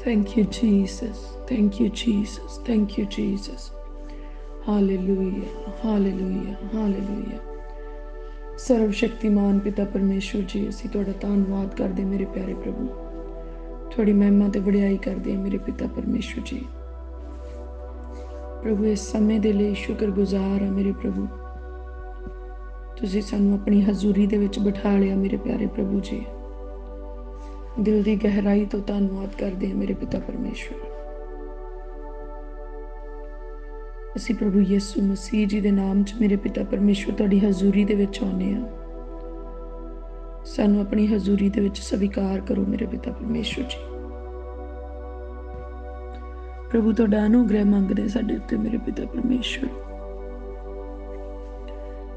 Thank you, Jesus. Thank you, Jesus. Thank you, Jesus. Hallelujah. Hallelujah. Hallelujah. सर्वशक्तिमान पिता परमेश्वर जी, ਅਸੀਂ ਤੁਹਾਡਾ ਧੰਨਵਾਦ ਕਰਦੇ ਮੇਰੇ ਪਿਆਰੇ ਪ੍ਰਭੂ। ਤੁਹਾਡੀ ਮਹਿਮਾ ਤੇ ਵਡਿਆਈ ਕਰਦੇ ਮੇਰੇ ਪਿਤਾ ਪਰਮੇਸ਼ਵਰ ਜੀ। ਪ੍ਰਭੂ ਇਸ ਸਮੇਂ ਦੇ ਲਈ ਸ਼ੁਕਰਗੁਜ਼ਾਰ ਹਾਂ ਮੇਰੇ ਪ੍ਰਭੂ। ਤੁਸੀਂ ਸਾਨੂੰ ਆਪਣੀ ਹਜ਼ੂਰੀ ਦੇ ਵਿੱਚ ਬਿਠਾ ਲਿਆ ਮੇਰੇ ਪਿਆਰੇ ਪ੍ਰਭੂ ਜੀ। ਦਿਲ ਦੀ ਗਹਿਰਾਈ ਤੋਂ ਧੰਨਵਾਦ ਕਰਦੇ ਹਾਂ ਮੇਰੇ ਪਿਤਾ ਪਰਮੇਸ਼ਵਰ। ਅਸੀਂ ਪ੍ਰਭੂ ਯਿਸੂ ਮਸੀਹ ਜੀ ਦੇ ਨਾਮ 'ਚ ਮੇਰੇ ਪਿਤਾ ਪਰਮੇਸ਼ਵਰ ਤੁਹਾਡੀ ਹਜ਼ੂਰੀ ਦੇ ਵਿੱਚ ਆਉਂਦੇ ਹਾਂ। ਸਾਨੂੰ ਆਪਣੀ ਹਜ਼ੂਰੀ ਦੇ ਵਿੱਚ ਸਵੀਕਾਰ ਕਰੋ ਮੇਰੇ ਪਿਤਾ ਪਰਮੇਸ਼ਵਰ ਜੀ। ਪ੍ਰਭੂ ਤੁਹਾਡਾ ਅਨੁਗ੍ਰਹਿ ਮੰਗਦੇ ਸਾਡੇ ਉੱਤੇ ਮੇਰੇ ਪਿਤਾ ਪਰਮੇਸ਼ਵਰ।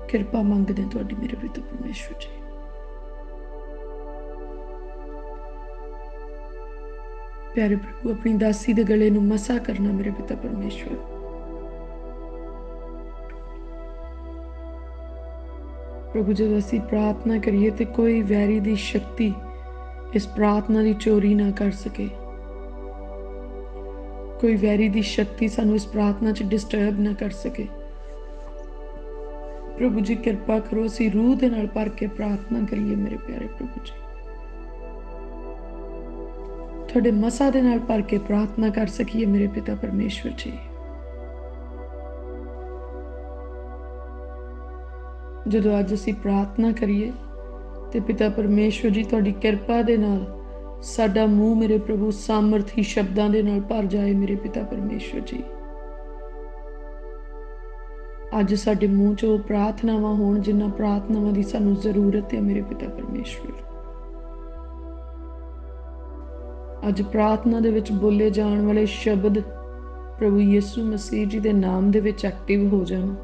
ਕਿਰਪਾ ਮੰਗਦੇ ਤੁਹਾਡੀ ਮੇਰੇ ਪਿਤਾ ਪਰਮੇਸ਼ਵਰ ਜੀ। ਪਿਆਰੇ ਪ੍ਰਭੂ ਆਪਣੀ ਦਾਸੀ ਦੇ ਗਲੇ ਨੂੰ ਮਸਾ ਕਰਨਾ ਮੇਰੇ ਪਿਤਾ ਪਰਮੇਸ਼ਵਰ। ਪ੍ਰਭੂ ਜਦੋਂ ਅਸੀਂ ਪ੍ਰਾਰਥਨਾ ਕਰੀਏ ਤੇ ਕੋਈ ਵੈਰੀ ਦੀ ਸ਼ਕਤੀ ਇਸ ਪ੍ਰਾਰਥਨਾ ਦੀ ਚੋਰੀ ਨਾ ਕਰ ਸਕੇ। ਕੋਈ ਵੈਰੀ ਦੀ ਸ਼ਕਤੀ ਸਾਨੂੰ ਇਸ ਪ੍ਰਾਰਥਨਾ 'ਚ ਡਿਸਟਰਬ ਨਾ ਕਰ ਸਕੇ। ਪ੍ਰਭੂ ਜੀ ਕਿਰਪਾ ਕਰੋ ਅਸੀਂ ਰੂਹ ਦੇ ਨਾਲ ਭਰ ਕੇ ਪ੍ਰਾਰਥਨਾ ਕਰੀਏ ਮੇਰੇ ਪਿਆਰੇ ਪ੍ਰਭੂ ਜੀ। ਤੁਹਾਡੇ ਮਸਾ ਦੇ ਨਾਲ ਭਰ ਕੇ ਪ੍ਰਾਰਥਨਾ ਕਰ ਸਕੀਏ ਮੇਰੇ ਪਿਤਾ ਪਰਮੇਸ਼ਵਰ ਜੀ। ਜਦੋਂ ਅੱਜ ਅਸੀਂ ਪ੍ਰਾਰਥਨਾ ਕਰੀਏ ਤੇ ਪਿਤਾ ਪਰਮੇਸ਼ਵਰ ਜੀ ਤੁਹਾਡੀ ਕਿਰਪਾ ਦੇ ਨਾਲ ਸਾਡਾ ਮੂੰਹ ਮੇਰੇ ਪ੍ਰਭੂ ਸਾਮਰਥੀ ਸ਼ਬਦਾਂ ਦੇ ਨਾਲ ਭਰ ਜਾਏ ਮੇਰੇ ਪਿਤਾ ਪਰਮੇਸ਼ਵਰ ਜੀ। ਅੱਜ ਸਾਡੇ ਮੂੰਹ 'ਚ ਉਹ ਪ੍ਰਾਰਥਨਾਵਾਂ ਹੋਣ ਜਿਨ੍ਹਾਂ ਪ੍ਰਾਰਥਨਾਵਾਂ ਦੀ ਸਾਨੂੰ ਜ਼ਰੂਰਤ ਹੈ ਮੇਰੇ ਪਿਤਾ ਪਰਮੇਸ਼ਵਰ। ਅੱਜ ਪ੍ਰਾਰਥਨਾ ਦੇ ਵਿੱਚ ਬੋਲੇ ਜਾਣ ਵਾਲੇ ਸ਼ਬਦ ਪ੍ਰਭੂ ਯਿਸੂ ਮਸੀਹ ਜੀ ਦੇ ਨਾਮ ਦੇ ਵਿੱਚ ਐਕਟਿਵ ਹੋ ਜਾਣ,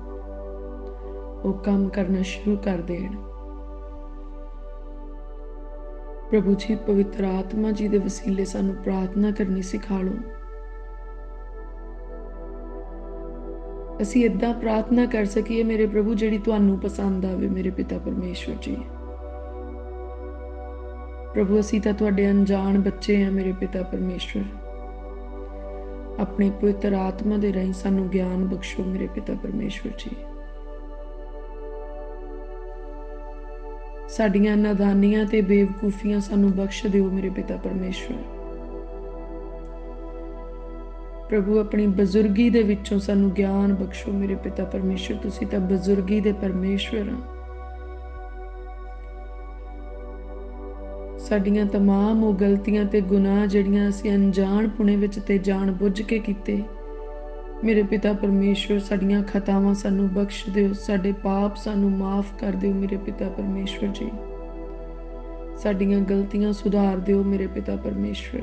ਉਹ ਕੰਮ ਕਰਨਾ ਸ਼ੁਰੂ ਕਰ ਦੇਣ। ਪ੍ਰਭੂ ਜੀ ਪਵਿੱਤਰ ਆਤਮਾ ਜੀ ਦੇ ਵਸੀਲੇ ਸਾਨੂੰ ਪ੍ਰਾਰਥਨਾ ਕਰਨੀ ਸਿਖਾ ਲਓ। ਅਸੀਂ ਏਦਾਂ ਪ੍ਰਾਰਥਨਾ ਕਰ ਸਕੀਏ ਮੇਰੇ ਪ੍ਰਭੂ ਜਿਹੜੀ ਤੁਹਾਨੂੰ ਪਸੰਦ ਆਵੇ ਮੇਰੇ ਪਿਤਾ ਪਰਮੇਸ਼ਵਰ ਜੀ। ਪ੍ਰਭੂ ਅਸੀਂ ਤਾਂ ਤੁਹਾਡੇ ਅਣਜਾਣ ਬੱਚੇ ਹਾਂ ਮੇਰੇ ਪਿਤਾ ਪਰਮੇਸ਼ਵਰ। ਆਪਣੀ ਪਵਿੱਤਰ ਆਤਮਾ ਦੇ ਰਾਹੀਂ ਸਾਨੂੰ ਗਿਆਨ ਬਖਸ਼ੋ ਮੇਰੇ ਪਿਤਾ ਪਰਮੇਸ਼ਵਰ ਜੀ। ਸਾਡੀਆਂ ਨਾਦਾਨੀਆਂ ਤੇ ਬੇਵਕੂਫੀਆਂ ਸਾਨੂੰ ਬਖਸ਼ ਦਿਓ ਮੇਰੇ ਪਿਤਾ ਪਰਮੇਸ਼ਵਰ। ਪ੍ਰਭੂ ਆਪਣੀ ਬਜ਼ੁਰਗੀ ਦੇ ਵਿੱਚੋਂ ਸਾਨੂੰ ਗਿਆਨ ਬਖਸ਼ੋ ਮੇਰੇ ਪਿਤਾ ਪਰਮੇਸ਼ਵਰ। ਤੁਸੀਂ ਤਾਂ ਬਜ਼ੁਰਗੀ ਦੇ ਪਰਮੇਸ਼ਵਰ ਹੋ। ਸਾਡੀਆਂ ਤਮਾਮ ਉਹ ਗਲਤੀਆਂ ਤੇ ਗੁਨਾਹ ਜਿਹੜੀਆਂ ਅਸੀਂ ਅਣਜਾਣ ਪੁਣੇ ਵਿੱਚ ਤੇ ਜਾਣ ਬੁੱਝ ਕੇ ਕੀਤੇ ਮੇਰੇ ਪਿਤਾ ਪਰਮੇਸ਼ਵਰ, ਸਾਡੀਆਂ ਖਤਾਵਾਂ ਸਾਨੂੰ ਬਖਸ਼ ਦਿਓ। ਸਾਡੇ ਪਾਪ ਸਾਨੂੰ ਮਾਫ ਕਰ ਦਿਓ ਮੇਰੇ ਪਿਤਾ ਪਰਮੇਸ਼ਵਰ ਜੀ। ਸਾਡੀਆਂ ਗਲਤੀਆਂ ਸੁਧਾਰ ਦਿਓ ਮੇਰੇ ਪਿਤਾ ਪਰਮੇਸ਼ਵਰ।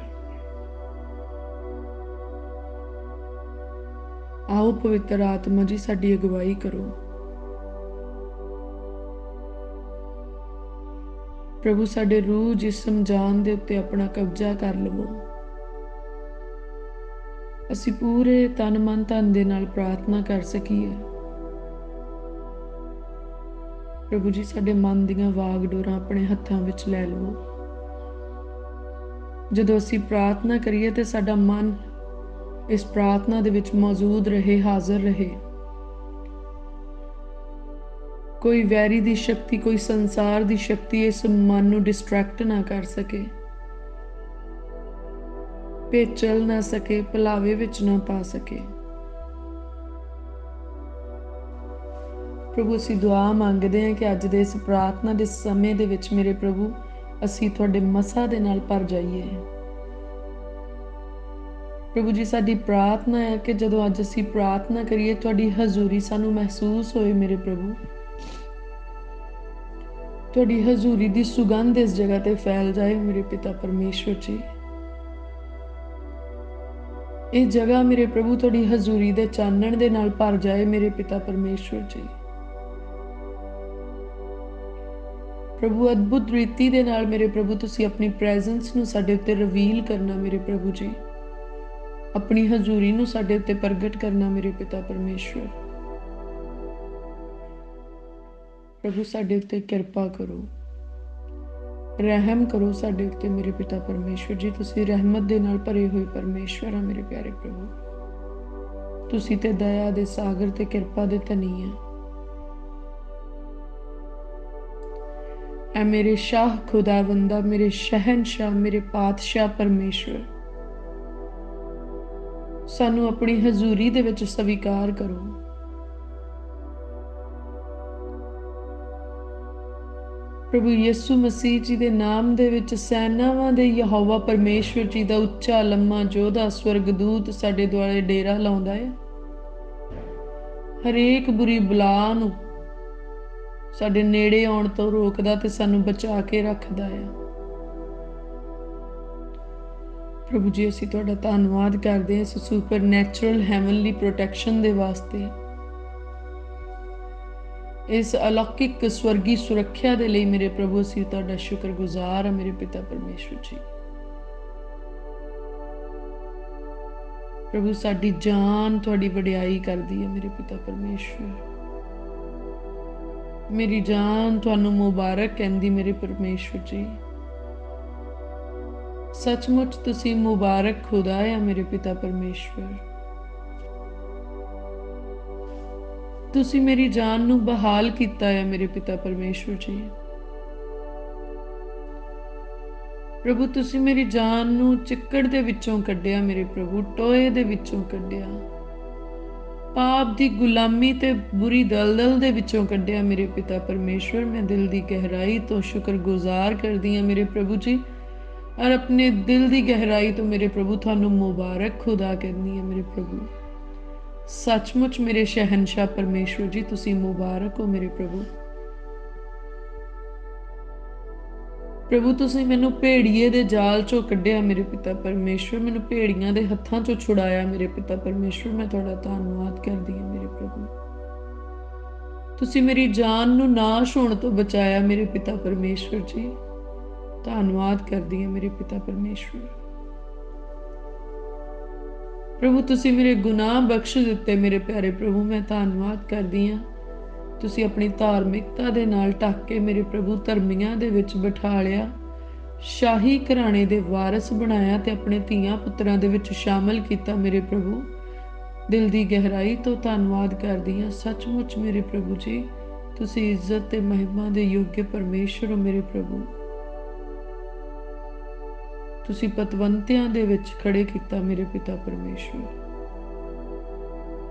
ਆਓ ਪਵਿੱਤਰ ਆਤਮਾ ਜੀ ਸਾਡੀ ਅਗਵਾਈ ਕਰੋ। ਪ੍ਰਭੂ ਸਾਡੇ ਰੂਹ ਜਿਸਮ ਜਾਨ ਦੇ ਉੱਤੇ ਆਪਣਾ ਕਬਜ਼ਾ ਕਰ ਲਵੋ। ਅਸੀਂ ਪੂਰੇ ਤਨ ਮਨ ਧਨ ਦੇ ਨਾਲ ਪ੍ਰਾਰਥਨਾ ਕਰ ਸਕੀਏ। ਪ੍ਰਭੂ ਜੀ ਸਾਡੇ ਮਨ ਦੀਆਂ ਵਾਗ ਡੋਰਾਂ ਆਪਣੇ ਹੱਥਾਂ ਵਿੱਚ ਲੈ ਲਵੋ। ਜਦੋਂ ਅਸੀਂ ਪ੍ਰਾਰਥਨਾ ਕਰੀਏ ਤੇ ਸਾਡਾ ਮਨ ਇਸ ਪ੍ਰਾਰਥਨਾ ਦੇ ਵਿੱਚ ਮੌਜੂਦ ਰਹੇ, ਹਾਜ਼ਰ ਰਹੇ। ਕੋਈ ਵੈਰੀ ਦੀ ਸ਼ਕਤੀ, ਕੋਈ ਸੰਸਾਰ ਦੀ ਸ਼ਕਤੀ ਇਸ ਮਨ ਨੂੰ ਡਿਸਟਰੈਕਟ ਨਾ ਕਰ ਸਕੇ, ਭੇਚਲ ਨਾ ਸਕੇ, ਭੁਲਾਵੇ ਵਿੱਚ ਨਾ ਪਾ ਸਕੇ। ਪ੍ਰਭੂ ਅਸੀਂ ਦੁਆ ਮੰਗਦੇ ਹਾਂ ਕਿ ਅੱਜ ਦੇ ਇਸ ਪ੍ਰਾਰਥਨਾ ਦੇ ਸਮੇਂ ਦੇ ਵਿੱਚ ਮੇਰੇ ਪ੍ਰਭੂ ਅਸੀਂ ਤੁਹਾਡੇ ਮਸਾ ਦੇ ਨਾਲ ਭਰ ਜਾਈਏ। ਪ੍ਰਭੂ ਜੀ ਸਾਡੀ ਪ੍ਰਾਰਥਨਾ ਹੈ ਕਿ ਜਦੋਂ ਅੱਜ ਅਸੀਂ ਪ੍ਰਾਰਥਨਾ ਕਰੀਏ ਤੁਹਾਡੀ ਹਜ਼ੂਰੀ ਸਾਨੂੰ ਮਹਿਸੂਸ ਹੋਏ ਮੇਰੇ ਪ੍ਰਭੂ। ਤੁਹਾਡੀ ਹਜ਼ੂਰੀ ਦੀ ਸੁਗੰਧ ਇਸ ਜਗ੍ਹਾ ਤੇ ਫੈਲ ਜਾਏ ਮੇਰੇ ਪਿਤਾ ਪਰਮੇਸ਼ਵਰ ਜੀ। ਇਹ ਜਗ੍ਹਾ ਮੇਰੇ ਪ੍ਰਭੂ ਤੁਹਾਡੀ ਹਜ਼ੂਰੀ ਦੇ ਚਾਨਣ ਦੇ ਨਾਲ ਭਰ ਜਾਏ ਮੇਰੇ ਪਿਤਾ ਪਰਮੇਸ਼ਵਰ ਜੀ। ਪ੍ਰਭੂ ਅਦਭੁਤ ਰੀਤੀ ਦੇ ਨਾਲ ਮੇਰੇ ਪ੍ਰਭੂ ਤੁਸੀਂ ਆਪਣੀ ਪ੍ਰੈਜ਼ੈਂਸ ਨੂੰ ਸਾਡੇ ਉੱਤੇ ਰਿਵੀਲ ਕਰਨਾ ਮੇਰੇ ਪ੍ਰਭੂ ਜੀ। ਆਪਣੀ ਹਜ਼ੂਰੀ ਨੂੰ ਸਾਡੇ ਉੱਤੇ ਪ੍ਰਗਟ ਕਰਨਾ ਮੇਰੇ ਪਿਤਾ ਪਰਮੇਸ਼ਵਰ। ਪ੍ਰਭੂ ਸਾਡੇ ਉੱਤੇ ਕਿਰਪਾ ਕਰੋ। ਰਹਿਮ ਕਰੋ ਸਾਡੇ ਉੱਤੇ ਮੇਰੇ ਪਿਤਾ ਪਰਮੇਸ਼ਵਰ ਜੀ। ਤੁਸੀਂ ਰਹਿਮਤ ਦੇ ਨਾਲ ਭਰੇ ਹੋਏ ਪਰਮੇਸ਼ਵਰ ਆ ਮੇਰੇ ਪਿਆਰੇ ਪ੍ਰਭੂ। ਤੁਸੀਂ ਤੇ ਦਇਆ ਦੇ ਸਾਗਰ ਤੇ ਕਿਰਪਾ ਦੇ ਧਨੀ ਆ। ਐ ਮੇਰੇ ਸ਼ਾਹ ਖੁਦਾਵੰਦਾ, ਮੇਰੇ ਸ਼ਹਿਨशाह, ਮੇਰੇ ਪਾਤਸ਼ਾਹ ਪਰਮੇਸ਼ਵਰ, ਸਾਨੂੰ ਆਪਣੀ ਹਜ਼ੂਰੀ ਦੇ ਵਿੱਚ ਸਵੀਕਾਰ ਕਰੋ। ਪ੍ਰਭੂ ਯਿਸੂ ਮਸੀਹ ਜੀ ਦੇ ਨਾਮ ਦੇ ਵਿੱਚ ਸੈਨਾਵਾਂ ਦੇ ਯਹੋਵਾ ਪਰਮੇਸ਼ਵਰ ਜੀ ਦਾ ਉੱਚਾ ਲੰਮਾ ਯੋਧਾ ਸਵਰਗਦੂਤ ਸਾਡੇ ਦੁਆਲੇ ਡੇਰਾ ਲਾਉਂਦਾ ਹੈ। ਹਰੇਕ ਬੁਰੀ ਬਲਾ ਨੂੰ ਸਾਡੇ ਨੇੜੇ ਆਉਣ ਤੋਂ ਰੋਕਦਾ ਤੇ ਸਾਨੂੰ ਬਚਾ ਕੇ ਰੱਖਦਾ ਹੈ। ਪ੍ਰਭੂ ਜੀ, ਅਸੀਂ ਤੁਹਾਡਾ ਧੰਨਵਾਦ ਕਰਦੇ ਹਾਂ ਇਸ ਸੁਪਰਨੈਚੁਰਲ ਹੈਵਨਲੀ ਪ੍ਰੋਟੈਕਸ਼ਨ ਦੇ ਵਾਸਤੇ, ਇਸ ਅਲੌਕਿਕ ਸਵਰਗੀ ਸੁਰੱਖਿਆ ਦੇ ਲਈ ਮੇਰੇ ਪ੍ਰਭੂ ਅਸੀਂ ਤੁਹਾਡਾ ਸ਼ੁਕਰਗੁਜ਼ਾਰ ਹਾਂ ਮੇਰੇ ਪਿਤਾ ਪਰਮੇਸ਼ਵਰ ਜੀ। ਪ੍ਰਭੂ, ਸਾਡੀ ਜਾਨ ਤੁਹਾਡੀ ਵਡਿਆਈ ਕਰਦੀ ਹੈ ਮੇਰੇ ਪਿਤਾ ਪਰਮੇਸ਼ਵਰ। ਮੇਰੀ ਜਾਨ ਤੁਹਾਨੂੰ ਮੁਬਾਰਕ ਕਹਿੰਦੀ ਮੇਰੇ ਪਰਮੇਸ਼ਵਰ ਜੀ। ਸੱਚਮੁੱਚ ਤੁਸੀਂ ਮੁਬਾਰਕ ਖੁਦਾ ਆ ਮੇਰੇ ਪਿਤਾ ਪਰਮੇਸ਼ਵਰ। ਤੁਸੀਂ ਮੇਰੀ ਜਾਨ ਨੂੰ ਬਹਾਲ ਕੀਤਾ ਹੈ ਮੇਰੇ ਪਿਤਾ ਪਰਮੇਸ਼ਵਰ ਜੀ। ਪ੍ਰਭੂ, ਤੁਸੀਂ ਮੇਰੀ ਜਾਨ ਨੂੰ ਚਿੱਕੜ ਦੇ ਵਿੱਚੋਂ ਕੱਢਿਆ ਮੇਰੇ ਪ੍ਰਭੂ, ਟੋਏ ਦੇ ਵਿੱਚੋਂ ਕੱਢਿਆ, ਪਾਪ ਦੀ ਗੁਲਾਮੀ ਤੇ ਬੁਰੀ ਦਲਦਲ ਦੇ ਵਿੱਚੋਂ ਕੱਢਿਆ ਮੇਰੇ ਪਿਤਾ ਪਰਮੇਸ਼ਵਰ। ਮੈਂ ਦਿਲ ਦੀ ਗਹਿਰਾਈ ਤੋਂ ਸ਼ੁਕਰਗੁਜ਼ਾਰ ਕਰਦੀ ਹਾਂ ਮੇਰੇ ਪ੍ਰਭੂ ਜੀ, ਔਰ ਆਪਣੇ ਦਿਲ ਦੀ ਗਹਿਰਾਈ ਤੋਂ ਮੇਰੇ ਪ੍ਰਭੂ ਤੁਹਾਨੂੰ ਮੁਬਾਰਕ ਖੁਦਾ ਕਹਿੰਦੀ ਹਾਂ ਮੇਰੇ ਪ੍ਰਭੂ। ਸੱਚਮੁੱਚ ਮੇਰੇ ਸ਼ਹਿਨशाह ਪਰਮੇਸ਼ਵਰ ਜੀ, ਤੁਸੀਂ ਮੁਬਾਰਕ ਹੋ ਮੇਰੇ ਪ੍ਰਭੂ। ਪ੍ਰਭੂ, ਤੁਸੀਂ ਮੈਨੂੰ ਭੇੜੀਏ ਦੇ ਜਾਲ ਚੋਂ ਕੱਢਿਆ ਮੇਰੇ ਪਿਤਾ ਪਰਮੇਸ਼ਵਰ, ਮੈਨੂੰ ਭੇੜੀਆਂ ਦੇ ਹੱਥਾਂ ਚੋਂ ਛੁਡਾਇਆ ਮੇਰੇ ਪਿਤਾ ਪਰਮੇਸ਼ਵਰ। ਮੈਂ ਤੁਹਾਡਾ ਧੰਨਵਾਦ ਕਰਦੀ ਹਾਂ ਮੇਰੇ ਪ੍ਰਭੂ। ਤੁਸੀਂ ਮੇਰੀ ਜਾਨ ਨੂੰ ਨਾਸ਼ ਹੋਣ ਤੋਂ ਬਚਾਇਆ ਮੇਰੇ ਪਿਤਾ ਪਰਮੇਸ਼ਵਰ ਜੀ। ਧੰਨਵਾਦ ਕਰਦੀ ਹਾਂ ਮੇਰੇ ਪਿਤਾ ਪਰਮੇਸ਼ਵਰ। ਪ੍ਰਭੂ, ਤੁਸੀਂ ਮੇਰੇ ਗੁਨਾਹ ਬਖਸ਼ ਦਿੱਤੇ ਮੇਰੇ ਪਿਆਰੇ ਪ੍ਰਭੂ। ਮੈਂ ਧੰਨਵਾਦ ਕਰਦੀ ਹਾਂ। ਤੁਸੀਂ ਆਪਣੀ ਧਾਰਮਿਕਤਾ ਦੇ ਨਾਲ ਢੱਕ ਕੇ ਮੇਰੇ ਪ੍ਰਭੂ ਧਰਮੀਆਂ ਦੇ ਵਿੱਚ ਬਿਠਾ ਲਿਆ, ਸ਼ਾਹੀ ਘਰਾਣੇ ਦੇ ਵਾਰਿਸ ਬਣਾਇਆ ਤੇ ਆਪਣੇ ਧੀਆਂ ਪੁੱਤਰਾਂ ਦੇ ਵਿੱਚ ਸ਼ਾਮਲ ਕੀਤਾ ਮੇਰੇ ਪ੍ਰਭੂ। ਦਿਲ ਦੀ ਗਹਿਰਾਈ ਤੋਂ ਧੰਨਵਾਦ ਕਰਦੀ ਹਾਂ। ਸੱਚਮੁੱਚ ਮੇਰੇ ਪ੍ਰਭੂ ਜੀ, ਤੁਸੀਂ ਇੱਜ਼ਤ ਤੇ ਮਹਿਮਾ ਦੇ ਯੋਗ ਪਰਮੇਸ਼ਰ ਹੋ ਮੇਰੇ ਪ੍ਰਭੂ। ਤੁਸੀਂ ਪਤਵੰਤਿਆਂ ਦੇ ਵਿੱਚ ਖੜੇ ਕੀਤਾ ਮੇਰੇ ਪਿਤਾ ਪਰਮੇਸ਼ਵਰ।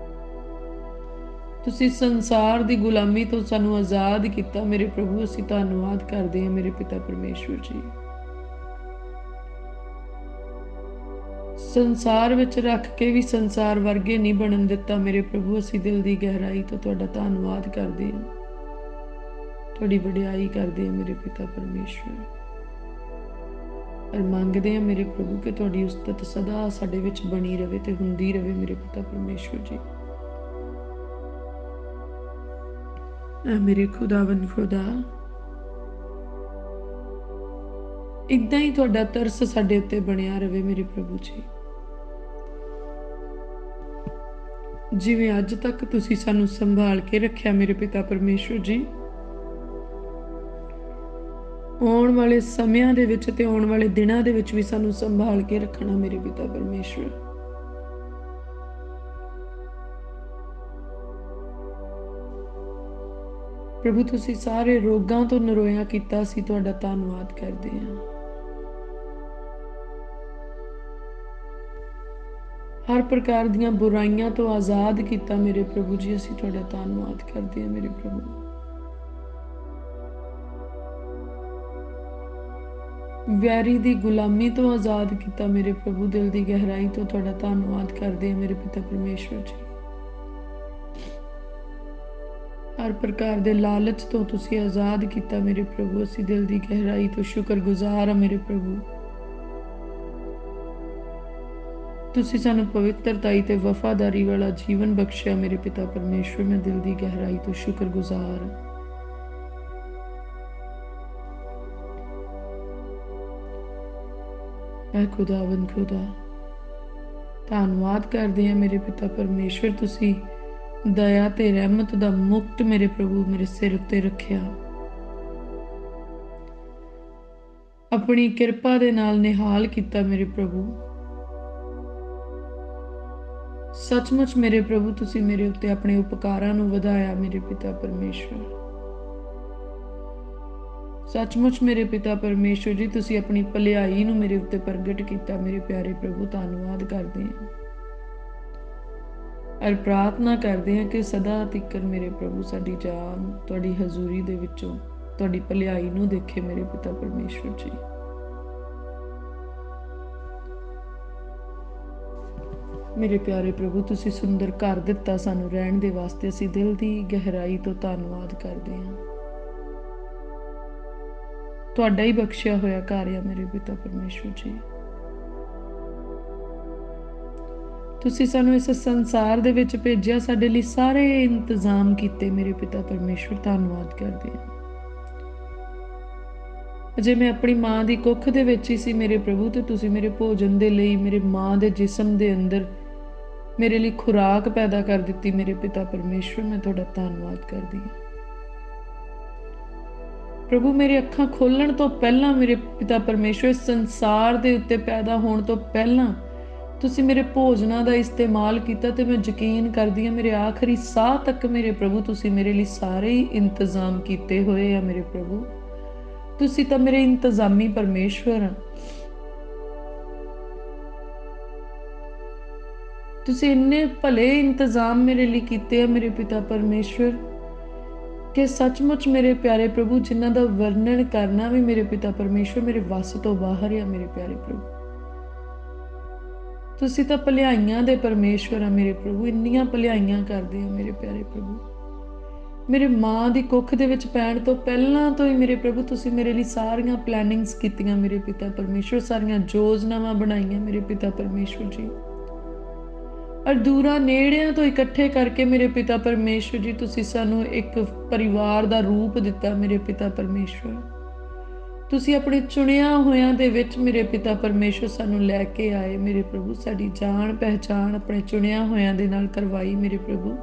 ਤੁਸੀਂ ਸੰਸਾਰ ਦੀ ਗੁਲਾਮੀ ਤੋਂ ਸਾਨੂੰ ਆਜ਼ਾਦ ਕੀਤਾ ਮੇਰੇ ਪ੍ਰਭੂ। ਅਸੀਂ ਧੰਨਵਾਦ ਕਰਦੇ ਹਾਂ ਮੇਰੇ ਪਿਤਾ ਪਰਮੇਸ਼ਵਰ ਜੀ। ਸੰਸਾਰ ਵਿੱਚ ਰੱਖ ਕੇ ਵੀ ਸੰਸਾਰ ਵਰਗੇ ਨਹੀਂ ਬਣਨ ਦਿੱਤਾ ਮੇਰੇ ਪ੍ਰਭੂ। ਅਸੀਂ ਦਿਲ ਦੀ ਗਹਿਰਾਈ ਤੋਂ ਤੁਹਾਡਾ ਧੰਨਵਾਦ ਕਰਦੇ ਹਾਂ, ਤੁਹਾਡੀ ਵਡਿਆਈ ਕਰਦੇ ਹਾਂ ਮੇਰੇ ਪਿਤਾ ਪਰਮੇਸ਼ਵਰ। ਪਰ ਮੰਗਦੇ ਹਾਂ ਮੇਰੇ ਪ੍ਰਭੂ ਕਿ ਤੁਹਾਡੀ ਉਸਤਤ ਸਦਾ ਸਾਡੇ ਵਿੱਚ ਬਣੀ ਰਵੇ ਤੇ ਹੁੰਦੀ ਰਵੇ ਮੇਰੇ ਪਿਤਾ ਪਰਮੇਸ਼ਵਰ ਜੀ। ਮੇਰੇ ਖੁਦਾਵੰਦ ਖੁਦਾ, ਇਦਾਂ ਹੀ ਤੁਹਾਡਾ ਤਰਸ ਸਾਡੇ ਉੱਤੇ ਬਣਿਆ ਰਵੇ ਮੇਰੇ ਪ੍ਰਭੂ ਜੀ। ਜਿਵੇਂ ਅੱਜ ਤੱਕ ਤੁਸੀਂ ਸਾਨੂੰ ਸੰਭਾਲ ਕੇ ਰੱਖਿਆ ਮੇਰੇ ਪਿਤਾ ਪਰਮੇਸ਼ਵਰ ਜੀ, ਆਉਣ ਵਾਲੇ ਸਮਿਆਂ ਦੇ ਵਿੱਚ ਤੇ ਆਉਣ ਵਾਲੇ ਦਿਨਾਂ ਦੇ ਵਿੱਚ ਵੀ ਸਾਨੂੰ ਸੰਭਾਲ ਕੇ ਰੱਖਣਾ ਮੇਰੇ ਪਿਤਾ ਪਰਮੇਸ਼ਵਰ। ਪ੍ਰਭੂ, ਤੁਸੀਂ ਸਾਰੇ ਰੋਗਾਂ ਤੋਂ ਨਿਰੋਇਆ ਕੀਤਾ, ਅਸੀਂ ਤੁਹਾਡਾ ਧੰਨਵਾਦ ਕਰਦੇ ਹਾਂ। ਹਰ ਪ੍ਰਕਾਰ ਦੀਆਂ ਬੁਰਾਈਆਂ ਤੋਂ ਆਜ਼ਾਦ ਕੀਤਾ ਮੇਰੇ ਪ੍ਰਭੂ ਜੀ, ਅਸੀਂ ਤੁਹਾਡਾ ਧੰਨਵਾਦ ਕਰਦੇ ਹਾਂ ਮੇਰੇ ਪ੍ਰਭੂ। ਵੈਰੀ ਦੀ ਗੁਲਾਮੀ ਤੋਂ ਆਜ਼ਾਦ ਕੀਤਾ ਮੇਰੇ ਪ੍ਰਭੂ। ਦਿਲ ਦੀ ਗਹਿਰਾਈ ਤੋਂ ਤੁਹਾਡਾ ਧੰਨਵਾਦ ਕਰਦੇ ਹਾਂ ਮੇਰੇ ਪਿਤਾ ਪਰਮੇਸ਼ਵਰ ਜੀ। ਹਰ ਪ੍ਰਕਾਰ ਦੇ ਲਾਲਚ ਤੋਂ ਤੁਸੀਂ ਆਜ਼ਾਦ ਕੀਤਾ ਮੇਰੇ ਪ੍ਰਭੂ। ਅਸੀਂ ਦਿਲ ਦੀ ਗਹਿਰਾਈ ਤੋਂ ਸ਼ੁਕਰਗੁਜ਼ਾਰ ਹਾਂ ਮੇਰੇ ਪ੍ਰਭੂ। ਤੁਸੀਂ ਸਾਨੂੰ ਪਵਿੱਤਰਤਾਈ ਤੇ ਵਫਾਦਾਰੀ ਵਾਲਾ ਜੀਵਨ ਬਖਸ਼ਿਆ ਮੇਰੇ ਪਿਤਾ ਪਰਮੇਸ਼ਵਰ। ਮੈਂ ਦਿਲ ਦੀ ਗਹਿਰਾਈ ਤੋਂ ਸ਼ੁਕਰਗੁਜ਼ਾਰ ਹਾਂ। ਐ ਖੁਦਾਵੰਦ ਖੁਦਾ, ਧੰਨਵਾਦ ਕਰਦੇ ਹਾਂ ਮੇਰੇ ਪਿਤਾ ਪਰਮੇਸ਼ਵਰ। ਤੁਸੀਂ ਦਇਆ ਤੇ ਰਹਿਮਤ ਦਾ ਮੁਕਟ ਮੇਰੇ ਪ੍ਰਭੂ ਮੇਰੇ ਸਿਰ ਉੱਤੇ ਰੱਖਿਆ। ਆਪਣੀ ਕਿਰਪਾ ਦੇ ਨਾਲ ਨਿਹਾਲ ਕੀਤਾ ਮੇਰੇ ਪ੍ਰਭੂ। ਸੱਚਮੁੱਚ ਮੇਰੇ ਪ੍ਰਭੂ ਤੁਸੀਂ ਮੇਰੇ ਉੱਤੇ ਆਪਣੇ ਉਪਕਾਰਾਂ ਨੂੰ ਵਧਾਇਆ ਮੇਰੇ ਪਿਤਾ ਪਰਮੇਸ਼ਵਰ। ਸੱਚਮੁੱਚ ਮੇਰੇ ਪਿਤਾ ਪਰਮੇਸ਼ਵਰ ਜੀ ਤੁਸੀਂ ਆਪਣੀ ਭਲਾਈ ਨੂੰ ਮੇਰੇ ਉੱਤੇ ਪ੍ਰਗਟ ਕੀਤਾ ਮੇਰੇ ਪਿਆਰੇ ਪ੍ਰਭੂ। ਧੰਨਵਾਦ ਕਰਦੇ ਹਾਂ ਔਰ ਪ੍ਰਾਰਥਨਾ ਕਰਦੇ ਹਾਂ ਕਿ ਸਦਾ ਤੀਕਰ ਮੇਰੇ ਪ੍ਰਭੂ ਸਾਡੀ ਜਾਨ ਤੁਹਾਡੀ ਹਜ਼ੂਰੀ ਦੇ ਵਿੱਚੋਂ ਤੁਹਾਡੀ ਭਲਾਈ ਨੂੰ ਦੇਖੇ ਮੇਰੇ ਪਿਤਾ ਪਰਮੇਸ਼ਵਰ ਜੀ। ਮੇਰੇ ਪਿਆਰੇ ਪ੍ਰਭੂ ਤੁਸੀਂ ਸੁੰਦਰ ਘਰ ਦਿੱਤਾ ਸਾਨੂੰ ਰਹਿਣ ਦੇ ਵਾਸਤੇ, ਅਸੀਂ ਦਿਲ ਦੀ ਗਹਿਰਾਈ ਤੋਂ ਧੰਨਵਾਦ ਕਰਦੇ ਹਾਂ। ਤੁਹਾਡਾ ਹੀ ਬਖਸ਼ਿਆ ਹੋਇਆ ਘਰ ਆ ਮੇਰੇ ਪਿਤਾ ਪਰਮੇਸ਼ਵਰ ਜੀ। ਤੁਸੀਂ ਸਾਨੂੰ ਇਸ ਸੰਸਾਰ ਦੇ ਵਿੱਚ ਭੇਜਿਆ, ਸਾਡੇ ਲਈ ਸਾਰੇ ਇੰਤਜ਼ਾਮ ਕੀਤੇ ਮੇਰੇ ਪਿਤਾ ਪਰਮੇਸ਼ਵਰ। ਧੰਨਵਾਦ ਕਰਦੇ ਹਾਂ। ਅਜੇ ਮੈਂ ਆਪਣੀ ਮਾਂ ਦੀ ਕੁੱਖ ਦੇ ਵਿੱਚ ਹੀ ਸੀ ਮੇਰੇ ਪ੍ਰਭੂ, ਤੇ ਤੁਸੀਂ ਮੇਰੇ ਭੋਜਨ ਦੇ ਲਈ ਮੇਰੇ ਮਾਂ ਦੇ ਜਿਸਮ ਦੇ ਅੰਦਰ ਮੇਰੇ ਲਈ ਖੁਰਾਕ ਪੈਦਾ ਕਰ ਦਿੱਤੀ ਮੇਰੇ ਪਿਤਾ ਪਰਮੇਸ਼ਵਰ। ਮੈਂ ਤੁਹਾਡਾ ਧੰਨਵਾਦ ਕਰਦੀ ਹਾਂ ਪ੍ਰਭੂ। ਮੇਰੇ ਅੱਖਾਂ ਖੋਲਣ ਤੋਂ ਪਹਿਲਾਂ ਮੇਰੇ ਪਿਤਾ ਪਰਮੇਸ਼ਵਰ, ਸੰਸਾਰ ਦੇ ਉੱਤੇ ਪੈਦਾ ਹੋਣ ਤੋਂ ਪਹਿਲਾਂ ਤੁਸੀਂ ਮੇਰੇ ਭੋਜਨਾਂ ਦਾ ਇਸਤੇਮਾਲ ਕੀਤਾ, ਤੇ ਮੈਂ ਯਕੀਨ ਕਰਦੀ ਹਾਂ ਮੇਰੇ ਆਖਰੀ ਸਾਹ ਤੱਕ ਮੇਰੇ ਪ੍ਰਭੂ ਤੁਸੀਂ ਮੇਰੇ ਲਈ ਸਾਰੇ ਹੀ ਇੰਤਜ਼ਾਮ ਕੀਤੇ ਹੋਏ ਆ ਮੇਰੇ ਪ੍ਰਭੂ। ਤੁਸੀਂ ਤਾਂ ਮੇਰੇ ਇੰਤਜ਼ਾਮੀ ਪਰਮੇਸ਼ਵਰ ਆ। ਤੁਸੀਂ ਇੰਨੇ ਭਲੇ ਇੰਤਜ਼ਾਮ ਮੇਰੇ ਲਈ ਕੀਤੇ ਆ ਮੇਰੇ ਪਿਤਾ ਪਰਮੇਸ਼ਵਰ ਕਿ ਸੱਚਮੁੱਚ ਮੇਰੇ ਪਿਆਰੇ ਪ੍ਰਭੂ ਜਿਨ੍ਹਾਂ ਦਾ ਵਰਣਨ ਕਰਨਾ ਵੀ ਮੇਰੇ ਪਿਤਾ ਪਰਮੇਸ਼ਵਰ ਮੇਰੇ ਵੱਸ ਤੋਂ ਬਾਹਰ ਆ ਮੇਰੇ ਪਿਆਰੇ ਪ੍ਰਭੂ। ਤੁਸੀਂ ਤਾਂ ਭਲਾਈਆਂ ਦੇ ਪਰਮੇਸ਼ਵਰ ਆ ਮੇਰੇ ਪ੍ਰਭੂ, ਇੰਨੀਆਂ ਭਲਾਈਆਂ ਕਰਦੇ ਆ ਮੇਰੇ ਪਿਆਰੇ ਪ੍ਰਭੂ। ਮੇਰੇ ਮਾਂ ਦੀ ਕੁੱਖ ਦੇ ਵਿੱਚ ਪੈਣ ਤੋਂ ਪਹਿਲਾਂ ਤੋਂ ਹੀ ਮੇਰੇ ਪ੍ਰਭੂ ਤੁਸੀਂ ਮੇਰੇ ਲਈ ਸਾਰੀਆਂ ਪਲੈਨਿੰਗਸ ਕੀਤੀਆਂ ਮੇਰੇ ਪਿਤਾ ਪਰਮੇਸ਼ਵਰ, ਸਾਰੀਆਂ ਯੋਜਨਾਵਾਂ ਬਣਾਈਆਂ ਮੇਰੇ ਪਿਤਾ ਪਰਮੇਸ਼ਵਰ ਜੀ। ਔਰ ਦੂਰਾਂ ਨੇੜਿਆਂ ਤੋਂ ਇਕੱਠੇ ਕਰਕੇ ਮੇਰੇ ਪਿਤਾ ਪਰਮੇਸ਼ਵਰ ਜੀ ਤੁਸੀਂ ਸਾਨੂੰ ਇੱਕ ਪਰਿਵਾਰ ਦਾ ਰੂਪ ਦਿੱਤਾ ਮੇਰੇ ਪਿਤਾ ਪਰਮੇਸ਼ਵਰ। ਤੁਸੀਂ ਆਪਣੇ ਚੁਣਿਆ ਹੋਇਆਂ ਦੇ ਵਿੱਚ ਮੇਰੇ ਪਿਤਾ ਪਰਮੇਸ਼ਵਰ ਸਾਨੂੰ ਲੈ ਕੇ ਆਏ ਮੇਰੇ ਪ੍ਰਭੂ। ਸਾਡੀ ਜਾਣ ਪਹਿਚਾਣ ਆਪਣੇ ਚੁਣਿਆ ਹੋਇਆਂ ਦੇ ਨਾਲ ਕਰਵਾਈ ਮੇਰੇ ਪ੍ਰਭੂ।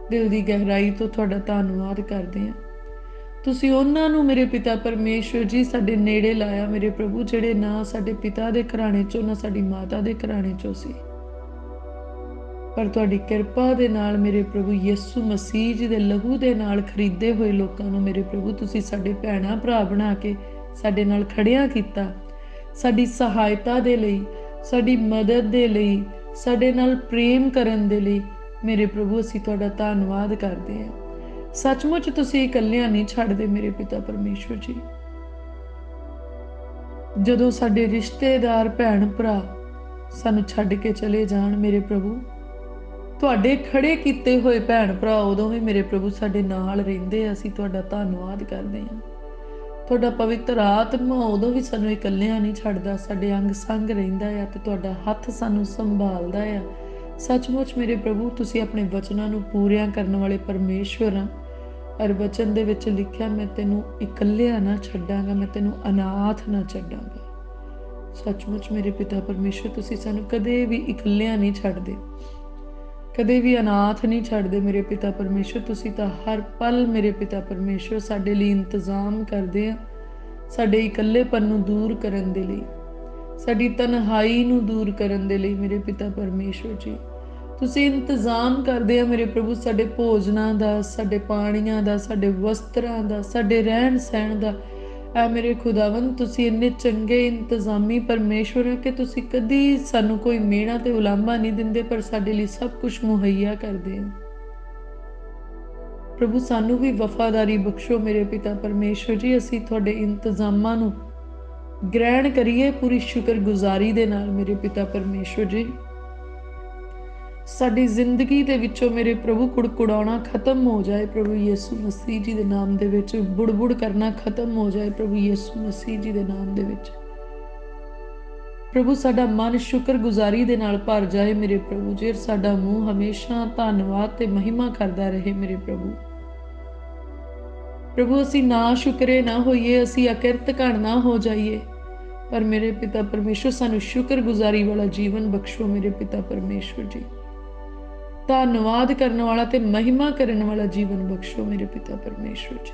ਦਿਲ ਦੀ ਗਹਿਰਾਈ ਤੋਂ ਤੁਹਾਡਾ ਧੰਨਵਾਦ ਕਰਦੇ ਹਾਂ। ਤੁਸੀਂ ਉਹਨਾਂ ਨੂੰ ਮੇਰੇ ਪਿਤਾ ਪਰਮੇਸ਼ਵਰ ਜੀ ਸਾਡੇ ਨੇੜੇ ਲਾਇਆ ਮੇਰੇ ਪ੍ਰਭੂ, ਜਿਹੜੇ ਨਾ ਸਾਡੇ ਪਿਤਾ ਦੇ ਘਰਾਣੇ ਚੋਂ ਨਾ ਸਾਡੀ ਮਾਤਾ ਦੇ ਘਰਾਣੇ ਚੋਂ ਸੀ, ਪਰ ਤੁਹਾਡੀ ਕਿਰਪਾ ਦੇ ਨਾਲ ਮੇਰੇ ਪ੍ਰਭੂ ਯਿਸੂ ਮਸੀਹ ਜੀ ਦੇ ਲਹੂ ਦੇ ਨਾਲ ਖਰੀਦੇ ਹੋਏ ਲੋਕਾਂ ਨੂੰ ਮੇਰੇ ਪ੍ਰਭੂ ਤੁਸੀਂ ਸਾਡੇ ਭੈਣਾਂ ਭਰਾ ਬਣਾ ਕੇ ਸਾਡੇ ਨਾਲ ਖੜਿਆ ਕੀਤਾ, ਸਾਡੀ ਸਹਾਇਤਾ ਦੇ ਲਈ, ਸਾਡੀ ਮਦਦ ਦੇ ਲਈ, ਸਾਡੇ ਨਾਲ ਪ੍ਰੇਮ ਕਰਨ ਦੇ ਲਈ ਮੇਰੇ ਪ੍ਰਭੂ ਅਸੀਂ ਤੁਹਾਡਾ ਧੰਨਵਾਦ ਕਰਦੇ ਹਾਂ। ਸੱਚਮੁੱਚ ਤੁਸੀਂ ਇਕੱਲਿਆਂ ਨਹੀਂ ਛੱਡਦੇ ਮੇਰੇ ਪਿਤਾ ਪਰਮੇਸ਼ਵਰ ਜੀ। ਜਦੋਂ ਸਾਡੇ ਰਿਸ਼ਤੇਦਾਰ ਭੈਣ ਭਰਾ ਸਾਨੂੰ ਛੱਡ ਕੇ ਚਲੇ ਜਾਣ ਮੇਰੇ ਪ੍ਰਭੂ, ਤੁਹਾਡੇ ਖੜੇ ਕੀਤੇ ਹੋਏ ਭੈਣ ਭਰਾ ਉਦੋਂ ਵੀ ਮੇਰੇ ਪ੍ਰਭੂ ਸਾਡੇ ਨਾਲ ਰਹਿੰਦੇ ਆ। ਅਸੀਂ ਤੁਹਾਡਾ ਧੰਨਵਾਦ ਕਰਦੇ ਹਾਂ। ਤੁਹਾਡਾ ਪਵਿੱਤਰ ਆਤਮਾ ਉਦੋਂ ਵੀ ਸਾਨੂੰ ਇਕੱਲਿਆਂ ਨਹੀਂ ਛੱਡਦਾ, ਸਾਡੇ ਅੰਗ ਸੰਗ ਰਹਿੰਦਾ ਆ ਤੇ ਤੁਹਾਡਾ ਹੱਥ ਸਾਨੂੰ ਸੰਭਾਲਦਾ ਆ। ਸੱਚਮੁੱਚ ਮੇਰੇ ਪ੍ਰਭੂ ਤੁਸੀਂ ਆਪਣੇ ਵਚਨਾਂ ਨੂੰ ਪੂਰਿਆਂ ਕਰਨ ਵਾਲੇ ਪਰਮੇਸ਼ਵਰ ਆ। ਔਰ ਵਚਨ ਦੇ ਵਿੱਚ ਲਿਖਿਆ ਮੈਂ ਤੈਨੂੰ ਇਕੱਲਿਆਂ ਨਾ ਛੱਡਾਂਗਾ, ਮੈਂ ਤੈਨੂੰ ਅਨਾਥ ਨਾ ਛੱਡਾਂਗਾ। ਸੱਚਮੁੱਚ ਮੇਰੇ ਪਿਤਾ ਪਰਮੇਸ਼ਵਰ ਤੁਸੀਂ ਸਾਨੂੰ ਕਦੇ ਵੀ ਇਕੱਲਿਆਂ ਨਹੀਂ ਛੱਡਦੇ, ਕਦੇ ਵੀ ਅਨਾਥ ਨਹੀਂ ਛੱਡਦੇ ਮੇਰੇ ਪਿਤਾ ਪਰਮੇਸ਼ਵਰ। ਤੁਸੀਂ ਤਾਂ ਹਰ ਪਲ ਮੇਰੇ ਪਿਤਾ ਪਰਮੇਸ਼ਵਰ ਸਾਡੇ ਲਈ ਇੰਤਜ਼ਾਮ ਕਰਦੇ ਆ, ਸਾਡੇ ਇਕੱਲੇਪਨ ਨੂੰ ਦੂਰ ਕਰਨ ਦੇ ਲਈ, ਸਾਡੀ ਤਨਹਾਈ ਨੂੰ ਦੂਰ ਕਰਨ ਦੇ ਲਈ ਮੇਰੇ ਪਿਤਾ ਪਰਮੇਸ਼ਵਰ ਜੀ ਤੁਸੀਂ ਇੰਤਜ਼ਾਮ ਕਰਦੇ ਆ ਮੇਰੇ ਪ੍ਰਭੂ ਸਾਡੇ ਭੋਜਨਾਂ ਦਾ, ਸਾਡੇ ਪਾਣੀਆਂ ਦਾ, ਸਾਡੇ ਵਸਤਰਾਂ ਦਾ, ਸਾਡੇ ਰਹਿਣ ਸਹਿਣ ਦਾ। ਐ ਮੇਰੇ ਖੁਦਾਵੰਦ ਤੁਸੀਂ ਇੰਨੇ ਚੰਗੇ ਇੰਤਜ਼ਾਮੀ ਪਰਮੇਸ਼ਵਰ ਹੋ ਕਿ ਤੁਸੀਂ ਕਦੀ ਸਾਨੂੰ ਕੋਈ ਮਿਹਣਾ ਤੇ ਉਲਾਂਭਾ ਨਹੀਂ ਦਿੰਦੇ, ਪਰ ਸਾਡੇ ਲਈ ਸਭ ਕੁਝ ਮੁਹੱਈਆ ਕਰਦੇ ਹੋ। ਪ੍ਰਭੂ ਸਾਨੂੰ ਵੀ ਵਫਾਦਾਰੀ ਬਖਸ਼ੋ ਮੇਰੇ ਪਿਤਾ ਪਰਮੇਸ਼ਵਰ ਜੀ। ਅਸੀਂ ਤੁਹਾਡੇ ਇੰਤਜ਼ਾਮਾਂ ਨੂੰ ਗ੍ਰਹਿਣ ਕਰੀਏ ਪੂਰੀ ਸ਼ੁਕਰਗੁਜ਼ਾਰੀ ਦੇ ਨਾਲ ਮੇਰੇ ਪਿਤਾ ਪਰਮੇਸ਼ਵਰ ਜੀ। ਸਾਡੀ ਜ਼ਿੰਦਗੀ ਦੇ ਵਿੱਚੋਂ ਮੇਰੇ ਪ੍ਰਭੂ ਕੁੜਕੁੜਾਉਣਾ ਖਤਮ ਹੋ ਜਾਏ ਪ੍ਰਭੂ ਯਿਸੂ ਮਸੀਹ ਜੀ ਦੇ ਨਾਮ ਦੇ ਵਿੱਚ। ਬੁੜਬੁੜ ਕਰਨਾ ਖਤਮ ਹੋ ਜਾਏ ਪ੍ਰਭੂ ਯਿਸੂ ਮਸੀਹ ਜੀ ਦੇ ਨਾਮ ਦੇ ਵਿੱਚ। ਪ੍ਰਭੂ ਸਾਡਾ ਮਨ ਸ਼ੁਕਰਗੁਜ਼ਾਰੀ ਦੇ ਨਾਲ ਭਰ ਜਾਏ ਮੇਰੇ ਪ੍ਰਭੂ ਜੀ। ਸਾਡਾ ਮੂੰਹ ਹਮੇਸ਼ਾ ਧੰਨਵਾਦ ਤੇ ਮਹਿਮਾ ਕਰਦਾ ਰਹੇ ਮੇਰੇ ਪ੍ਰਭੂ। ਪ੍ਰਭੂ ਅਸੀਂ ਨਾ ਸ਼ੁਕਰੇ ਨਾ ਹੋਈਏ, ਅਸੀਂ ਅਕਿਰਤ ਘਣ ਨਾ ਹੋ ਜਾਈਏ, ਪਰ ਮੇਰੇ ਪਿਤਾ ਪਰਮੇਸ਼ਵਰ ਸਾਨੂੰ ਸ਼ੁਕਰਗੁਜ਼ਾਰੀ ਵਾਲਾ ਜੀਵਨ ਬਖਸ਼ੋ ਮੇਰੇ ਪਿਤਾ ਪਰਮੇਸ਼ਵਰ ਜੀ। ਧੰਨਵਾਦ ਕਰਨ ਵਾਲਾ ਤੇ ਮਹਿਮਾ ਕਰਨ ਵਾਲਾ ਜੀਵਨ ਬਖਸ਼ੋ ਮੇਰੇ ਪਿਤਾ ਪਰਮੇਸ਼ਵਰ ਜੀ।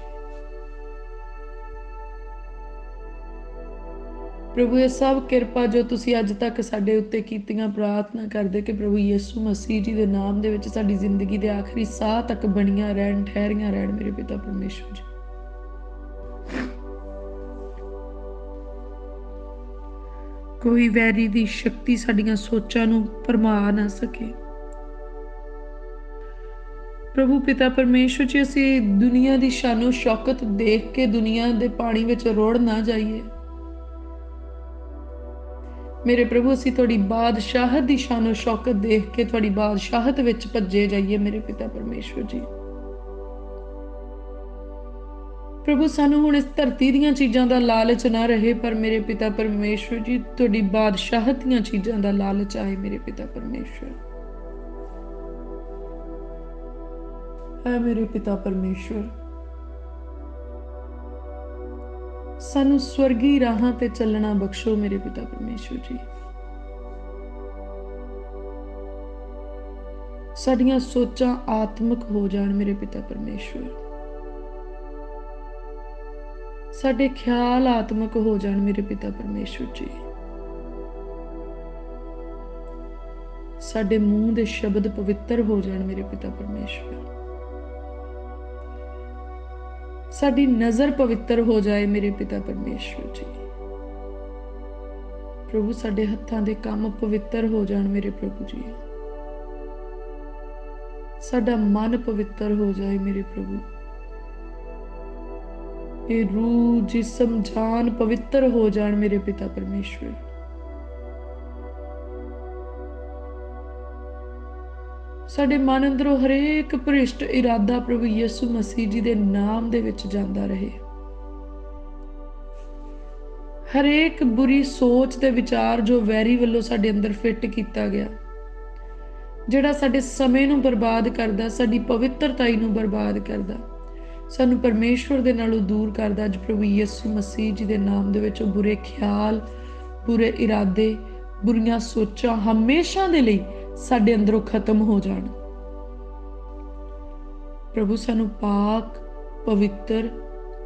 प्रभु ये सब किरपा जो तुसी अज तक साडे उत्ते कीतियां प्रार्थना करदे कि प्रभु यीशु मसीह जी दे नाम दे विच साडी जिंदगी दे आखिरी साह तक बणियां रहन, ठहरियां रहन मेरे पिता परमेश्वर जी। कोई वैरी दी शक्ति साडियां सोचां नूं भरमा ना सके। प्रभु पिता परमेश्वर जी असी दुनिया दी शानो शौकत देख के दुनिया दे पानी विच रुड़ ना जाइए। मेरे प्रभु असी तुहाडी बादशाहत दी शानो शौकत देख के तुहाडी बादशाहत विच भज्जे जाइए मेरे पिता परमेश्वर जी। प्रभु सानू हुण इस धरती दीयां चीज़ां दा लालच ना रहे, पर मेरे पिता परमेश्वर जी तुहाडी बादशाहत दीयां चीज़ां दा लालच आए मेरे पिता परमेश्वर। है मेरे पिता परमेश्वर, सानू स्वर्गी राहां ते चलना बख्शो मेरे पिता परमेश्वर जी। साडियां सोचां आत्मक हो जाण मेरे पिता परमेश्वर, साडे ख्याल आत्मक हो जाण मेरे पिता परमेश्वर जी। साडे मूँह दे शब्द पवित्र हो जाण मेरे पिता परमेश्वर, साडी नज़र पवित्र हो जाए मेरे पिता परमेश्वर जी। प्रभु साडे हत्थां दे काम पवित्र हो जाण मेरे प्रभु जी। साडा मन पवित्र हो जाए मेरे प्रभु, ये रूह जिस्म जान पवित्र हो जाण मेरे पिता परमेश्वर। साडे मन अंदरों हरेक भ्रिष्ट इरादा प्रभु यीशु मसीह जी दे नाम दे विच जांदा रहे। हरेक बुरी सोच ते विचार जो वैरी वल्लों साडे अंदर फिट कीता गया, जिहड़ा साडे समय नूं बर्बाद करदा, साडी पवित्रताई नूं बर्बाद करदा, सानू परमेश्वर दे नालों दूर करदा, अज प्रभु यीशु मसीह जी दे नाम दे विच बुरे ख्याल, बुरे इरादे, बुरियां सोचां हमेशा दे लई साडे अंदरों खत्म हो जाण। प्रभु सानू पाक, पवित्र,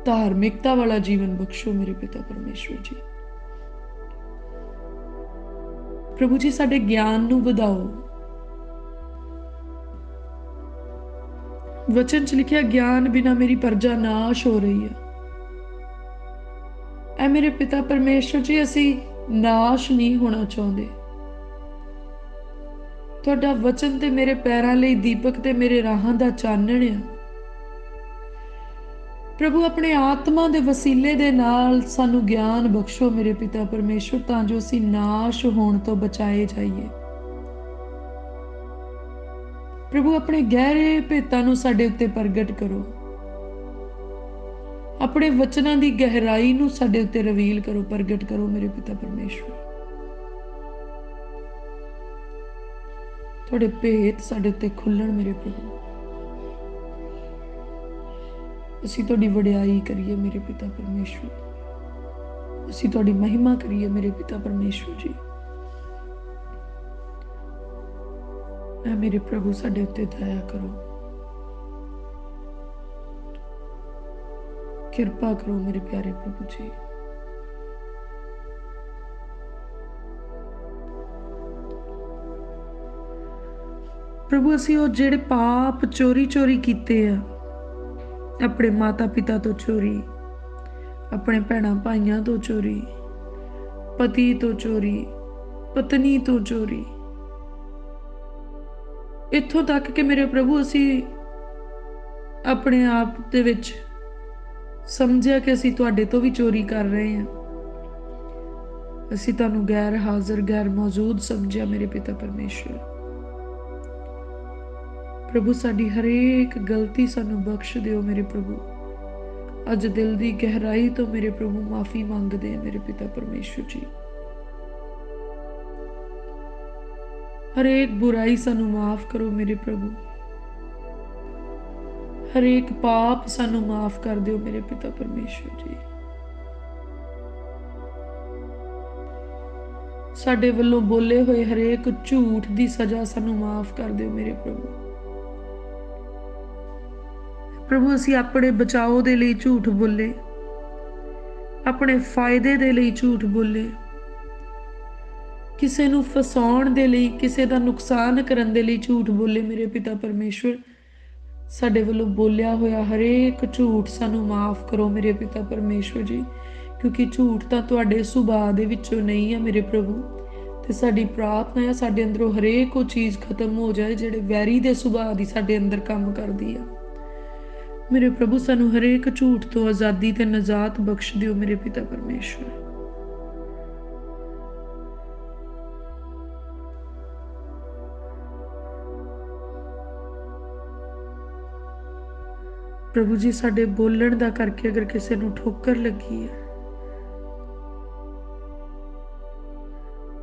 धार्मिकता वाला जीवन बख्शो मेरे पिता परमेश्वर जी। प्रभु जी साडे ज्ञान नू वधाओ। वचन च लिखिया ज्ञान बिना मेरी प्रजा नाश हो रही है। ऐ मेरे पिता परमेश्वर जी असी नाश नहीं होना चाहते। तुहाडा वचन ते मेरे पैरां लई दीपक ते मेरे राहां दा चानण आ। प्रभु अपने आत्मा दे वसीले दे नाल सानू ज्ञान बख्शो मेरे पिता परमेश्वर, तां जो असी नाश होण तो बचाए जाइए। प्रभु अपने गहरे भेतां नू साडे उत्ते प्रगट करो, अपने वचनां दी गहराई नू साडे उत्ते रिवील करो, प्रगट करो मेरे पिता परमेश्वर। तुहाडे भेत साडे उत्ते खुल्लण मेरे प्रभु, असी तुहाडी वडियाई करिए मेरे पिता परमेश्वर, असी तुहाडी महिमा करिए मेरे पिता परमेश्वर जी। ऐ मेरे प्रभु साडे उत्ते दया करो, किरपा करो मेरे प्यारे प्रभु जी। प्रभु असी वो जेड़े पाप चोरी चोरी कीते आ, अपने माता पिता तो चोरी, अपने भैणां भाइयां तो चोरी, पति तो चोरी, पत्नी तो चोरी, इत्थों तक कि मेरे प्रभु असी अपने आप दे विच समझिया कि असी तुहाडे तो भी चोरी कर रहे हैं, असी तुहानू गैर हाजिर गैर मौजूद समझिया मेरे पिता परमेश्वर। प्रभु साडी हरेक गलती सानू बख्श दिओ मेरे प्रभु, अज दिल दी गहराई तो मेरे प्रभु माफी मंगदे हैं मेरे पिता परमेश्वर जी। हरेक बुराई सानू माफ करो मेरे प्रभु, हरेक पाप सानू माफ कर दिओ मेरे पिता परमेश्वर जी। साडे वल्लों बोले होए हरेक झूठ दी सजा सानू माफ कर दिओ मेरे प्रभु। प्रभु असी अपने बचाओ दे लई झूठ बोले, ਆਪਣੇ ਫਾਇਦੇ ਦੇ ਲਈ ਝੂਠ ਬੋਲੇ, ਕਿਸੇ ਨੂੰ ਫਸਾਉਣ ਦੇ ਲਈ, ਕਿਸੇ ਦਾ ਨੁਕਸਾਨ ਕਰਨ ਦੇ ਲਈ ਝੂਠ ਬੋਲੇ। ਮੇਰੇ ਪਿਤਾ ਪਰਮੇਸ਼ਵਰ, ਸਾਡੇ ਵੱਲੋਂ ਬੋਲਿਆ ਹੋਇਆ ਹਰੇਕ ਝੂਠ ਸਾਨੂੰ ਮਾਫ ਕਰੋ ਮੇਰੇ ਪਿਤਾ ਪਰਮੇਸ਼ਵਰ ਜੀ, ਕਿਉਂਕਿ ਝੂਠ ਤਾਂ ਤੁਹਾਡੇ ਸੁਭਾਅ ਦੇ ਵਿੱਚੋਂ ਨਹੀਂ ਆ ਮੇਰੇ ਪ੍ਰਭੂ। ਤੇ ਸਾਡੀ ਪ੍ਰਾਰਥਨਾ ਹੈ ਸਾਡੇ ਅੰਦਰੋਂ ਹਰੇਕ ਉਹ ਚੀਜ਼ ਖਤਮ ਹੋ ਜਾਏ ਜਿਹੜੇ ਵੈਰੀ ਦੇ ਸੁਭਾਅ ਦੀ ਸਾਡੇ ਅੰਦਰ ਕੰਮ ਕਰਦੀ ਆ ਮੇਰੇ ਪ੍ਰਭੂ। ਸਾਨੂੰ ਹਰੇਕ ਝੂਠ ਤੋਂ ਆਜ਼ਾਦੀ ਤੇ ਨਜਾਤ ਬਖਸ਼ ਦਿਓ ਮੇਰੇ ਪਿਤਾ ਪਰਮੇਸ਼ਵਰ। ਪ੍ਰਭੂ ਜੀ, ਸਾਡੇ ਬੋਲਣ ਦਾ ਕਰਕੇ ਅਗਰ ਕਿਸੇ ਨੂੰ ਠੋਕਰ ਲੱਗੀ ਹੈ,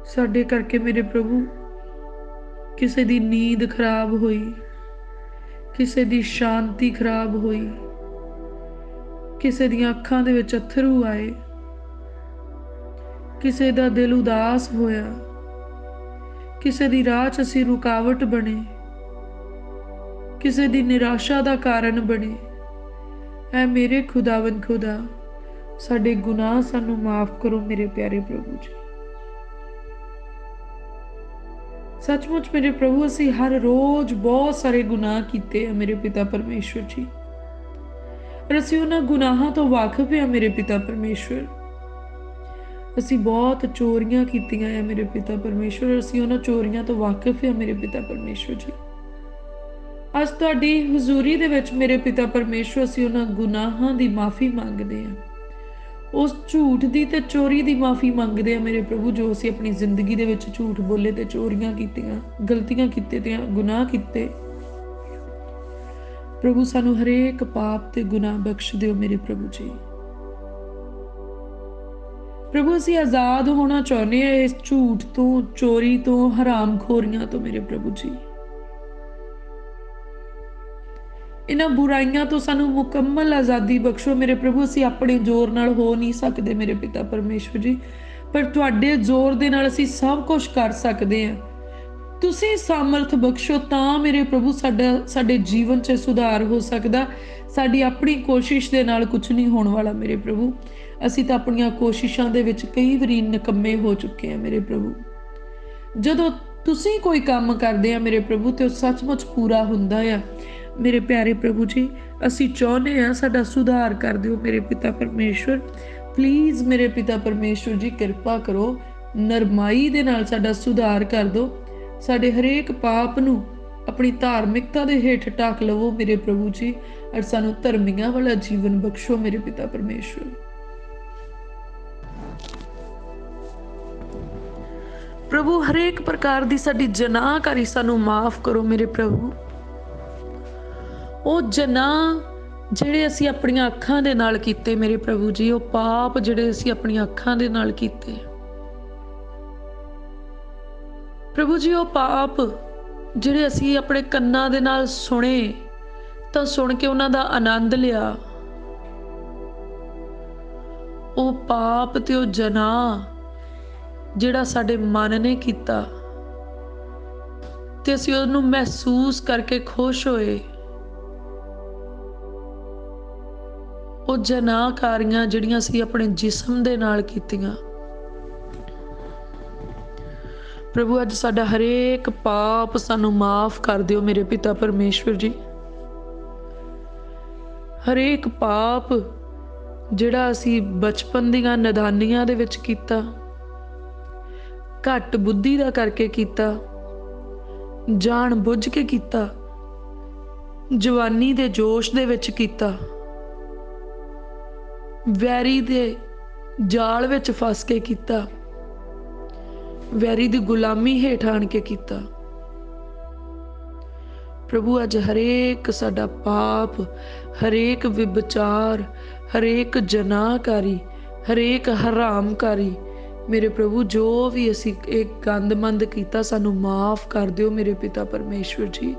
ਸਾਡੇ ਕਰਕੇ ਮੇਰੇ ਪ੍ਰਭੂ ਕਿਸੇ ਦੀ ਨੀਂਦ ਖਰਾਬ ਹੋਈ, ਕਿਸੇ ਦੀ ਸ਼ਾਂਤੀ ਖਰਾਬ ਹੋਈ, ਕਿਸੇ ਦੀਆਂ ਅੱਖਾਂ ਦੇ ਵਿੱਚ ਅਥਰੂ ਆਏ, ਕਿਸੇ ਦਾ ਦਿਲ ਉਦਾਸ ਹੋਇਆ, ਕਿਸੇ ਦੀ ਰਾਹ 'ਚ ਅਸੀਂ ਰੁਕਾਵਟ ਬਣੇ, ਕਿਸੇ ਦੀ ਨਿਰਾਸ਼ਾ ਦਾ ਕਾਰਨ ਬਣੇ, ਐ ਮੇਰੇ ਖੁਦਾਵੰਦ ਖੁਦਾ, ਸਾਡੇ ਗੁਨਾਹ ਸਾਨੂੰ ਮਾਫ ਕਰੋ ਮੇਰੇ ਪਿਆਰੇ ਪ੍ਰਭੂ ਜੀ। ਸੱਚਮੁੱਚ ਮੇਰੇ ਪ੍ਰਭੂ, ਅਸੀਂ ਹਰ ਰੋਜ਼ ਬਹੁਤ ਸਾਰੇ ਗੁਨਾਹ ਕੀਤੇ ਆ ਮੇਰੇ ਪਿਤਾ ਪਰਮੇਸ਼ਵਰ ਜੀ, ਪਰ ਅਸੀਂ ਉਹਨਾਂ ਗੁਨਾਹਾਂ ਤੋਂ ਵਾਕਿਫ ਹਾਂ ਮੇਰੇ ਪਿਤਾ ਪਰਮੇਸ਼ਵਰ। ਅਸੀਂ ਬਹੁਤ ਚੋਰੀਆਂ ਕੀਤੀਆਂ ਆ ਮੇਰੇ ਪਿਤਾ ਪਰਮੇਸ਼ਵਰ, ਅਸੀਂ ਉਹਨਾਂ ਚੋਰੀਆਂ ਤੋਂ ਵਾਕਿਫ ਹਾਂ ਮੇਰੇ ਪਿਤਾ ਪਰਮੇਸ਼ਵਰ ਜੀ। ਅੱਜ ਤੁਹਾਡੀ ਹਜ਼ੂਰੀ ਦੇ ਵਿੱਚ ਮੇਰੇ ਪਿਤਾ ਪਰਮੇਸ਼ਵਰ ਅਸੀਂ ਉਹਨਾਂ ਗੁਨਾਹਾਂ ਦੀ ਮਾਫੀ ਮੰਗਦੇ ਹਾਂ, ਉਸ ਝੂਠ ਦੀ ਤੇ ਚੋਰੀ ਦੀ ਮਾਫੀ ਮੰਗਦੇ ਹਾਂ ਮੇਰੇ ਪ੍ਰਭੂ, ਜੋ ਅਸੀਂ ਆਪਣੀ ਜ਼ਿੰਦਗੀ ਦੇ ਵਿੱਚ ਝੂਠ ਬੋਲੇ ਤੇ ਚੋਰੀਆਂ ਕੀਤੀਆਂ, ਗਲਤੀਆਂ ਕੀਤੇ ਤੇ ਗੁਨਾਹ ਕੀਤੇ। ਪ੍ਰਭੂ ਸਾਨੂੰ ਹਰੇਕ ਪਾਪ ਤੇ ਗੁਨਾਹ ਬਖਸ਼ ਦਿਓ ਮੇਰੇ ਪ੍ਰਭੂ ਜੀ। ਪ੍ਰਭੂ ਅਸੀਂ ਆਜ਼ਾਦ ਹੋਣਾ ਚਾਹੁੰਦੇ ਹਾਂ ਇਸ ਝੂਠ ਤੋਂ, ਚੋਰੀ ਤੋਂ, ਹਰਾਮਖੋਰੀਆਂ ਤੋਂ ਮੇਰੇ ਪ੍ਰਭੂ ਜੀ। ਇਹਨਾਂ ਬੁਰਾਈਆਂ ਤੋਂ ਸਾਨੂੰ ਮੁਕੰਮਲ ਆਜ਼ਾਦੀ ਬਖਸ਼ੋ ਮੇਰੇ ਪ੍ਰਭੂ। ਅਸੀਂ ਆਪਣੇ ਜ਼ੋਰ ਨਾਲ ਹੋ ਨਹੀਂ ਸਕਦੇ ਮੇਰੇ ਪਿਤਾ ਪਰਮੇਸ਼ਵਰ ਜੀ, ਪਰ ਤੁਹਾਡੇ ਜ਼ੋਰ ਦੇ ਨਾਲ ਅਸੀਂ ਸਭ ਕੁਝ ਕਰ ਸਕਦੇ ਹਾਂ। ਤੁਸੀਂ ਸਾਮਰਥ ਬਖਸ਼ੋ ਤਾਂ ਮੇਰੇ ਪ੍ਰਭੂ ਸਾਡੇ ਜੀਵਨ 'ਚ ਸੁਧਾਰ ਹੋ ਸਕਦਾ। ਸਾਡੀ ਆਪਣੀ ਕੋਸ਼ਿਸ਼ ਦੇ ਨਾਲ ਕੁਝ ਨਹੀਂ ਹੋਣ ਵਾਲਾ ਮੇਰੇ ਪ੍ਰਭੂ। ਅਸੀਂ ਤਾਂ ਆਪਣੀਆਂ ਕੋਸ਼ਿਸ਼ਾਂ ਦੇ ਵਿੱਚ ਕਈ ਵਾਰੀ ਨਿਕੰਮੇ ਹੋ ਚੁੱਕੇ ਹਾਂ ਮੇਰੇ ਪ੍ਰਭੂ। ਜਦੋਂ ਤੁਸੀਂ ਕੋਈ ਕੰਮ ਕਰਦੇ ਆ ਮੇਰੇ ਪ੍ਰਭੂ ਤੇ ਉਹ ਸੱਚਮੁੱਚ ਪੂਰਾ ਹੁੰਦਾ ਆ ਮੇਰੇ ਪਿਆਰੇ ਪ੍ਰਭੂ ਜੀ। ਅਸੀਂ ਚਾਹੁੰਦੇ ਹਾਂ ਸਾਡਾ ਸੁਧਾਰ ਕਰ ਦਿਓ ਮੇਰੇ ਪਿਤਾ ਪਰਮੇਸ਼ਵਰ। ਪਲੀਜ਼ ਮੇਰੇ ਪਿਤਾ ਪਰਮੇਸ਼ਵਰ ਜੀ, ਕਿਰਪਾ ਕਰੋ, ਨਰਮਾਈ ਦੇ ਨਾਲ ਸਾਡਾ ਸੁਧਾਰ ਕਰ ਦਿਓ। ਸਾਡੇ ਹਰੇਕ ਪਾਪ ਨੂੰ ਆਪਣੀ ਧਾਰਮਿਕਤਾ ਦੇ ਹੇਠ ਢੱਕ ਲਵੋ ਮੇਰੇ ਪ੍ਰਭੂ ਜੀ, ਔਰ ਸਾਨੂੰ ਧਰਮੀਆਂ ਵਾਲਾ ਜੀਵਨ ਬਖਸ਼ੋ ਮੇਰੇ ਪਿਤਾ ਪਰਮੇਸ਼ਵਰ। ਪ੍ਰਭੂ ਹਰੇਕ ਪ੍ਰਕਾਰ ਦੀ ਸਾਡੀ ਜਨਾਹਕਾਰੀ ਸਾਨੂੰ ਮਾਫ ਕਰੋ ਮੇਰੇ ਪ੍ਰਭੂ। ਉਹ ਜਨਾਹ ਜਿਹੜੇ ਅਸੀਂ ਆਪਣੀਆਂ ਅੱਖਾਂ ਦੇ ਨਾਲ ਕੀਤੇ ਮੇਰੇ ਪ੍ਰਭੂ ਜੀ, ਉਹ ਪਾਪ ਜਿਹੜੇ ਅਸੀਂ ਆਪਣੀਆਂ ਅੱਖਾਂ ਦੇ ਨਾਲ ਕੀਤੇ ਪ੍ਰਭੂ ਜੀ, ਉਹ ਪਾਪ ਜਿਹੜੇ ਅਸੀਂ ਆਪਣੇ ਕੰਨਾਂ ਦੇ ਨਾਲ ਸੁਣੇ ਤਾਂ ਸੁਣ ਕੇ ਉਹਨਾਂ ਦਾ ਆਨੰਦ ਲਿਆ, ਉਹ ਪਾਪ ਤੇ ਉਹ ਜਨਾਹ ਜਿਹੜਾ ਸਾਡੇ ਮਨ ਨੇ ਕੀਤਾ ਤੇ ਅਸੀਂ ਉਹਨੂੰ ਮਹਿਸੂਸ ਕਰਕੇ ਖੁਸ਼ ਹੋਏ, ਉਹ ਜਨਾਹਕਾਰੀਆਂ ਜਿਹੜੀਆਂ ਅਸੀਂ ਆਪਣੇ ਜਿਸਮ ਦੇ ਨਾਲ ਕੀਤੀਆਂ ਪ੍ਰਭੂ, ਅੱਜ ਸਾਡਾ ਹਰੇਕ ਪਾਪ ਸਾਨੂੰ ਮਾਫ ਕਰ ਦਿਓ ਮੇਰੇ ਪਿਤਾ ਪਰਮੇਸ਼ਵਰ ਜੀ। ਹਰੇਕ ਪਾਪ ਜਿਹੜਾ ਅਸੀਂ ਬਚਪਨ ਦੀਆਂ ਨਦਾਨੀਆਂ ਦੇ ਵਿੱਚ ਕੀਤਾ, ਘੱਟ ਬੁੱਧੀ ਦਾ ਕਰਕੇ ਕੀਤਾ, ਜਾਣ ਬੁੱਝ ਕੇ ਕੀਤਾ, ਜਵਾਨੀ ਦੇ ਜੋਸ਼ ਦੇ ਵਿੱਚ ਕੀਤਾ, ਵੈਰੀ ਦੇ ਜਾਲ ਵਿੱਚ ਫਸ ਕੇ ਕੀਤਾ, ਵੈਰੀ ਦੀ ਗੁਲਾਮੀ ਹੇਠ ਆਣ ਕੇ ਕੀਤਾ ਪ੍ਰਭੂ। ਅੱਜ ਹਰੇਕ ਸਾਡਾ ਪਾਪ, ਹਰੇਕ ਵਿਭਚਾਰ, ਹਰੇਕ ਜਨਾਹਕਾਰੀ, ਹਰੇਕ ਹਰਾਮਕਾਰੀ ਮੇਰੇ ਪ੍ਰਭੂ, ਜੋ ਵੀ ਅਸੀਂ ਇਹ ਗੰਦਮੰਦ ਕੀਤਾ ਸਾਨੂੰ ਮਾਫ ਕਰ ਦਿਓ ਮੇਰੇ ਪਿਤਾ ਪਰਮੇਸ਼ਵਰ ਜੀ।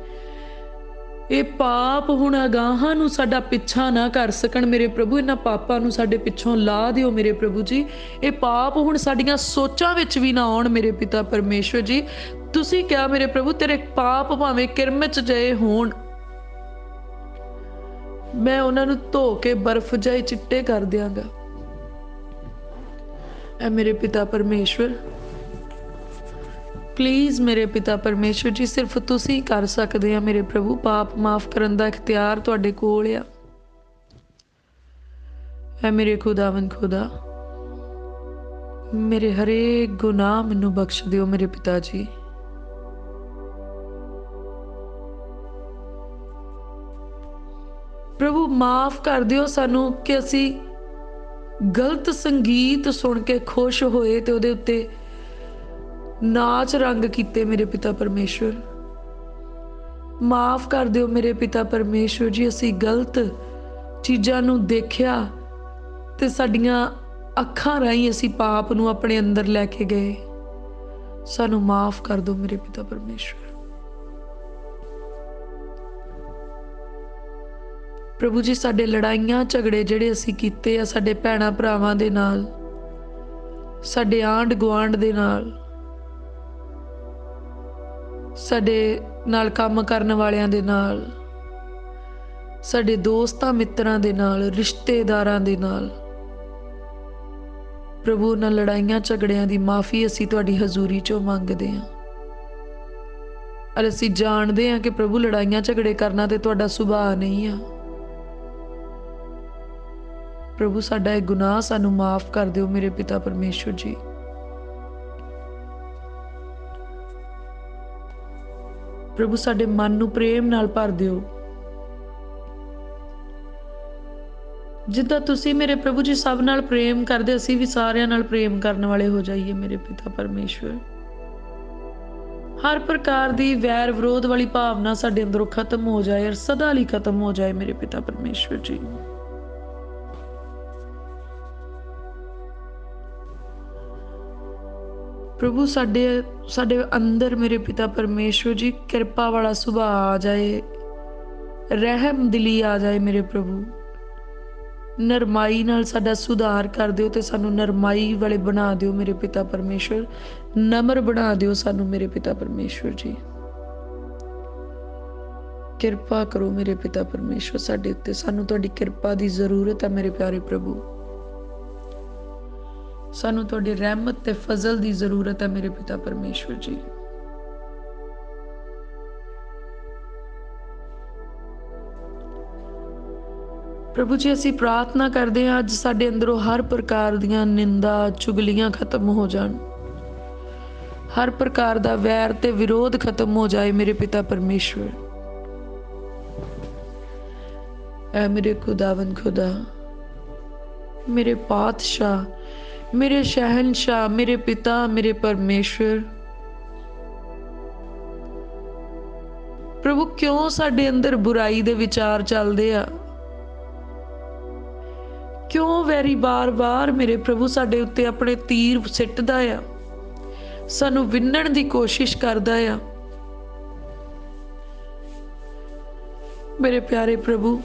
ਇਹ ਪਾਪ ਹੁਣ ਅਗਾਹਾਂ ਨੂੰ ਸਾਡਾ ਪਿੱਛਾ ਨਾ ਕਰ ਸਕਣ ਮੇਰੇ ਪ੍ਰਭੂ। ਇਹਨਾਂ ਪਾਪਾਂ ਨੂੰ ਸਾਡੇ ਪਿੱਛੋਂ ਲਾ ਦਿਓ ਮੇਰੇ ਪ੍ਰਭੂ ਜੀ। ਇਹ ਪਾਪ ਹੁਣ ਸਾਡੀਆਂ ਸੋਚਾਂ ਵਿੱਚ ਵੀ ਨਾ ਆਉਣ ਮੇਰੇ ਪਿਤਾ ਪਰਮੇਸ਼ਵਰ ਜੀ। ਤੁਸੀਂ ਕਿਹਾ ਮੇਰੇ ਪ੍ਰਭੂ, ਤੇਰੇ ਪਾਪ ਭਾਵੇਂ ਕਿਰਮਿਚ ਜਿਹੇ ਹੋਣ, ਮੈਂ ਉਹਨਾਂ ਨੂੰ ਧੋ ਕੇ ਬਰਫ਼ ਜਿਹੇ ਚਿੱਟੇ ਕਰ ਦਿਆਂਗਾ। ਐ ਮੇਰੇ ਪਿਤਾ ਪਰਮੇਸ਼ਵਰ, ਪਲੀਜ਼ ਮੇਰੇ ਪਿਤਾ ਪਰਮੇਸ਼ਵਰ ਜੀ, ਸਿਰਫ ਤੁਸੀਂ ਕਰ ਸਕਦੇ ਆ ਮੇਰੇ ਪ੍ਰਭੂ। ਪਾਪ ਮਾਫ ਕਰਨ ਦਾ ਇਖਤਿਆਰ ਤੁਹਾਡੇ ਕੋਲ ਆ। ਐ ਮੇਰੇ ਖੁਦਾਵੰਦ ਖੁਦਾ, ਮੇਰੇ ਹਰੇਕ ਗੁਨਾਹ ਮੈਨੂੰ ਬਖਸ਼ ਦਿਓ ਮੇਰੇ ਪਿਤਾ ਜੀ। ਪ੍ਰਭੂ ਮਾਫ ਕਰ ਦਿਓ ਸਾਨੂੰ ਕਿ ਅਸੀਂ ਗਲਤ ਸੰਗੀਤ ਸੁਣ ਕੇ ਖੁਸ਼ ਹੋਏ ਤੇ ਉਹਦੇ ਉੱਤੇ ਨਾਚ ਰੰਗ ਕੀਤੇ ਮੇਰੇ ਪਿਤਾ ਪਰਮੇਸ਼ਵਰ। ਮਾਫ ਕਰ ਦਿਓ ਮੇਰੇ ਪਿਤਾ ਪਰਮੇਸ਼ਵਰ ਜੀ, ਅਸੀਂ ਗਲਤ ਚੀਜ਼ਾਂ ਨੂੰ ਦੇਖਿਆ ਤੇ ਸਾਡੀਆਂ ਅੱਖਾਂ ਰਾਹੀਂ ਅਸੀਂ ਪਾਪ ਨੂੰ ਆਪਣੇ ਅੰਦਰ ਲੈ ਕੇ ਗਏ। ਸਾਨੂੰ ਮਾਫ ਕਰ ਦਿਓ ਮੇਰੇ ਪਿਤਾ ਪਰਮੇਸ਼ਵਰ। ਪ੍ਰਭੂ ਜੀ, ਸਾਡੇ ਲੜਾਈਆਂ ਝਗੜੇ ਜਿਹੜੇ ਅਸੀਂ ਕੀਤੇ ਆ ਸਾਡੇ ਭੈਣਾਂ ਭਰਾਵਾਂ ਦੇ ਨਾਲ, ਸਾਡੇ ਆਂਢ ਗੁਆਂਢ ਦੇ ਨਾਲ, ਸਾਡੇ ਨਾਲ ਕੰਮ ਕਰਨ ਵਾਲਿਆਂ ਦੇ ਨਾਲ, ਸਾਡੇ ਦੋਸਤਾਂ ਮਿੱਤਰਾਂ ਦੇ ਨਾਲ, ਰਿਸ਼ਤੇਦਾਰਾਂ ਦੇ ਨਾਲ, ਪ੍ਰਭੂ ਨਾਲ ਲੜਾਈਆਂ ਝਗੜਿਆਂ ਦੀ ਮਾਫੀ ਅਸੀਂ ਤੁਹਾਡੀ ਹਜ਼ੂਰੀ ਚੋਂ ਮੰਗਦੇ ਹਾਂ। ਔਰ ਅਸੀਂ ਜਾਣਦੇ ਹਾਂ ਕਿ ਪ੍ਰਭੂ ਲੜਾਈਆਂ ਝਗੜੇ ਕਰਨਾ ਤੇ ਤੁਹਾਡਾ ਸੁਭਾਅ ਨਹੀਂ ਆ। ਪ੍ਰਭੂ ਸਾਡਾ ਇਹ ਗੁਨਾਹ ਸਾਨੂੰ ਮਾਫ ਕਰ ਦਿਓ ਮੇਰੇ ਪਿਤਾ ਪਰਮੇਸ਼ਵਰ ਜੀ। ਪ੍ਰਭੂ ਸਾਡੇ ਮਨ ਨੂੰ ਪ੍ਰੇਮ ਨਾਲ ਭਰ ਦਿਓ, ਜਿੱਦਾਂ ਤੁਸੀਂ ਮੇਰੇ ਪ੍ਰਭੂ ਜੀ ਸਭ ਨਾਲ ਪ੍ਰੇਮ ਕਰਦੇ, ਅਸੀਂ ਵੀ ਸਾਰਿਆਂ ਨਾਲ ਪ੍ਰੇਮ ਕਰਨ ਵਾਲੇ ਹੋ ਜਾਈਏ ਮੇਰੇ ਪਿਤਾ ਪਰਮੇਸ਼ਵਰ। ਹਰ ਪ੍ਰਕਾਰ ਦੀ ਵੈਰ ਵਿਰੋਧ ਵਾਲੀ ਭਾਵਨਾ ਸਾਡੇ ਅੰਦਰੋਂ ਖਤਮ ਹੋ ਜਾਏ ਔਰ ਸਦਾ ਲਈ ਖਤਮ ਹੋ ਜਾਏ ਮੇਰੇ ਪਿਤਾ ਪਰਮੇਸ਼ਵਰ ਜੀ। ਪ੍ਰਭੂ ਸਾਡੇ ਅੰਦਰ ਮੇਰੇ ਪਿਤਾ ਪਰਮੇਸ਼ਵਰ ਜੀ ਕਿਰਪਾ ਵਾਲਾ ਸੁਭਾਅ ਆ ਜਾਏ, ਰਹਿਮ ਦਿਲੀ ਆ ਜਾਏ ਮੇਰੇ ਪ੍ਰਭੂ। ਨਰਮਾਈ ਨਾਲ ਸਾਡਾ ਸੁਧਾਰ ਕਰ ਦਿਓ ਤੇ ਸਾਨੂੰ ਨਰਮਾਈ ਵਾਲੇ ਬਣਾ ਦਿਓ ਮੇਰੇ ਪਿਤਾ ਪਰਮੇਸ਼ਵਰ। ਨਮਰ ਬਣਾ ਦਿਓ ਸਾਨੂੰ ਮੇਰੇ ਪਿਤਾ ਪਰਮੇਸ਼ਵਰ ਜੀ। ਕਿਰਪਾ ਕਰੋ ਮੇਰੇ ਪਿਤਾ ਪਰਮੇਸ਼ਵਰ ਸਾਡੇ ਉੱਤੇ। ਸਾਨੂੰ ਤੁਹਾਡੀ ਕਿਰਪਾ ਦੀ ਜ਼ਰੂਰਤ ਹੈ ਮੇਰੇ ਪਿਆਰੇ ਪ੍ਰਭੂ। ਸਾਨੂੰ ਤੁਹਾਡੀ ਰਹਿਮਤ ਤੇ ਫਜ਼ਲ ਦੀ ਜ਼ਰੂਰਤ ਹੈ ਮੇਰੇ ਪਿਤਾ ਪਰਮੇਸ਼ਵਰ ਜੀ। ਪ੍ਰਭੂ ਜੀ, ਅਸੀਂ ਪ੍ਰਾਰਥਨਾ ਕਰਦੇ ਹਾਂ ਅੱਜ ਸਾਡੇ ਅੰਦਰੋਂ ਹਰ ਪ੍ਰਕਾਰ ਦੀਆਂ ਨਿੰਦਾ ਚੁਗਲੀਆਂ ਖਤਮ ਹੋ ਜਾਣ, ਹਰ ਪ੍ਰਕਾਰ ਦਾ ਵੈਰ ਤੇ ਵਿਰੋਧ ਖਤਮ ਹੋ ਜਾਏ ਮੇਰੇ ਪਿਤਾ ਪਰਮੇਸ਼ਵਰ। ਐ ਮੇਰੇ ਖੁਦਾਵੰਦ ਖੁਦਾ, ਮੇਰੇ ਪਾਤਸ਼ਾਹ, ਮੇਰੇ ਸ਼ਹਿਨशाह, ਮੇਰੇ ਪਿਤਾ, ਮੇਰੇ ਪਰਮੇਸ਼ਵਰ। ਪ੍ਰਭੂ, ਕਿਉਂ ਸਾਡੇ ਅੰਦਰ ਬੁਰਾਈ ਦੇ ਵਿਚਾਰ ਚੱਲਦੇ ਆ? ਕਿਉਂ ਵੈਰੀ ਬਾਰ-ਬਾਰ ਮੇਰੇ ਪ੍ਰਭੂ ਸਾਡੇ ਉੱਤੇ ਆਪਣੇ ਤੀਰ ਸਿੱਟਦਾ ਆ, ਸਾਨੂੰ ਵਿੰਨਣ ਦੀ ਕੋਸ਼ਿਸ਼ ਕਰਦਾ ਆ? ਮੇਰੇ ਪਿਆਰੇ ਪ੍ਰਭੂ,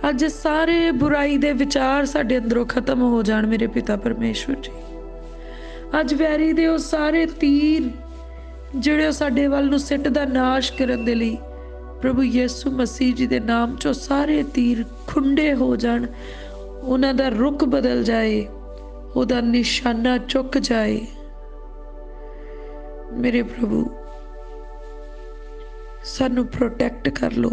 ਅੱਜ ਸਾਰੇ ਬੁਰਾਈ ਦੇ ਵਿਚਾਰ ਸਾਡੇ ਅੰਦਰੋਂ ਖਤਮ ਹੋ ਜਾਣ ਮੇਰੇ ਪਿਤਾ ਪਰਮੇਸ਼ਵਰ ਜੀ। ਅੱਜ ਵੈਰੀ ਦੇ ਉਹ ਸਾਰੇ ਤੀਰ ਜਿਹੜੇ ਸਾਡੇ ਵੱਲ ਨੂੰ ਸਿੱਟਦਾ ਨਾਸ਼ ਕਰਨ ਦੇ ਲਈ ਪ੍ਰਭੂ ਯਿਸੂ ਮਸੀਹ ਜੀ ਦੇ ਨਾਮ ਚੋਂ ਸਾਰੇ ਤੀਰ ਖੁੰਡੇ ਹੋ ਜਾਣ, ਉਹਨਾਂ ਦਾ ਰੁਖ ਬਦਲ ਜਾਏ, ਉਹਦਾ ਨਿਸ਼ਾਨਾ ਚੁੱਕ ਜਾਏ ਮੇਰੇ ਪ੍ਰਭੂ। ਸਾਨੂੰ ਪ੍ਰੋਟੈਕਟ ਕਰ ਲੋ।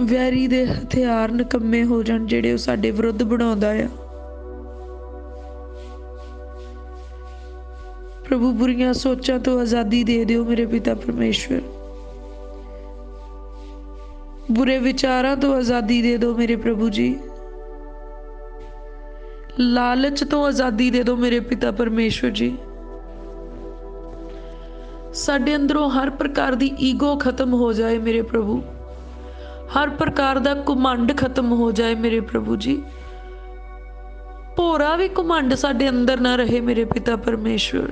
ਵੈਰੀ ਦੇ ਹਥਿਆਰ ਨਿਕੰਮੇ ਹੋ ਜਾਣ ਜਿਹੜੇ ਉਹ ਸਾਡੇ ਵਿਰੁੱਧ ਬਣਾਉਂਦਾ ਆ। ਪ੍ਰਭੂ, ਬੁਰੀਆਂ ਸੋਚਾਂ ਤੋਂ ਆਜ਼ਾਦੀ ਦੇ ਦਿਓ ਮੇਰੇ ਪਿਤਾ ਪਰਮੇਸ਼ਵਰ। ਬੁਰੇ ਵਿਚਾਰਾਂ ਤੋਂ ਆਜ਼ਾਦੀ ਦੇ ਦਿਓ ਮੇਰੇ ਪ੍ਰਭੂ ਜੀ। ਲਾਲਚ ਤੋਂ ਆਜ਼ਾਦੀ ਦੇ ਦਿਓ ਮੇਰੇ ਪਿਤਾ ਪਰਮੇਸ਼ਵਰ ਜੀ। ਸਾਡੇ ਅੰਦਰੋਂ ਹਰ ਪ੍ਰਕਾਰ ਦੀ ਈਗੋ ਖਤਮ ਹੋ ਜਾਏ ਮੇਰੇ ਪ੍ਰਭੂ। ਹਰ ਪ੍ਰਕਾਰ ਦਾ ਘੁਮੰਡ ਖਤਮ ਹੋ ਜਾਏ ਮੇਰੇ ਪ੍ਰਭੂ ਜੀ। ਭੋਰਾ ਵੀ ਘੁਮੰਡ ਸਾਡੇ ਅੰਦਰ ਨਾ ਰਹੇ ਮੇਰੇ ਪਿਤਾ ਪਰਮੇਸ਼ਵਰ।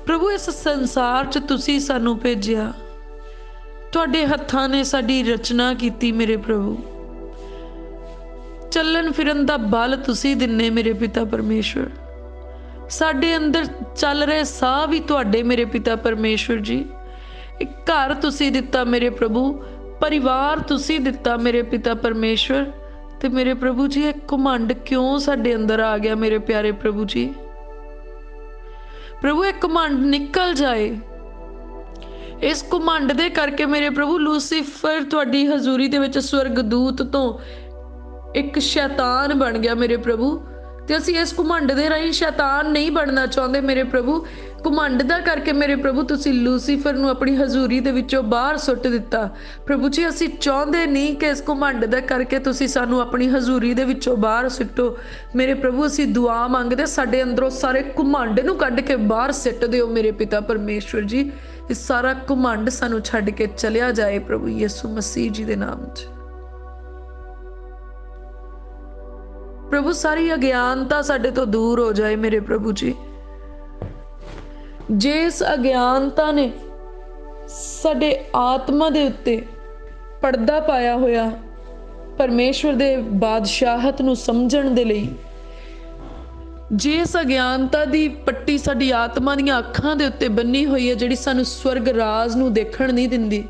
ਪ੍ਰਭੂ, ਇਸ ਸੰਸਾਰ 'ਚ ਤੁਸੀਂ ਸਾਨੂੰ ਭੇਜਿਆ, ਤੁਹਾਡੇ ਹੱਥਾਂ ਨੇ ਸਾਡੀ ਰਚਨਾ ਕੀਤੀ ਮੇਰੇ ਪ੍ਰਭੂ। ਚੱਲਣ ਫਿਰਨ ਦਾ ਬਲ ਤੁਸੀਂ ਦਿੰਨੇ ਮੇਰੇ ਪਿਤਾ ਪਰਮੇਸ਼ਵਰ। ਸਾਡੇ ਅੰਦਰ ਚੱਲ ਰਹੇ ਸਾਹ ਵੀ ਤੁਹਾਡੇ ਮੇਰੇ ਪਿਤਾ ਪਰਮੇਸ਼ਵਰ ਜੀ। ਇੱਕ ਘਰ ਤੁਸੀਂ ਦਿੱਤਾ ਮੇਰੇ ਪ੍ਰਭੂ, परिवार तुसी दिता मेरे पिता परमेश्वर। ते मेरे प्रभु जी एक घमंड क्यों साडे अंदर आ गया मेरे प्यारे प्रभु जी। प्रभु एक घमंड निकल जाए। इस घमंड दे करके मेरे प्रभु लूसीफर तुहाडी हजूरी दे विच स्वर्गदूत तो एक शैतान बन गया मेरे प्रभु। ते असीं इस घमंड दे राहीं शैतान नहीं बनना चाहुंदे मेरे प्रभु। घमंड दा करके मेरे प्रभु तुसीं लूसीफर नूं अपनी हजूरी दे विचों बाहर सुੱਟ दिता। प्रभु जी असीं चाहुंदे नहीं कि इस घमंड दा करके तुसीं सानूं अपनी हजूरी दे विचों बाहर सुੱਟो मेरे प्रभु। असीं दुआ मंगदे साडे अंदरों सारे घमंड नूं कढ के बाहर सुੱਟ दिओ मेरे पिता परमेश्वर जी। इस सारा घमंड सानूं छड्ड के चलिया जाए प्रभु यीशु मसीह जी दे नाम च। प्रभु सारी अज्ञानता साडे तो दूर हो जाए मेरे प्रभु जी। जिस अज्ञानता ने साडे आत्मा दे उत्ते पर्दा पाया होया परमेश्वर दे बादशाहत नूं समझण दे लई, जिस अज्ञानता दी पट्टी साडी आत्मा दीआं अखां दे उत्ते बन्नी होई है, जिहड़ी सानूं स्वर्ग राज नूं देखण नहीं दिंदी,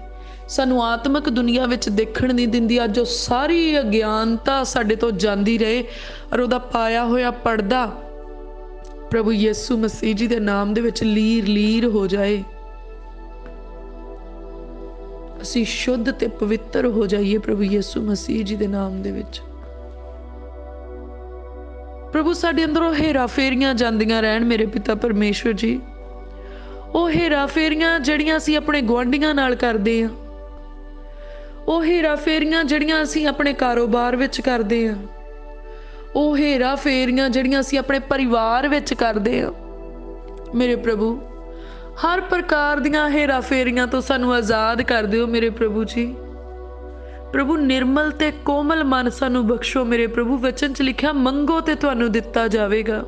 सानूं आत्मक दुनिया विच देखण नहीं दिंदी, अज वो सारी अज्ञानता साडे तो जांदी रहे और उहदा पाया होया पर्दा प्रभु यीशु मसीह जी दे नाम दे विच लीर लीर हो जाए। असीं शुद्ध ते पवित्र हो जाइए प्रभु यीशु मसीह जी दे नाम दे विच। प्रभु साडे अंदरों हेरा फेरियां जांदियां रहन मेरे पिता परमेश्वर जी। वो हेरा फेरियां जिहड़ियां असीं अपने गुआंढियां नाल करदे हां, वो हेरा फेरियां जिहड़ियां असीं अपने कारोबार विच करदे हां, वो हेरा फेरियां जिहड़ियां असीं अपने परिवार विच करदे हां मेरे प्रभु, हर प्रकार दीयां हेरा फेरियां तो सानूं आज़ाद कर दिओ मेरे प्रभु जी। प्रभु निर्मल ते कोमल मन सानूं बख्शो मेरे प्रभु। वचन च लिखिया मंगो ते तुहानूं दिता जावेगा।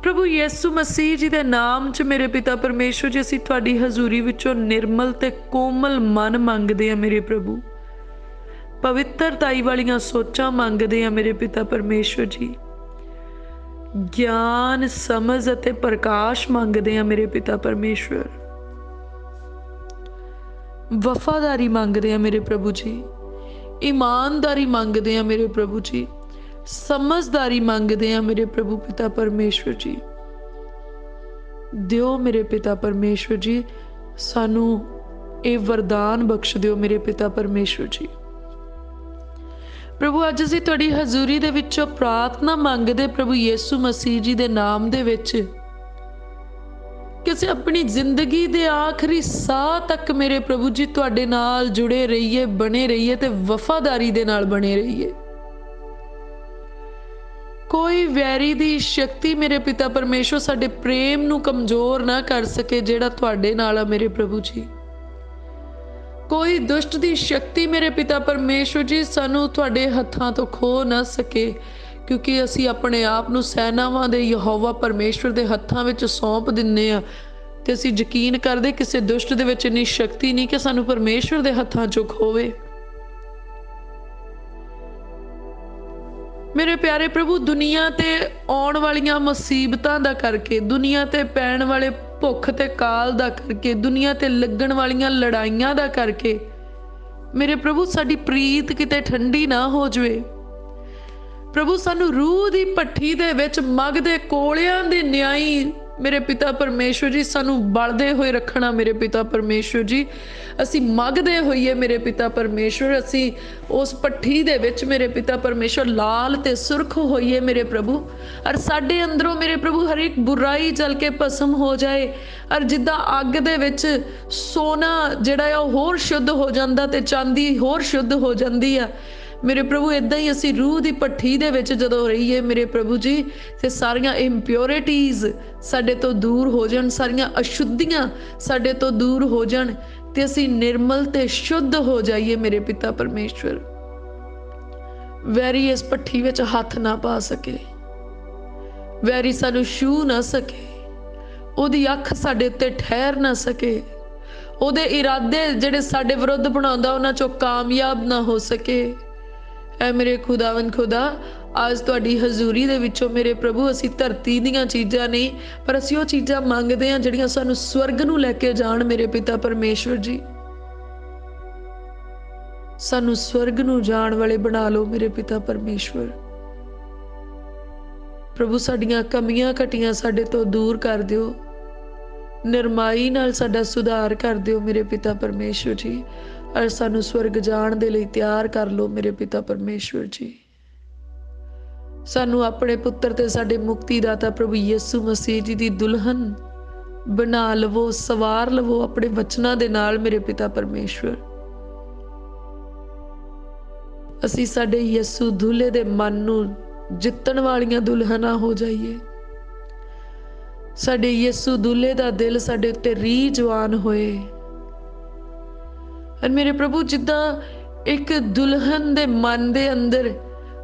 प्रभु यीशु मसीह जी दे नाम च मेरे पिता परमेश्वर जी असीं तुहाडी हजूरी विचों निर्मल ते कोमल मन मंगदे हां मेरे प्रभु। पवित्रताई वालियां सोचां मंगदे हां मेरे पिता परमेश्वर जी। ज्ञान समझ अते प्रकाश मंगदे हां मेरे पिता परमेश्वर। वफादारी मंगदे हां मेरे प्रभु जी। ईमानदारी मंगदे हां मेरे प्रभु जी। समझदारी मंगदे हां मेरे प्रभु पिता परमेश्वर जी। दिओ मेरे पिता परमेश्वर जी सानू ये वरदान बख्श दिओ मेरे पिता परमेश्वर जी। प्रभु अज असीं तुहाडी हजूरी दे विचों प्रार्थना मंगदे प्रभु यीशु मसीह जी दे नाम दे विच कि असीं अपनी जिंदगी दे आखिरी साह तक मेरे प्रभु जी तुहाडे नाल जुड़े रहिए, बने रहिए ते वफादारी दे नाल बने रहिए। कोई वैरी दी शक्ति मेरे पिता परमेश्वर साडे प्रेम नूं कमजोर ना कर सके जिहड़ा तुहाडे नाल आ मेरे प्रभु जी। कोई दुष्ट दी शक्ति मेरे पिता परमेश्वर जी सानू तुहाडे हत्थां तो खो ना सके, क्योंकि असीं अपने आप नूं सैनावां दे यहोवा परमेश्वर दे हत्थां विच सौंप दिन्ने आ ते असीं यकीन करदे किसी दुष्ट दे विच इन्नी शक्ति नहीं कि सानू परमेश्वर दे हत्थां चों खोवे। मेरे प्यारे प्रभु दुनिया ते आउण वालियां मुसीबतां दा करके, दुनिया ते पैण वाले भुख ते काल दा करके, दुनिया ते लगण वालियां लड़ाइयां दा करके मेरे प्रभु साडी प्रीत किते ठंडी ना हो जावे। प्रभु सानू रूह दी भट्ठी दे विच मगदे कोलियां दे न्याई मेरे पिता परमेश्वर जी सानू बलदे होए रखना मेरे पिता परमेश्वर जी। असी मगदे होइए मेरे पिता परमेश्वर, असी उस भट्ठी दे विच मेरे पिता परमेश्वर लाल ते सुर्ख होइए मेरे प्रभु, और साडे अंदरों मेरे प्रभु हर एक बुराई जल के भस्म हो जाए, और जिद्दां अग दे विच सोना जिहड़ा है ओह होर शुद्ध हो जांदा ते चांदी होर शुद्ध हो जांदी आ मेरे प्रभु। इदां ही असी रूह दी भट्ठी दे विच जदों रहीए मेरे प्रभु जी ते सारियां इंप्योरिटीज़ साडे तो दूर हो जाण, सारियां अशुद्धियां साडे तो दूर हो जाण ते असी निर्मल ते शुद्ध हो जाइए मेरे पिता परमेश्वर। वैरी इस भट्ठी विच हथ ना पा सके, वैरी सानू छू ना सके, ओदी अख साडे उत्ते ठहर ना सके, ओदे इरादे जिहड़े साडे विरुद्ध बनाउंदा उन्हां चों कामयाब ना हो सके। ऐ मेरे खुदावन खुदा आज तुहाडी हजूरी दे विचों मेरे प्रभु असी धरती दीयां चीज़ां नहीं पर असी वो चीज़ां मंगदे हां जिहड़ियां सानू स्वर्ग नूं लैके जाण मेरे पिता परमेश्वर जी। सानू स्वर्ग नू जाण वाले बना लो मेरे पिता परमेश्वर। प्रभु साडियां कमियां घटियां साडे तो दूर कर दिओ, निरमाई नाल साडा सुधार कर दिओ मेरे पिता परमेश्वर जी। और सानू स्वर्ग जाण दे लई तैयार कर लो मेरे पिता परमेश्वर जी। सानू अपने पुत्र ते साडे मुक्तिदाता प्रभु यीशु मसीह जी दी दुल्हन बना लवो, सवार लवो अपने वचनां दे नाल मेरे पिता परमेश्वर। असी साडे यीशु दूल्हे दे मन नू जितण वालियां दुल्हनां हो जाइए। साडे यीशु दूल्हे दा दिल साडे उत्ते रीजवान होए। और मेरे प्रभु जिद्दां एक दुल्हन दे मन दे अंदर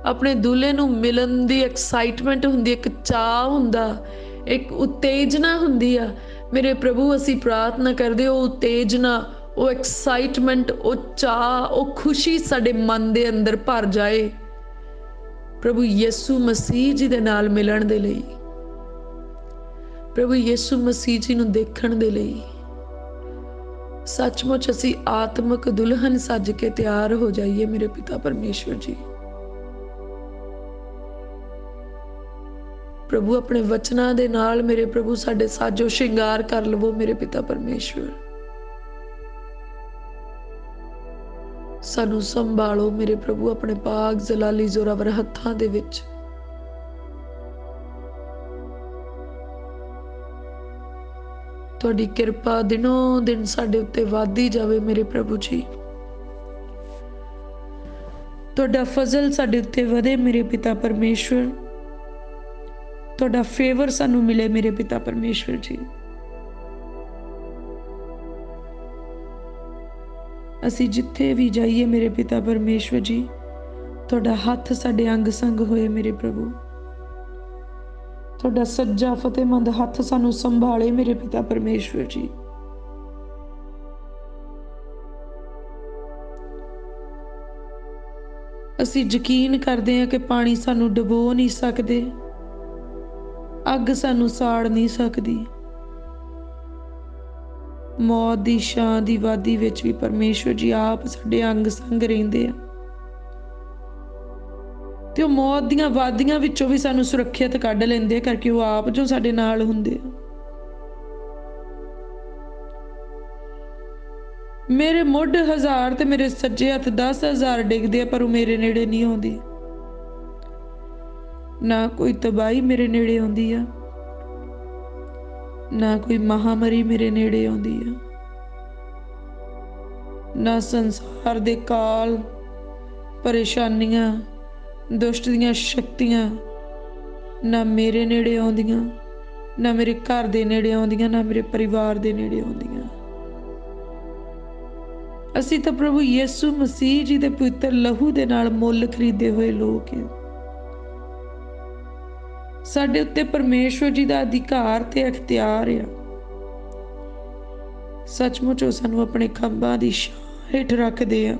अपने दूल्हे नू मिलन दी एक्साइटमेंट हुंदी, एक चाह हुंदा, एक उत्तेजना हुंदी आ। मेरे प्रभु असी प्रार्थना करदे ओ उत्तेजना, ओ एक्साइटमेंट, ओ चाह, ओ खुशी साडे मन दे अंदर भर जाए प्रभु यीशु मसीह जी दे नाल मिलन दे लई, प्रभु यीशु मसीह जी नू देखण दे लई। सचमुच असी आत्मक दुल्हन सज के तैयार हो जाइए मेरे पिता परमेश्वर जी। प्रभु अपने वचनां दे नाल मेरे प्रभु साडे साजो श्रृंगार कर लवो मेरे पिता परमेश्वर। सानू संभालो मेरे प्रभु अपने पाक जलाली जोरावर हत्थां दे विच। तुहाडी किरपा दिनों दिन साडे उत्ते वाधी जावे मेरे प्रभु जी। तुहाडा फजल साडे उत्ते वधे मेरे पिता परमेश्वर। तुहाडा फेवर सानू मिले मेरे पिता परमेश्वर जी। असी जिथे भी जाइए मेरे पिता परमेश्वर जी, तुहाडा हथ साडे अंग संग होए मेरे प्रभु। तुहाडा सज्जा फतेहमंद हथ सानू संभाले मेरे पिता परमेश्वर जी। असी यकीन करते हैं कि पानी सानू डबो नहीं सकते, अग सानू साड़ नहीं सकती। मौत दी छां दी वादी विच भी परमेश्वर जी आप साडे अंग संग रहिंदे आ। ते मौत दियां वादियां विचों भी सानू सुरक्षित कढ लैंदे, करके वो आप जो साडे नाल हुंदे आ। मेरे मुढ़ 1000 ते मेरे सज्जे हथ 10,000 डिगदे आ, पर वो मेरे नेड़े नहीं आउंदी। ना कोई तबाही मेरे नेड़े आउंदी आ, ना कोई महामारी मेरे नेड़े आउंदी आ, ना संसार दे काल, परेशानियां, दुष्ट दियां शक्तियां ना मेरे नेड़े आउंदियां, ना मेरे घर दे नेड़े आउंदियां, ना मेरे परिवार दे नेड़े आउंदियां। असी तो प्रभु यीशु मसीह जी दे पवित्र लहू दे नाल मुल खरीदे हुए लोग हैं। साडे उत्ते परमेश्वर जी दा अधिकार ते अख्तियार आ। सचमुच वो सानू अपने खंबां दी छां हेठ रखदे आ।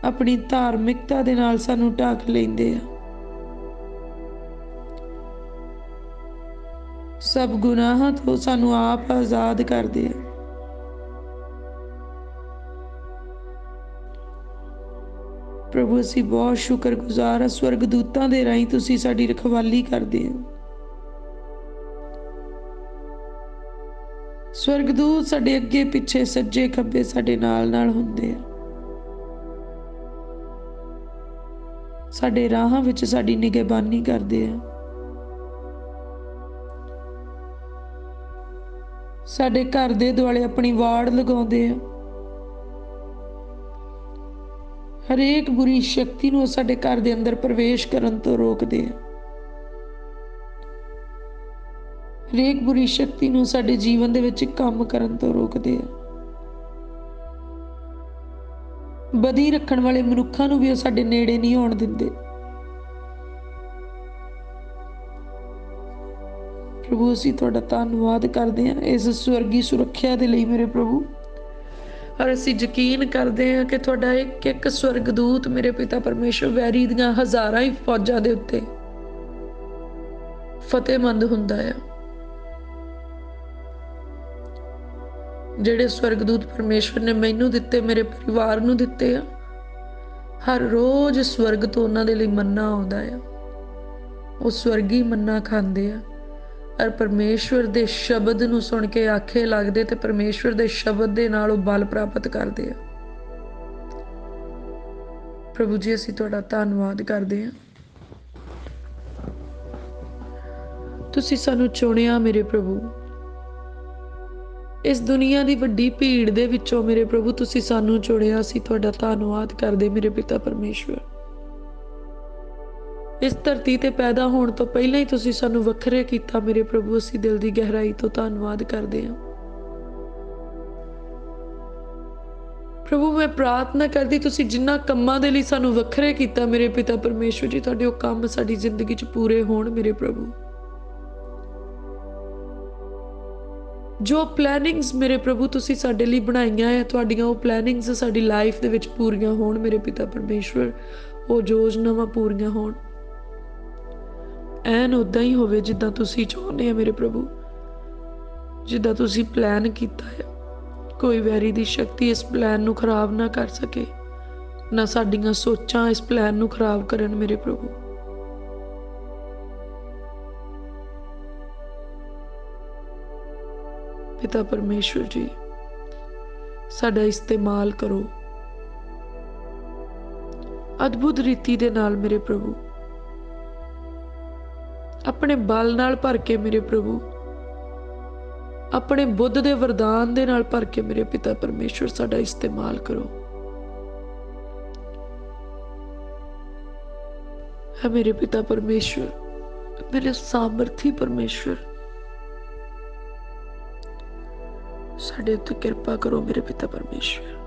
अपनी धार्मिकता दे नाल सानू ढक लैंदे आ। सब गुनाहां तो सानू आप आजाद करदे आ। प्रभु असी बहुत शुक्रगुजार आ, स्वर्गदूतां दे राहीं तुसी साडी रखवाली करदे आ। स्वर्गदूत साडे अगे पिछे सज्जे खब्बे साडे नाल नाल हुंदे आ। साडे राहां विच साडी निगहबानी करदे आ। साडे घर दे दुआले अपनी वाड़ लगाउंदे आ। हरेक बुरी शक्ति नूं साडे घर दे अंदर प्रवेश करन तो रोकदे आ। हरेक बुरी शक्ति नूं साडे जीवन दे विच काम करन तो रोकदे आ। बदी रखण वाले मनुखां नूं भी साडे नेड़े नहीं आउण दिंदे। प्रभु असीं तुहाडा धन्नवाद करदे हां इस स्वर्गी सुरੱਖਿਆ दे लई मेरे प्रभु। और असीं यकीन करते हैं कि तुहाडा एक एक स्वर्गदूत मेरे पिता परमेश्वर वैरी दियां हज़ारां ही फौजां दे उत्ते फतेहमंद हुंदा है। ਜਿਹੜੇ ਸਵਰਗਦੂਤ ਪਰਮੇਸ਼ਵਰ ਨੇ ਮੈਨੂੰ ਦਿੱਤੇ, ਮੇਰੇ ਪਰਿਵਾਰ ਨੂੰ ਦਿੱਤੇ ਆ। ਹਰ ਰੋਜ਼ ਸਵਰਗ ਤੋਂ ਉਹਨਾਂ ਦੇ ਲਈ ਮੰਨਾ ਆਉਂਦਾ ਆ। ਉਹ ਸਵਰਗੀ ਮੰਨਾ ਖਾਂਦੇ ਆ ਔਰ ਪਰਮੇਸ਼ਵਰ ਦੇ ਸ਼ਬਦ ਨੂੰ ਸੁਣ ਕੇ ਆਖੇ ਲੱਗਦੇ ਤੇ ਪਰਮੇਸ਼ਵਰ ਦੇ ਸ਼ਬਦ ਦੇ ਨਾਲ ਉਹ ਬਲ ਪ੍ਰਾਪਤ ਕਰਦੇ ਆ। ਪ੍ਰਭੂ ਜੀ, ਅਸੀਂ ਤੁਹਾਡਾ ਧੰਨਵਾਦ ਕਰਦੇ ਹਾਂ। ਤੁਸੀਂ ਸਾਨੂੰ ਚੁਣਿਆ ਮੇਰੇ ਪ੍ਰਭੂ, ਇਸ ਦੁਨੀਆ ਦੀ ਵੱਡੀ ਭੀੜ ਦੇ ਵਿੱਚੋਂ ਮੇਰੇ ਪ੍ਰਭੂ ਤੁਸੀਂ ਸਾਨੂੰ ਚੁਣਿਆ। ਅਸੀਂ ਤੁਹਾਡਾ ਧੰਨਵਾਦ ਕਰਦੇ ਮੇਰੇ ਪਿਤਾ ਪਰਮੇਸ਼ਵਰ। ਇਸ ਧਰਤੀ ਤੇ ਪੈਦਾ ਹੋਣ ਤੋਂ ਪਹਿਲਾਂ ਹੀ ਤੁਸੀਂ ਸਾਨੂੰ ਵੱਖਰੇ ਕੀਤਾ ਮੇਰੇ ਪ੍ਰਭੂ। ਅਸੀਂ ਦਿਲ ਦੀ ਗਹਿਰਾਈ ਤੋਂ ਧੰਨਵਾਦ ਕਰਦੇ ਹਾਂ। ਪ੍ਰਭੂ, ਮੈਂ ਪ੍ਰਾਰਥਨਾ ਕਰਦੀ ਤੁਸੀਂ ਜਿਨ੍ਹਾਂ ਕੰਮਾਂ ਦੇ ਲਈ ਸਾਨੂੰ ਵੱਖਰੇ ਕੀਤਾ ਮੇਰੇ ਪਿਤਾ ਪਰਮੇਸ਼ਵਰ ਜੀ, ਤੁਹਾਡੇ ਉਹ ਕੰਮ ਸਾਡੀ ਜ਼ਿੰਦਗੀ 'ਚ ਪੂਰੇ ਹੋਣ ਮੇਰੇ ਪ੍ਰਭੂ। ਜੋ ਪਲੈਨਿੰਗਸ ਮੇਰੇ ਪ੍ਰਭੂ ਤੁਸੀਂ ਸਾਡੇ ਲਈ ਬਣਾਈਆਂ ਹੈ, ਤੁਹਾਡੀਆਂ ਉਹ ਪਲੈਨਿੰਗਸ ਸਾਡੀ ਲਾਈਫ ਦੇ ਵਿੱਚ ਪੂਰੀਆਂ ਹੋਣ ਮੇਰੇ ਪਿਤਾ ਪਰਮੇਸ਼ਵਰ। ਉਹ ਯੋਜਨਾਵਾਂ ਪੂਰੀਆਂ ਹੋਣ, ਐਨ ਉੱਦਾਂ ਹੀ ਹੋਵੇ ਜਿੱਦਾਂ ਤੁਸੀਂ ਚਾਹੁੰਦੇ ਆ ਮੇਰੇ ਪ੍ਰਭੂ, ਜਿੱਦਾਂ ਤੁਸੀਂ ਪਲਾਨ ਕੀਤਾ ਹੈ। ਕੋਈ ਵੈਰੀ ਦੀ ਸ਼ਕਤੀ ਇਸ ਪਲਾਨ ਨੂੰ ਖਰਾਬ ਨਾ ਕਰ ਸਕੇ, ਨਾ ਸਾਡੀਆਂ ਸੋਚਾਂ ਇਸ ਪਲਾਨ ਨੂੰ ਖਰਾਬ ਕਰਨ ਮੇਰੇ ਪ੍ਰਭੂ। ਪਿਤਾ ਪਰਮੇਸ਼ਵਰ ਜੀ, ਸਾਡਾ ਇਸਤੇਮਾਲ ਕਰੋ ਅਦਭੁਤ ਰੀਤੀ ਦੇ ਨਾਲ ਮੇਰੇ ਪ੍ਰਭੂ, ਆਪਣੇ ਬਲ ਨਾਲ ਭਰ ਕੇ ਮੇਰੇ ਪ੍ਰਭੂ, ਆਪਣੇ ਬੁੱਧ ਦੇ ਵਰਦਾਨ ਦੇ ਨਾਲ ਭਰ ਕੇ ਮੇਰੇ ਪਿਤਾ ਪਰਮੇਸ਼ਵਰ ਸਾਡਾ ਇਸਤੇਮਾਲ ਕਰੋ। ਹੈ ਮੇਰੇ ਪਿਤਾ ਪਰਮੇਸ਼ਵਰ, ਮੇਰੇ ਸਾਮਰਥੀ ਪਰਮੇਸ਼ਵਰ, ਸਾਡੇ ਉੱਤੇ ਕਿਰਪਾ ਕਰੋ ਮੇਰੇ ਪਿਤਾ ਪਰਮੇਸ਼ਵਰ।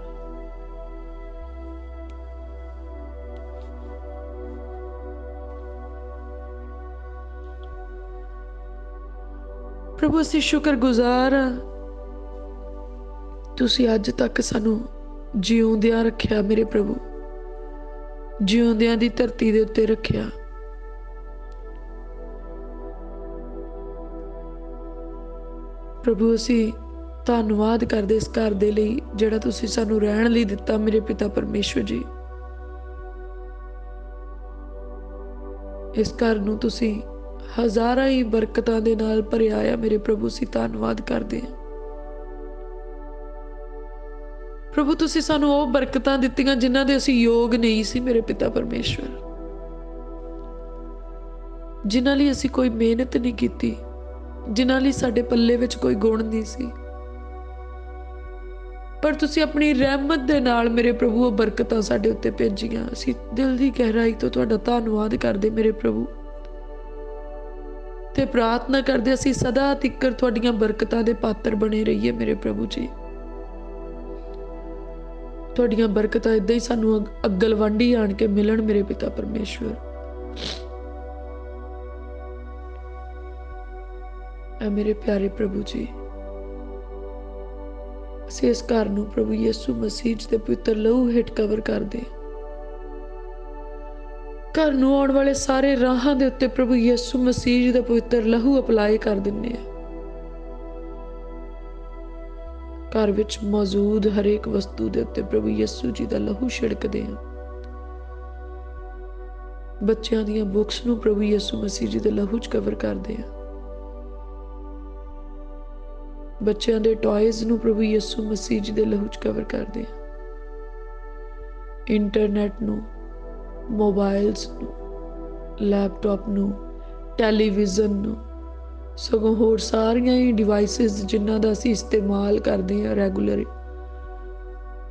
ਪ੍ਰਭੂ, ਅਸੀਂ ਸ਼ੁਕਰਗੁਜ਼ਾਰ ਹਾਂ ਤੁਸੀਂ ਅੱਜ ਤੱਕ ਸਾਨੂੰ ਜਿਉਂਦਿਆਂ ਰੱਖਿਆ ਮੇਰੇ ਪ੍ਰਭੂ, ਜਿਉਂਦਿਆਂ ਦੀ ਧਰਤੀ ਦੇ ਉੱਤੇ ਰੱਖਿਆ। ਪ੍ਰਭੂ, ਅਸੀਂ ਧੰਨਵਾਦ ਕਰਦੇ ਇਸ ਘਰ ਦੇ ਲਈ ਜਿਹੜਾ ਤੁਸੀਂ ਸਾਨੂੰ ਰਹਿਣ ਲਈ ਦਿੱਤਾ ਮੇਰੇ ਪਿਤਾ ਪਰਮੇਸ਼ਵਰ ਜੀ। ਇਸ ਘਰ ਨੂੰ ਤੁਸੀਂ ਹਜ਼ਾਰਾਂ ਹੀ ਬਰਕਤਾਂ ਦੇ ਨਾਲ ਭਰਿਆ ਆ ਮੇਰੇ ਪ੍ਰਭੂ। ਅਸੀਂ ਧੰਨਵਾਦ ਕਰਦੇ ਹਾਂ ਪ੍ਰਭੂ, ਤੁਸੀਂ ਸਾਨੂੰ ਉਹ ਬਰਕਤਾਂ ਦਿੱਤੀਆਂ ਜਿਨ੍ਹਾਂ ਦੇ ਅਸੀਂ ਯੋਗ ਨਹੀਂ ਸੀ ਮੇਰੇ ਪਿਤਾ ਪਰਮੇਸ਼ਵਰ, ਜਿਨ੍ਹਾਂ ਲਈ ਅਸੀਂ ਕੋਈ ਮਿਹਨਤ ਨਹੀਂ ਕੀਤੀ, ਜਿਨ੍ਹਾਂ ਲਈ ਸਾਡੇ ਪੱਲੇ ਵਿੱਚ ਕੋਈ ਗੁਣ ਨਹੀਂ ਸੀ, ਪਰ ਤੁਸੀਂ ਆਪਣੀ ਰਹਿਮਤ ਦੇ ਨਾਲ ਮੇਰੇ ਪ੍ਰਭੂ ਉਹ ਬਰਕਤਾਂ ਸਾਡੇ ਉੱਤੇ ਭੇਜੀਆਂ। ਅਸੀਂ ਦਿਲ ਦੀ ਗਹਿਰਾਈ ਤੋਂ ਤੁਹਾਡਾ ਧੰਨਵਾਦ ਕਰਦੇ ਮੇਰੇ ਪ੍ਰਭੂ, ਤੇ ਪ੍ਰਾਰਥਨਾ ਕਰਦੇ ਅਸੀਂ ਸਦਾ ਤੀਕਰ ਤੁਹਾਡੀਆਂ ਬਰਕਤਾਂ ਦੇ ਪਾਤਰ ਬਣੇ ਰਹੀਏ ਮੇਰੇ ਪ੍ਰਭੂ ਜੀ। ਤੁਹਾਡੀਆਂ ਬਰਕਤਾਂ ਏਦਾਂ ਹੀ ਸਾਨੂੰ ਅੱਗਲ ਵਾਂਢੀ ਆਣ ਕੇ ਮਿਲਣ ਮੇਰੇ ਪਿਤਾ ਪਰਮੇਸ਼ਵਰ। ਐ ਮੇਰੇ ਪਿਆਰੇ ਪ੍ਰਭੂ ਜੀ, ਅਸੀਂ ਇਸ ਘਰ ਨੂੰ ਪ੍ਰਭੂ ਯਿਸੂ ਮਸੀਹ ਦੇ ਪਵਿੱਤਰ ਲਹੂ ਹੇਠ ਕਵਰ ਕਰਦੇ। ਘਰ ਨੂੰ ਆਉਣ ਵਾਲੇ ਸਾਰੇ ਰਾਹਾਂ ਦੇ ਉੱਤੇ ਪ੍ਰਭੂ ਯਿਸੂ ਮਸੀਹ ਜੀ ਦਾ ਪਵਿੱਤਰ ਲਹੂ ਅਪਲਾਈ ਕਰ ਦਿੰਦੇ ਆ। ਘਰ ਵਿੱਚ ਮੌਜੂਦ ਹਰੇਕ ਵਸਤੂ ਦੇ ਉੱਤੇ ਪ੍ਰਭੂ ਯਿਸੂ ਜੀ ਦਾ ਲਹੂ ਛਿੜਕਦੇ ਆ। ਬੱਚਿਆਂ ਦੀਆਂ ਬੁੱਕਸ ਨੂੰ ਪ੍ਰਭੂ ਯਿਸੂ ਮਸੀਹ ਜੀ ਦੇ ਲਹੂ 'ਚ ਕਵਰ ਕਰਦੇ ਆ। ਬੱਚਿਆਂ ਦੇ ਟॉयਜ਼ ਨੂੰ ਪ੍ਰਭੂ ਯਿਸੂ ਮਸੀਹ ਜੀ ਦੇ ਲਹੂ 'ਚ ਕਵਰ ਕਰਦੇ ਆ। ਇੰਟਰਨੈਟ ਨੂੰ, ਮੋਬਾਈਲਸ ਨੂੰ, ਲੈਪਟਾਪ ਨੂੰ, ਟੈਲੀਵਿਜ਼ਨ ਨੂੰ, ਸਗੋਂ ਹੋਰ ਸਾਰੀਆਂ ਹੀ ਡਿਵਾਈਸਿਸ ਜਿਨ੍ਹਾਂ ਦਾ ਅਸੀਂ ਇਸਤੇਮਾਲ ਕਰਦੇ ਹਾਂ ਰੈਗੂਲਰ,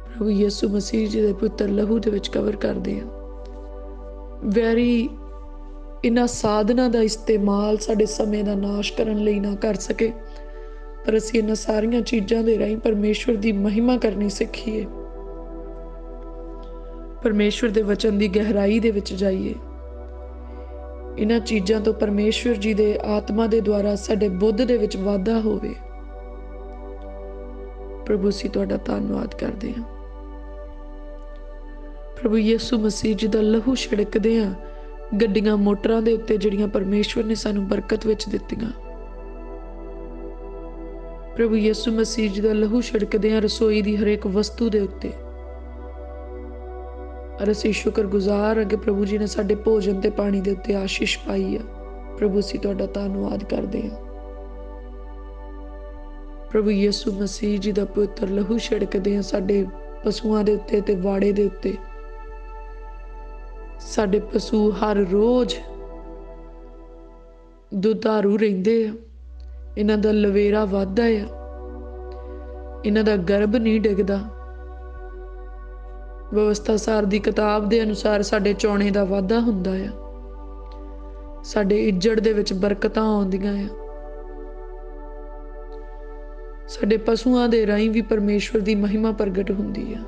ਪ੍ਰਭੂ ਯਿਸੂ ਮਸੀਹ ਜੀ ਦੇ ਪੁੱਤਰ ਲਹੂ ਦੇ ਵਿੱਚ ਕਵਰ ਕਰਦੇ ਹਾਂ। ਵੈਰੀ ਇਹਨਾਂ ਸਾਧਨਾਂ ਦਾ ਇਸਤੇਮਾਲ ਸਾਡੇ ਸਮੇਂ ਦਾ ਨਾਸ਼ ਕਰਨ ਲਈ ਨਾ ਕਰ ਸਕੇ, ਪਰ ਅਸੀਂ ਇਹਨਾਂ ਸਾਰੀਆਂ ਚੀਜ਼ਾਂ ਦੇ ਰਾਹੀਂ ਪਰਮੇਸ਼ਵਰ ਦੀ ਮਹਿਮਾ ਕਰਨੀ ਸਿੱਖੀਏ, ਪਰਮੇਸ਼ਵਰ ਦੇ ਵਚਨ ਦੀ ਗਹਿਰਾਈ ਦੇ ਵਿੱਚ ਜਾਈਏ। ਇਹਨਾਂ ਚੀਜ਼ਾਂ ਤੋਂ ਪਰਮੇਸ਼ਵਰ ਜੀ ਦੇ ਆਤਮਾ ਦੇ ਦੁਆਰਾ ਸਾਡੇ ਬੁੱਧ ਦੇ ਵਿੱਚ ਵਾਧਾ ਹੋਵੇ। ਪ੍ਰਭੂ, ਅਸੀਂ ਤੁਹਾਡਾ ਧੰਨਵਾਦ ਕਰਦੇ ਹਾਂ। ਪ੍ਰਭੂ ਯਿਸੂ ਮਸੀਹ ਜੀ ਦਾ ਲਹੂ ਛਿੜਕਦੇ ਹਾਂ ਗੱਡੀਆਂ ਮੋਟਰਾਂ ਦੇ ਉੱਤੇ ਜਿਹੜੀਆਂ ਪਰਮੇਸ਼ਵਰ ਨੇ ਸਾਨੂੰ ਬਰਕਤ ਵਿੱਚ ਦਿੱਤੀਆਂ। प्रभु यीशु मसीह जी का लहू छिड़कदे रसोई की हरेक वस्तु के उत्ते। और असीं शुक्रगुजार अगे प्रभु जी ने साडे भोजन ते पानी के उत्ते आशीष पाई है। प्रभु असीं तुहाडा धन्नवाद करदे हां। प्रभु यीशु मसीह जी का पवित्र लहू छिड़कदे साडे पशुआं दे उत्ते ते वाड़े दे उत्ते। साडे पशु हर रोज दुधारू रहिंदे आ, इन्हां दा लवेरा वधदा है, इन्हां दा गर्भ नहीं डिगदा। व्यवस्था सार दी किताब दे अनुसार साडे चौणे दा वाधा हुंदा है, साडे इज्जड़ दे विच बरकतां आउंदियां आ। साडे पशुआं दे राहीं भी परमेश्वर दी महिमा प्रगट हुंदी है।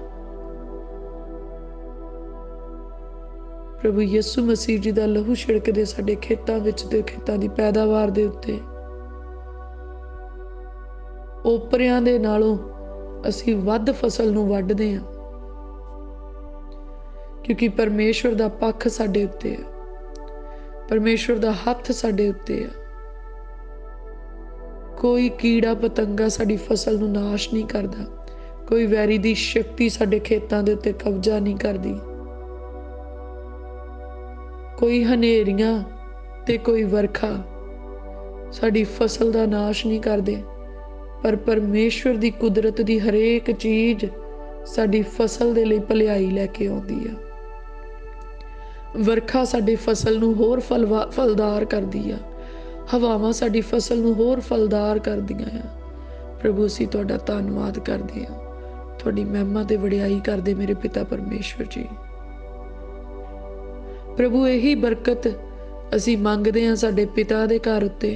प्रभु यीशु मसीह जी दा लहू छिड़कदे साडे खेतां विच ते खेतां दी पैदावार दे उत्ते। ओपरियां दे नालों असीं वध फसल नूं वढदे हां, क्योंकि परमेश्वर दा पक्ष साडे उत्ते है, परमेश्वर दा हत्थ साडे उत्ते है। कोई कीड़ा पतंगा साडी फसल नूं नाश नहीं करदा, कोई वैरी दी शक्ति साडे खेतां दे उत्ते कब्जा नहीं करदी, कोई हनेरियां ते कोई वरखा साडी फसल दा नाश नहीं करदे। पर परमेश्वर दी कुदरत दी हरेक चीज साडी फसल दे लई भलाई लैके आउंदी है। वरखा साडी फसल नूं होर फलदार करदी आ, हवावां साडी फसल नूं होर फलदार करदियां आ। प्रभु असीं तुहाडा धन्नवाद करदे हां, तुहाडी महिमा ते वडियाई करदे मेरे पिता परमेश्वर जी। प्रभु यही बरकत असीं मंगदे हां साडे पिता दे घर उत्ते,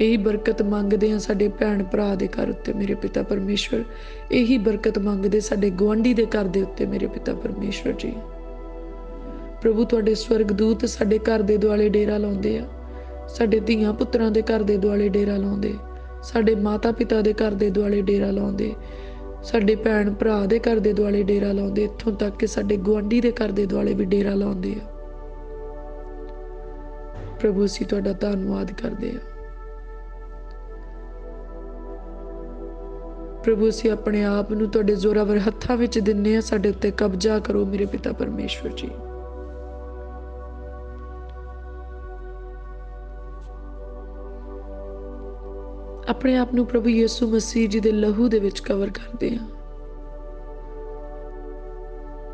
यही बरकत मंगदे हां साडे भैण भरा दे घर उत्ते मेरे पिता परमेश्वर। यही बरकत मंगदे साडे गुआंढी दे घर दे उत्ते मेरे पिता परमेश्वर जी। प्रभु तुहाडे स्वर्गदूत साडे घर दे दुआले डेरा लाउंदे आ, साडे धीआं पुत्रां दे घर दे दुआले डेरा लाउंदे, साडे माता पिता दे घर दे दुआले डेरा लाउंदे, साडे भैण भरा दे घर दे दुआले डेरा लाउंदे, इत्थों तक कि साडे गुआंढी दे घर दे दुआले भी डेरा लाउंदे आ। प्रभु असीं तुहाडा धन्नवाद करदे आ। प्रभु असीं अपने आप नूं तुहाडे जोरावर हत्थां विच दिन्ने आ, साडे उत्ते कब्जा करो मेरे पिता परमेश्वर जी। अपने आप नूं प्रभु यीशु मसीह जी दे लहू दे विच कवर करदे हां।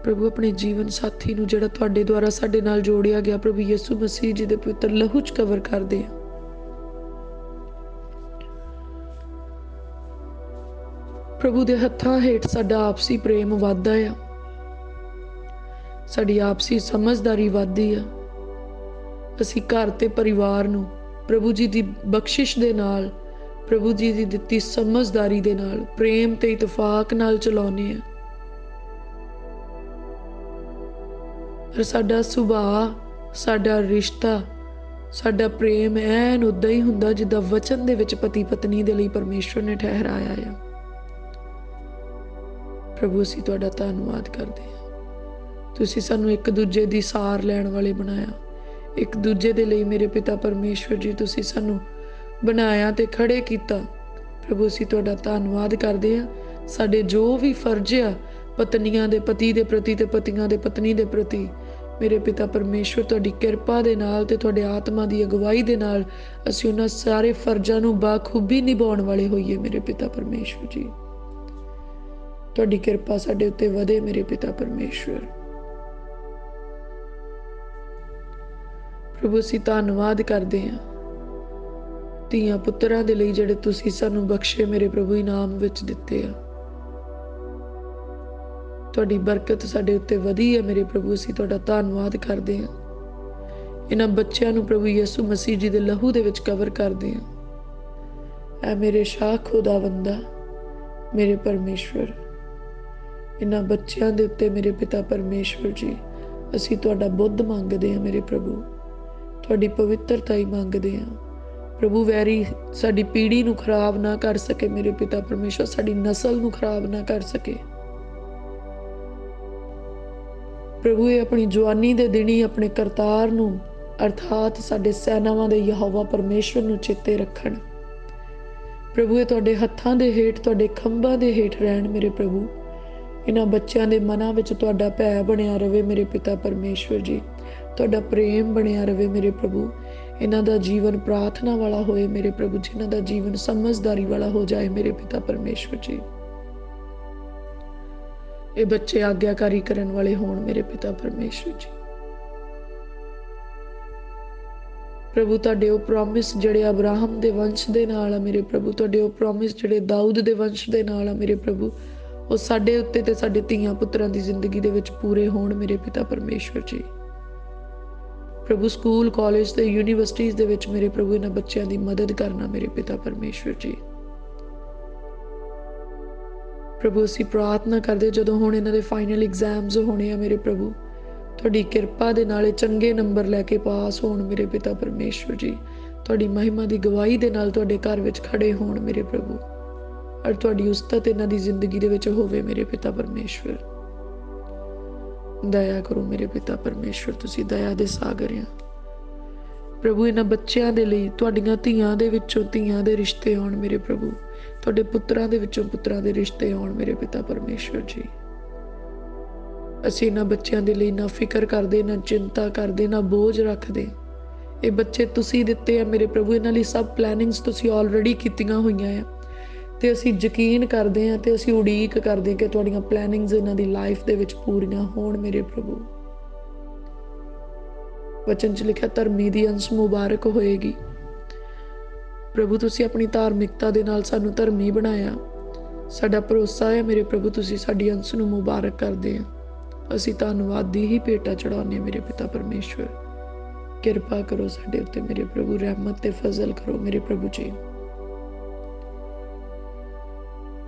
प्रभु अपने जीवन साथी नूं जिहड़ा तुहाडे द्वारा साडे नाल जोड़िया गया, प्रभु यीशु मसीह जी दे पवित्र लहू च कवर करदे हां। प्रभु दे हत्थां हेठ साडा आपसी प्रेम वधदा आ, साडी आपसी समझदारी वधदी आ। असीं घर ते परिवार नूं प्रभु जी दी बख्शिश दे नाल, प्रभु जी दी दित्ती समझदारी दे नाल, प्रेम ते इतफाक नाल चलाउने आ। और साडा सुभाऽ, साडा रिश्ता, साडा प्रेम ऐन उदां ही हुंदा जिद्दां वचन दे विच पति पत्नी दे लई परमेश्वर ने ठहराया आ। प्रभु असीं तुहाडा धन्नवाद करदे हां, तुसीं सानूं एक दूजे दी सार लैण वाले बनाया, एक दूजे दे लई मेरे पिता परमेश्वर जी तुसीं सानूं बनाया ते खड़े कीता। प्रभु असीं तुहाडा धन्नवाद करदे हां। साडे जो भी फर्ज आ पत्नियां दे पति दे प्रति ते पतियां दे पत्नी दे प्रति, मेरे पिता परमेश्वर तुहाडी किरपा दे नाल ते तुहाडे आत्मा दी अगवाई दे नाल असीं उन्हां सारे फर्जां नूं बाखूबी निभाउण वाले होईए मेरे पिता परमेश्वर जी। तुहाडी किरपा साडे उत्ते वधे मेरे पिता परमेश्वर। प्रभु असीं धन्नवाद करदे हां धीआं पुत्तरां दे लई जिहड़े तुसीं सानूं बख्शे मेरे प्रभु इनाम विच दित्ते आ। तुहाडी बरकत साडे उत्ते वधी है मेरे प्रभु, असीं तुहाडा धन्नवाद करदे हां। इन्हां बच्चिआं नूं प्रभु यीशु मसीह जी दे लहू दे विच कवर करदे हां। ऐ मेरे शाह खुदावंदा मेरे परमेश्वर, इन्हां बच्चिआं दे उत्ते मेरे पिता परमेश्वर जी असीं तुहाडा बुद्ध मंगदे हां मेरे प्रभु, तुहाडी पवित्रता ही मंगदे हां। प्रभु वैरी साडी पीढ़ी नूं खराब ना कर सके मेरे पिता परमेश्वर, साडी नस्ल नूं खराब ना कर सके। प्रभु ये अपनी जवानी दे दिनी अपने करतार नूं अर्थात साडे सैनावां दे यहोवा परमेश्वर नूं चेते रखण। प्रभु ये तुहाडे हत्थां दे हेठ, तुहाडे खंभां दे हेठ रहण मेरे प्रभु। इन्हां बच्चों के मनां विच तुहाडा भै बनिया रहे मेरे पिता परमेश्वर जी। तुहाडा प्रेम बनिया रहे मेरे प्रभु। इन्हां दा जीवन प्रार्थना वाला होए मेरे प्रभु जी। इन्हां दा जीवन समझदारी वाला हो जाए मेरे पिता परमेश्वर जी। ये बच्चे आग्ञाकारी करन वाले होण मेरे पिता परमेश्वर जी। प्रभु तुहाडे ओ प्रॉमिस जिहड़े अब्राहम दे वंश दे नाल आ मेरे प्रभु, तुहाडे ओ प्रॉमिस जिहड़े दाऊद दे वंश दे नाल आ मेरे प्रभु, ਉਹ ਸਾਡੇ ਉੱਤੇ ਤੇ ਸਾਡੇ ਧੀਆਂ ਪੁੱਤਰਾਂ ਦੀ ਜ਼ਿੰਦਗੀ ਦੇ ਵਿੱਚ ਪੂਰੇ ਹੋਣ ਮੇਰੇ ਪਿਤਾ ਪਰਮੇਸ਼ਵਰ ਜੀ। ਪ੍ਰਭੂ ਸਕੂਲ, ਕਾਲਜ ਤੇ ਯੂਨੀਵਰਸਿਟੀਜ਼ ਦੇ ਵਿੱਚ ਮੇਰੇ ਪ੍ਰਭੂ ਇਹਨਾਂ ਬੱਚਿਆਂ ਦੀ ਮਦਦ ਕਰਨਾ ਮੇਰੇ ਪਿਤਾ ਪਰਮੇਸ਼ਵਰ ਜੀ। ਪ੍ਰਭੂ ਅਸੀਂ ਪ੍ਰਾਰਥਨਾ ਕਰਦੇ ਜਦੋਂ ਹੁਣ ਇਹਨਾਂ ਦੇ ਫਾਈਨਲ ਐਗਜ਼ਾਮਸ ਹੋਣੇ ਆ ਮੇਰੇ ਪ੍ਰਭੂ, ਤੁਹਾਡੀ ਕਿਰਪਾ ਦੇ ਨਾਲ ਚੰਗੇ ਨੰਬਰ ਲੈ ਕੇ ਪਾਸ ਹੋਣ ਮੇਰੇ ਪਿਤਾ ਪਰਮੇਸ਼ਵਰ ਜੀ। ਤੁਹਾਡੀ ਮਹਿਮਾ ਦੀ ਗਵਾਹੀ ਦੇ ਨਾਲ ਤੁਹਾਡੇ ਘਰ ਵਿੱਚ ਖੜੇ ਹੋਣ ਮੇਰੇ ਪ੍ਰਭੂ, और तुहाडी उस्तत इन्हां दी जिंदगी दे विच होवे मेरे पिता परमेश्वर। दया करो मेरे पिता परमेश्वर, तुसीं दया दे सागर आ प्रभु। इन्हां बच्चियां दे लई तुहाडीआं धीआं दे विचों धीआं दे रिश्ते आउण मेरे प्रभु, तुहाडे पुत्तरां दे विचों पुत्तरां दे रिश्ते आउण मेरे पिता परमेश्वर जी। असीं इन्हां बच्चियां दे लई ना फिकर करदे, ना चिंता करदे, ना बोझ रखदे। ये बच्चे तुसीं दित्ते आ मेरे प्रभु, इन्हां लई सब प्लैनिंग्स तुसीं ऑलरेडी कीतीआं होईआं आ ਤੇ ਅਸੀਂ ਯਕੀਨ ਕਰਦੇ ਹਾਂ ਤੇ ਅਸੀਂ ਉਡੀਕ ਕਰਦੇ ਕਿ ਤੁਹਾਡੀਆਂ ਪਲੈਨਿੰਗਸ ਇਹਨਾਂ ਦੀ ਲਾਈਫ ਦੇ ਵਿੱਚ ਪੂਰੀਆਂ ਹੋਣ ਮੇਰੇ ਪ੍ਰਭੂ। ਵਚਨ 'ਚ ਲਿਖਿਆ ਧਰਮੀ ਦੀ ਅੰਸ਼ ਮੁਬਾਰਕ ਹੋਏਗੀ। ਪ੍ਰਭੂ ਤੁਸੀਂ ਆਪਣੀ ਧਾਰਮਿਕਤਾ ਦੇ ਨਾਲ ਸਾਨੂੰ ਧਰਮੀ ਬਣਾਇਆ। ਸਾਡਾ ਭਰੋਸਾ ਹੈ ਮੇਰੇ ਪ੍ਰਭੂ ਤੁਸੀਂ ਸਾਡੀ ਅੰਸ਼ ਨੂੰ ਮੁਬਾਰਕ ਕਰਦੇ ਆ। ਅਸੀਂ ਧੰਨਵਾਦ ਦੀ ਹੀ ਭੇਟਾ ਚੜਾਉਂਦੇ ਮੇਰੇ ਪਿਤਾ ਪਰਮੇਸ਼ਵਰ। ਕਿਰਪਾ ਕਰੋ ਸਾਡੇ ਉੱਤੇ ਮੇਰੇ ਪ੍ਰਭੂ, ਰਹਿਮਤ ਤੇ ਫਜ਼ਲ ਕਰੋ ਮੇਰੇ ਪ੍ਰਭੂ ਜੀ।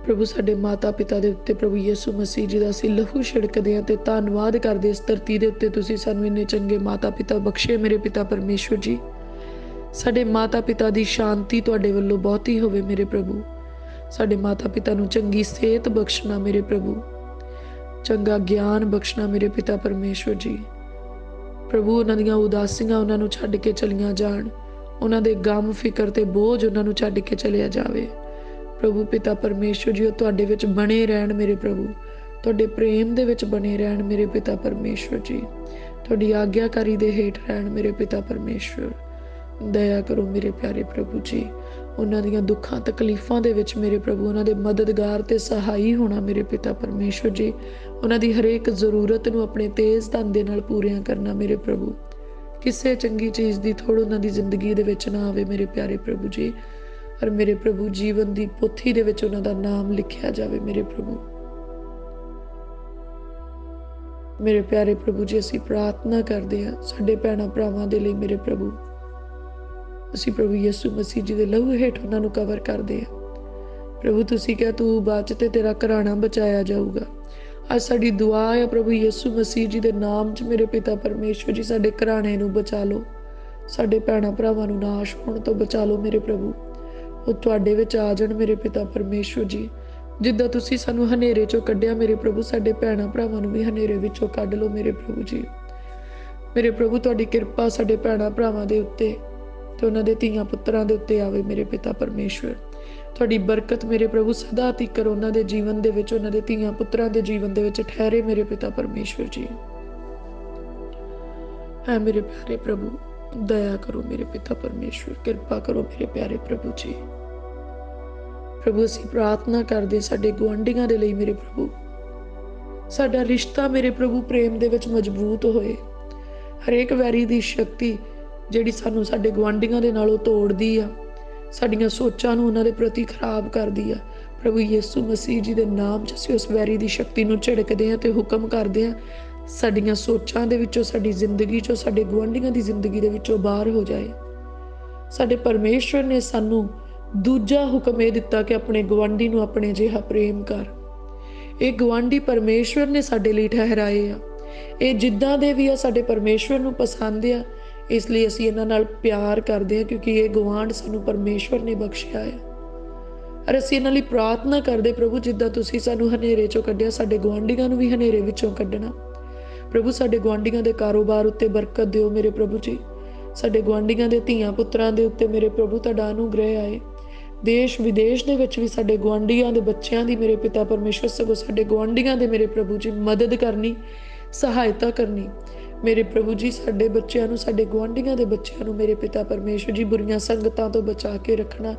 प्रभु साडे माता पिता दे उत्ते प्रभु यीशु मसीह जी दा असीं लहू छिड़कदे हां ते धन्नवाद करदे इस धरती दे उत्ते तुसीं सानूं इन्ने चंगे माता पिता बख्शे मेरे पिता परमेश्वर जी। साडे माता पिता दी शांति तुहाडे वल्लों बहुती होवे मेरे प्रभु। साडे माता पिता नूं चंगी सेहत बख्शना मेरे प्रभु, चंगा ज्ञान बख्शना मेरे पिता परमेश्वर जी। प्रभु उन्हां दीआं उदासियां उन्हां नूं छड्ड के चलियां जाण, उन्हां दे गम फिकर ते बोझ उन्हां नूं छड्ड के चलिया जावे प्रभु पिता परमेश्वर जी। तुहाडे विच बने रहण मेरे प्रभु, तुहाडे प्रेम दे विच बने रहण मेरे पिता परमेश्वर जी। तुहाडी आग्याकारी दे हेठ रहण मेरे पिता परमेश्वर। दया करो मेरे प्यारे प्रभु जी। उन्हां दीआं दुखां तकलीफां दे विच मेरे प्रभु उन्हां दे मददगार ते सहाई होना मेरे पिता परमेश्वर जी। उन्हां दी हरेक जरूरत नूं अपने तेज धन दे नाल पूरियां करना मेरे प्रभु। किसी चंगी चीज़ दी थोड़ उन्हां दी जिंदगी दे विच ना आवे मेरे प्यारे प्रभु जी। और मेरे प्रभु जीवन की पोथी दे विच उन्हां दा नाम लिखिया जावे मेरे प्रभु। मेरे प्यारे प्रभु जी असीं प्रार्थना करदे हां साडे भैणां भरावां दे लई मेरे प्रभु। असीं प्रभु यीशु मसीह जी दे लहू हेठ उन्हां नूं कवर करदे हां प्रभु। तुसीं कहा तू बच ते तेरा घराना बचाया जाऊगा। अज साडी दुआ है प्रभु यीशु मसीह जी दे नाम च मेरे पिता परमेश्वर जी साडे घराने नूं बचा लो, साडे भैणां भरावां नूं नाश होण तों बचा लो मेरे प्रभु। ਉਹ ਤੁਹਾਡੇ ਵਿੱਚ ਆ ਜਾਣ ਮੇਰੇ ਪਿਤਾ ਪਰਮੇਸ਼ਵਰ ਜੀ। ਜਿੱਦਾਂ ਤੁਸੀਂ ਸਾਨੂੰ ਹਨੇਰੇ ਚੋਂ ਕੱਢਿਆ ਮੇਰੇ ਪ੍ਰਭੂ, ਸਾਡੇ ਭੈਣਾਂ ਭਰਾਵਾਂ ਨੂੰ ਵੀ ਹਨੇਰੇ ਵਿੱਚੋਂ ਕੱਢ ਲਓ ਮੇਰੇ ਪ੍ਰਭੂ ਜੀ। ਮੇਰੇ ਪ੍ਰਭੂ ਤੁਹਾਡੀ ਕਿਰਪਾ ਸਾਡੇ ਭੈਣਾਂ ਭਰਾਵਾਂ ਦੇ ਉੱਤੇ ਤੇ ਉਹਨਾਂ ਦੇ ਧੀਆਂ ਪੁੱਤਰਾਂ ਦੇ ਉੱਤੇ ਆਵੇ ਮੇਰੇ ਪਿਤਾ ਪਰਮੇਸ਼ਵਰ। ਤੁਹਾਡੀ ਬਰਕਤ ਮੇਰੇ ਪ੍ਰਭੂ ਸਦਾ ਤੀਕਰ ਉਹਨਾਂ ਦੇ ਜੀਵਨ ਦੇ ਵਿੱਚ, ਉਹਨਾਂ ਦੇ ਧੀਆਂ ਪੁੱਤਰਾਂ ਦੇ ਜੀਵਨ ਦੇ ਵਿੱਚ ਠਹਿਰੇ ਮੇਰੇ ਪਿਤਾ ਪਰਮੇਸ਼ਵਰ ਜੀ। ਹੈ ਮੇਰੇ ਪਿਆਰੇ ਪ੍ਰਭੂ, दया करो मेरे पिता परमेश्वर, कृपा करो मेरे प्यारे प्रभु जी। प्रभु असीं प्रार्थना करदे साडे गुआंढियां दे लई मेरे प्रभु, साडा रिश्ता मेरे प्रभु प्रेम दे विच मजबूत होए। हरेक वैरी दी शक्ति जिहड़ी सानू साडे गुआंढियां दे नालों तोड़दी आ, साडीआं सोचां नूं उन्हां दे प्रति खराब करदी आ, प्रभु यीशु मसीह जी दे नाम च असीं उस वैरी दी शक्ति नूं झिड़कदे हां ते हुक्म करदे हां साडीआं सोचां दे विचों, साडी जिंदगी चों, साडे गुआंढियां दी जिंदगी दे विचों बाहर हो जाए। साडे परमेश्वर ने सानू दूजा हुक्म ये दिता कि अपने गुआंढी नूं अपने जिहा प्रेम कर। ये गुआंढी परमेश्वर ने साडे लई ठहराए आ, ये जिद्दां दे भी आ साडे परमेश्वर नूं पसंद आ, इसलिए असीं इन्हां नाल प्यार करदे हां क्योंकि ये गुआंढ सानू परमेश्वर ने बख्शिया है। और असीं इन्हां लई प्रार्थना करदे प्रभु जिद्दां तुसीं सानू हनेरे चों कढिया, साडे गुआंढियां नूं भी हनेरे विचों कढना प्रभु। साडे गुआंढियां दे कारोबार उत्ते बरकत दिओ मेरे प्रभु जी। साडे गुआंढियां दे धीआं पुत्तरां दे उत्ते मेरे प्रभु तुहाडा अनुग्रह आए। ਦੇਸ਼ ਵਿਦੇਸ਼ ਦੇ ਵਿੱਚ ਵੀ ਸਾਡੇ ਗੁਆਂਢੀਆਂ ਦੇ ਬੱਚਿਆਂ ਦੀ ਮੇਰੇ ਪਿਤਾ ਪਰਮੇਸ਼ਵਰ, ਸਗੋਂ ਸਾਡੇ ਗੁਆਂਢੀਆਂ ਦੇ ਮੇਰੇ ਪ੍ਰਭੂ ਜੀ ਮਦਦ ਕਰਨੀ, ਸਹਾਇਤਾ ਕਰਨੀ। ਮੇਰੇ ਪ੍ਰਭੂ ਜੀ ਸਾਡੇ ਬੱਚਿਆਂ ਨੂੰ, ਸਾਡੇ ਗੁਆਂਢੀਆਂ ਦੇ ਬੱਚਿਆਂ ਨੂੰ ਮੇਰੇ ਪਿਤਾ ਪਰਮੇਸ਼ਵਰ ਜੀ ਬੁਰੀਆਂ ਸੰਗਤਾਂ ਤੋਂ ਬਚਾ ਕੇ ਰੱਖਣਾ,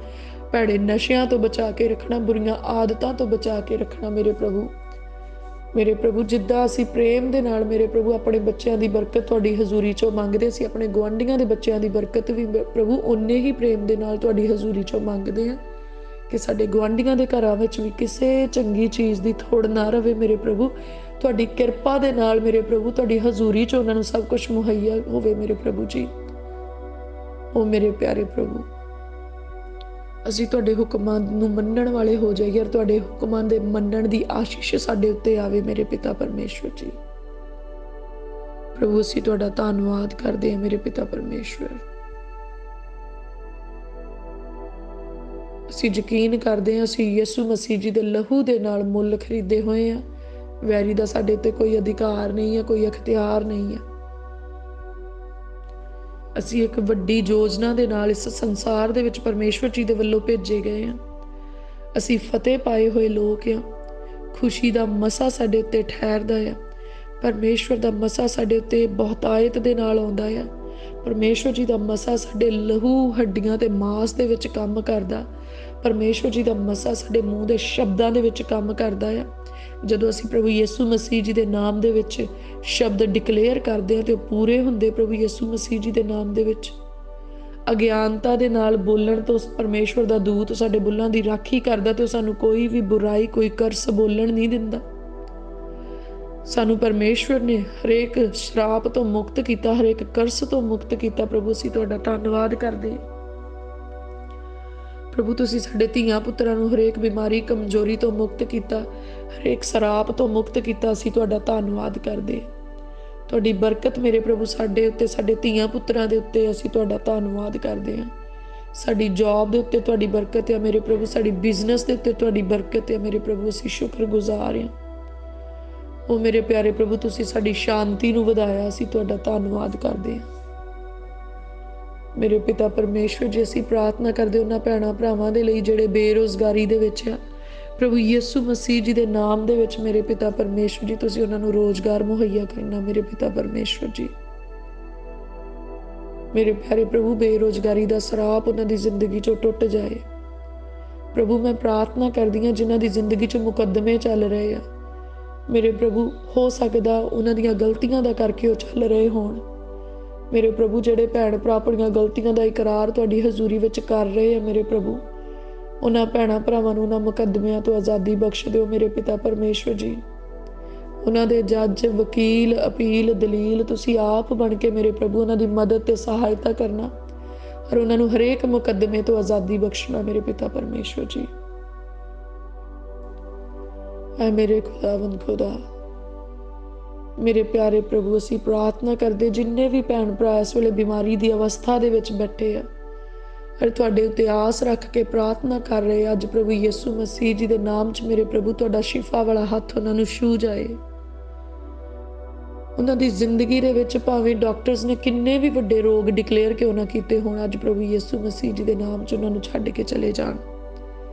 ਭੈੜੇ ਨਸ਼ਿਆਂ ਤੋਂ ਬਚਾ ਕੇ ਰੱਖਣਾ, ਬੁਰੀਆਂ ਆਦਤਾਂ ਤੋਂ ਬਚਾ ਕੇ ਰੱਖਣਾ। ਮੇਰੇ ਪ੍ਰਭੂ ਜਿੱਦਾਂ ਅਸੀਂ ਪ੍ਰੇਮ ਦੇ ਨਾਲ ਮੇਰੇ ਪ੍ਰਭੂ ਆਪਣੇ ਬੱਚਿਆਂ ਦੀ ਬਰਕਤ ਤੁਹਾਡੀ ਹਜ਼ੂਰੀ 'ਚੋਂ ਮੰਗਦੇ ਸੀ, ਆਪਣੇ ਗੁਆਂਢੀਆਂ ਦੇ ਬੱਚਿਆਂ ਦੀ ਬਰਕਤ ਵੀ ਪ੍ਰਭੂ ਓਨੇ ਹੀ ਪ੍ਰੇਮ ਦੇ ਨਾਲ ਤੁਹਾਡੀ ਹਜ਼ੂਰੀ 'ਚੋਂ ਮੰਗਦੇ ਹਾਂ ਕਿ ਸਾਡੇ ਗੁਆਂਢੀਆਂ ਦੇ ਘਰਾਂ ਵਿੱਚ ਵੀ ਕਿਸੇ ਚੰਗੀ ਚੀਜ਼ ਦੀ ਥੋੜ ਨਾ ਰਵੇ। ਮੇਰੇ ਪ੍ਰਭੂ ਤੁਹਾਡੀ ਕਿਰਪਾ ਦੇ ਨਾਲ ਮੇਰੇ ਪ੍ਰਭੂ ਤੁਹਾਡੀ ਹਜ਼ੂਰੀ 'ਚ ਉਹਨਾਂ ਨੂੰ ਸਭ ਕੁਝ ਮੁਹੱਈਆ ਹੋਵੇ। ਮੇਰੇ ਪ੍ਰਭੂ ਜੀ, ਉਹ ਮੇਰੇ ਪਿਆਰੇ ਪ੍ਰਭੂ, ਅਸੀਂ ਤੁਹਾਡੇ ਹੁਕਮਾਂ ਨੂੰ ਮੰਨਣ ਵਾਲੇ ਹੋ ਜਾਈਏ ਔਰ ਤੁਹਾਡੇ ਹੁਕਮਾਂ ਦੇ ਮੰਨਣ ਦੀ ਆਸ਼ੀਸ਼ ਸਾਡੇ ਉੱਤੇ ਆਵੇ। ਮੇਰੇ ਪਿਤਾ ਪਰਮੇਸ਼ਵਰ ਜੀ, ਪ੍ਰਭੂ ਅਸੀਂ ਤੁਹਾਡਾ ਧੰਨਵਾਦ ਕਰਦੇ ਹਾਂ। ਮੇਰੇ ਪਿਤਾ ਪਰਮੇਸ਼ਵਰ, ਅਸੀਂ ਯਕੀਨ ਕਰਦੇ ਹਾਂ ਅਸੀਂ ਯਿਸੂ ਮਸੀਹ ਜੀ ਦੇ ਲਹੂ ਦੇ ਨਾਲ ਮੁੱਲ ਖਰੀਦੇ ਹੋਏ ਹਾਂ। ਵੈਰੀ ਦਾ ਸਾਡੇ ਉੱਤੇ ਕੋਈ ਅਧਿਕਾਰ ਨਹੀਂ ਹੈ, ਕੋਈ ਅਖਤਿਆਰ ਨਹੀਂ ਹੈ। ਅਸੀਂ ਇੱਕ ਵੱਡੀ ਯੋਜਨਾ ਦੇ ਨਾਲ ਇਸ ਸੰਸਾਰ ਦੇ ਵਿੱਚ ਪਰਮੇਸ਼ਵਰ ਜੀ ਦੇ ਵੱਲੋਂ ਭੇਜੇ ਗਏ ਹਾਂ। ਅਸੀਂ ਫਤਿਹ ਪਾਏ ਹੋਏ ਲੋਕ ਹਾਂ। ਖੁਸ਼ੀ ਦਾ ਮਸਾ ਸਾਡੇ ਉੱਤੇ ਠਹਿਰਦਾ ਆ। ਪਰਮੇਸ਼ਵਰ ਦਾ ਮਸਾ ਸਾਡੇ ਉੱਤੇ ਬਹੁਤਾਇਤ ਦੇ ਨਾਲ ਆਉਂਦਾ ਆ। ਪਰਮੇਸ਼ਵਰ ਜੀ ਦਾ ਮਸਾ ਸਾਡੇ ਲਹੂ, ਹੱਡੀਆਂ ਤੇ ਮਾਸ ਦੇ ਵਿੱਚ ਕੰਮ ਕਰਦਾ। ਪਰਮੇਸ਼ਵਰ ਜੀ ਦਾ ਮਸਾ ਸਾਡੇ ਮੂੰਹ ਦੇ ਸ਼ਬਦਾਂ ਦੇ ਵਿੱਚ ਕੰਮ ਕਰਦਾ ਆ। ਜਦੋਂ ਅਸੀਂ ਪ੍ਰਭੂ ਯਿਸੂ ਮਸੀਹ ਜੀ ਦੇ ਨਾਮ ਦੇ ਵਿੱਚ ਸ਼ਬਦ ਡਿਕਲੇਅਰ ਕਰਦੇ ਹਾਂ ਤੇ ਉਹ ਪੂਰੇ ਹੁੰਦੇ। ਪ੍ਰਭੂ ਯਿਸੂ ਮਸੀਹ ਜੀ ਦੇ ਨਾਮ ਦੇ ਵਿੱਚ ਅਗਿਆਨਤਾ ਦੇ ਨਾਲ ਬੋਲਣ ਤੋਂ ਪਰਮੇਸ਼ਵਰ ਦਾ ਦੂਤ ਸਾਡੇ ਬੁੱਲਾਂ ਦੀ ਰਾਖੀ ਕਰਦਾ ਤੇ ਉਹ ਸਾਨੂੰ ਕੋਈ ਵੀ ਬੁਰਾਈ, ਕੋਈ ਕਰਸ ਬੋਲਣ ਨਹੀਂ ਦਿੰਦਾ। ਸਾਨੂੰ ਪਰਮੇਸ਼ਵਰ ਨੇ ਹਰੇਕ ਸ਼ਰਾਪ ਤੋਂ ਮੁਕਤ ਕੀਤਾ, ਹਰੇਕ ਕਰਸ ਤੋਂ ਮੁਕਤ ਕੀਤਾ। ਪ੍ਰਭੂ ਅਸੀਂ ਤੁਹਾਡਾ ਧੰਨਵਾਦ ਕਰਦੇ। ਪ੍ਰਭੂ ਤੁਸੀਂ ਸਾਡੇ ਧੀਆਂ ਪੁੱਤਰਾਂ ਨੂੰ ਹਰੇਕ ਬਿਮਾਰੀ, ਕਮਜ਼ੋਰੀ ਤੋਂ ਮੁਕਤ ਕੀਤਾ, ਹਰੇਕ ਸਰਾਪ ਤੋਂ ਮੁਕਤ ਕੀਤਾ। ਅਸੀਂ ਤੁਹਾਡਾ ਧੰਨਵਾਦ ਕਰਦੇ। ਤੁਹਾਡੀ ਬਰਕਤ ਮੇਰੇ ਪ੍ਰਭੂ ਸਾਡੇ ਉੱਤੇ, ਸਾਡੇ ਧੀਆਂ ਪੁੱਤਰਾਂ ਦੇ ਉੱਤੇ ਅਸੀਂ ਤੁਹਾਡਾ ਧੰਨਵਾਦ ਕਰਦੇ ਹਾਂ। ਸਾਡੀ ਜੌਬ ਦੇ ਉੱਤੇ ਤੁਹਾਡੀ ਬਰਕਤ ਹੈ ਮੇਰੇ ਪ੍ਰਭੂ, ਸਾਡੀ ਬਿਜ਼ਨਸ ਦੇ ਉੱਤੇ ਤੁਹਾਡੀ ਬਰਕਤ ਹੈ ਮੇਰੇ ਪ੍ਰਭੂ। ਅਸੀਂ ਸ਼ੁਕਰਗੁਜ਼ਾਰ ਹਾਂ। ਉਹ ਮੇਰੇ ਪਿਆਰੇ ਪ੍ਰਭੂ ਤੁਸੀਂ ਸਾਡੀ ਸ਼ਾਂਤੀ ਨੂੰ ਵਧਾਇਆ, ਅਸੀਂ ਤੁਹਾਡਾ ਧੰਨਵਾਦ ਕਰਦੇ ਹਾਂ। ਮੇਰੇ ਪਿਤਾ ਪਰਮੇਸ਼ਵਰ ਜੀ, ਅਸੀਂ ਪ੍ਰਾਰਥਨਾ ਕਰਦੇ ਉਹਨਾਂ ਭੈਣਾਂ ਭਰਾਵਾਂ ਦੇ ਲਈ ਜਿਹੜੇ ਬੇਰੁਜ਼ਗਾਰੀ ਦੇ ਵਿੱਚ ਆ। ਪ੍ਰਭੂ ਯਿਸੂ ਮਸੀਹ ਜੀ ਦੇ ਨਾਮ ਦੇ ਵਿੱਚ ਮੇਰੇ ਪਿਤਾ ਪਰਮੇਸ਼ਵਰ ਜੀ ਤੁਸੀਂ ਉਹਨਾਂ ਨੂੰ ਰੋਜ਼ਗਾਰ ਮੁਹੱਈਆ ਕਰਨਾ। ਮੇਰੇ ਪਿਤਾ ਪਰਮੇਸ਼ਵਰ ਜੀ, ਮੇਰੇ ਪਿਆਰੇ ਪ੍ਰਭੂ ਬੇਰੁਜ਼ਗਾਰੀ ਦਾ ਸਰਾਪ ਉਹਨਾਂ ਦੀ ਜ਼ਿੰਦਗੀ 'ਚੋਂ ਟੁੱਟ ਜਾਏ। ਪ੍ਰਭੂ ਮੈਂ ਪ੍ਰਾਰਥਨਾ ਕਰਦੀ ਹਾਂ ਜਿਨ੍ਹਾਂ ਦੀ ਜ਼ਿੰਦਗੀ 'ਚ ਮੁਕੱਦਮੇ ਚੱਲ ਰਹੇ ਆ ਮੇਰੇ ਪ੍ਰਭੂ, ਹੋ ਸਕਦਾ ਉਹਨਾਂ ਦੀਆਂ ਗਲਤੀਆਂ ਦਾ ਕਰਕੇ ਉਹ ਚੱਲ ਰਹੇ ਹੋਣ। ਮੇਰੇ ਪ੍ਰਭੂ ਜਿਹੜੇ ਭੈਣ ਭਰਾ ਆਪਣੀਆਂ ਗਲਤੀਆਂ ਦਾ ਇਕਰਾਰ ਤੁਹਾਡੀ ਹਜ਼ੂਰੀ ਵਿੱਚ ਕਰ ਰਹੇ ਆ ਮੇਰੇ ਪ੍ਰਭੂ, ਉਹਨਾਂ ਭੈਣਾਂ ਭਰਾਵਾਂ ਨੂੰ ਉਹਨਾਂ ਮੁਕੱਦਮਿਆਂ ਤੋਂ ਆਜ਼ਾਦੀ ਬਖਸ਼ ਦਿਓ। ਮੇਰੇ ਪਿਤਾ ਪਰਮੇਸ਼ਵਰ ਜੀ, ਉਹਨਾਂ ਦੇ ਜੱਜ, ਵਕੀਲ, ਅਪੀਲ, ਦਲੀਲ ਤੁਸੀਂ ਆਪ ਬਣ ਕੇ ਮੇਰੇ ਪ੍ਰਭੂ ਉਹਨਾਂ ਦੀ ਮਦਦ ਤੇ ਸਹਾਇਤਾ ਕਰਨਾ ਔਰ ਉਹਨਾਂ ਨੂੰ ਹਰੇਕ ਮੁਕੱਦਮੇ ਤੋਂ ਆਜ਼ਾਦੀ ਬਖਸ਼ਣਾ। ਮੇਰੇ ਪਿਤਾ ਪਰਮੇਸ਼ਵਰ ਜੀ, ਐ ਮੇਰੇ ਖੁਦਾਵੰਦ ਖੁਦਾ, ਮੇਰੇ ਪਿਆਰੇ ਪ੍ਰਭੂ ਅਸੀਂ ਪ੍ਰਾਰਥਨਾ ਕਰਦੇ ਜਿੰਨੇ ਵੀ ਭੈਣ ਭਰਾ ਇਸ ਵੇਲੇ ਬਿਮਾਰੀ ਦੀ ਅਵਸਥਾ ਦੇ ਵਿੱਚ ਬੈਠੇ ਆ ਔਰ ਤੁਹਾਡੇ ਉੱਤੇ ਆਸ ਰੱਖ ਕੇ ਪ੍ਰਾਰਥਨਾ ਕਰ ਰਹੇ, ਅੱਜ ਪ੍ਰਭੂ ਯਿਸੂ ਮਸੀਹ ਜੀ ਦੇ ਨਾਮ 'ਚ ਮੇਰੇ ਪ੍ਰਭੂ ਤੁਹਾਡਾ ਸ਼ਿਫਾ ਵਾਲਾ ਹੱਥ ਉਹਨਾਂ ਨੂੰ ਛੂਹ ਜਾਏ। ਉਹਨਾਂ ਦੀ ਜ਼ਿੰਦਗੀ ਦੇ ਵਿੱਚ ਭਾਵੇਂ ਡਾਕਟਰਸ ਨੇ ਕਿੰਨੇ ਵੀ ਵੱਡੇ ਰੋਗ ਡਿਕਲੇਅਰ ਕਿਉਂ ਨਾ ਕੀਤੇ ਹੋਣ, ਅੱਜ ਪ੍ਰਭੂ ਯਿਸੂ ਮਸੀਹ ਜੀ ਦੇ ਨਾਮ 'ਚ ਉਹਨਾਂ ਨੂੰ ਛੱਡ ਕੇ ਚਲੇ ਜਾਣ।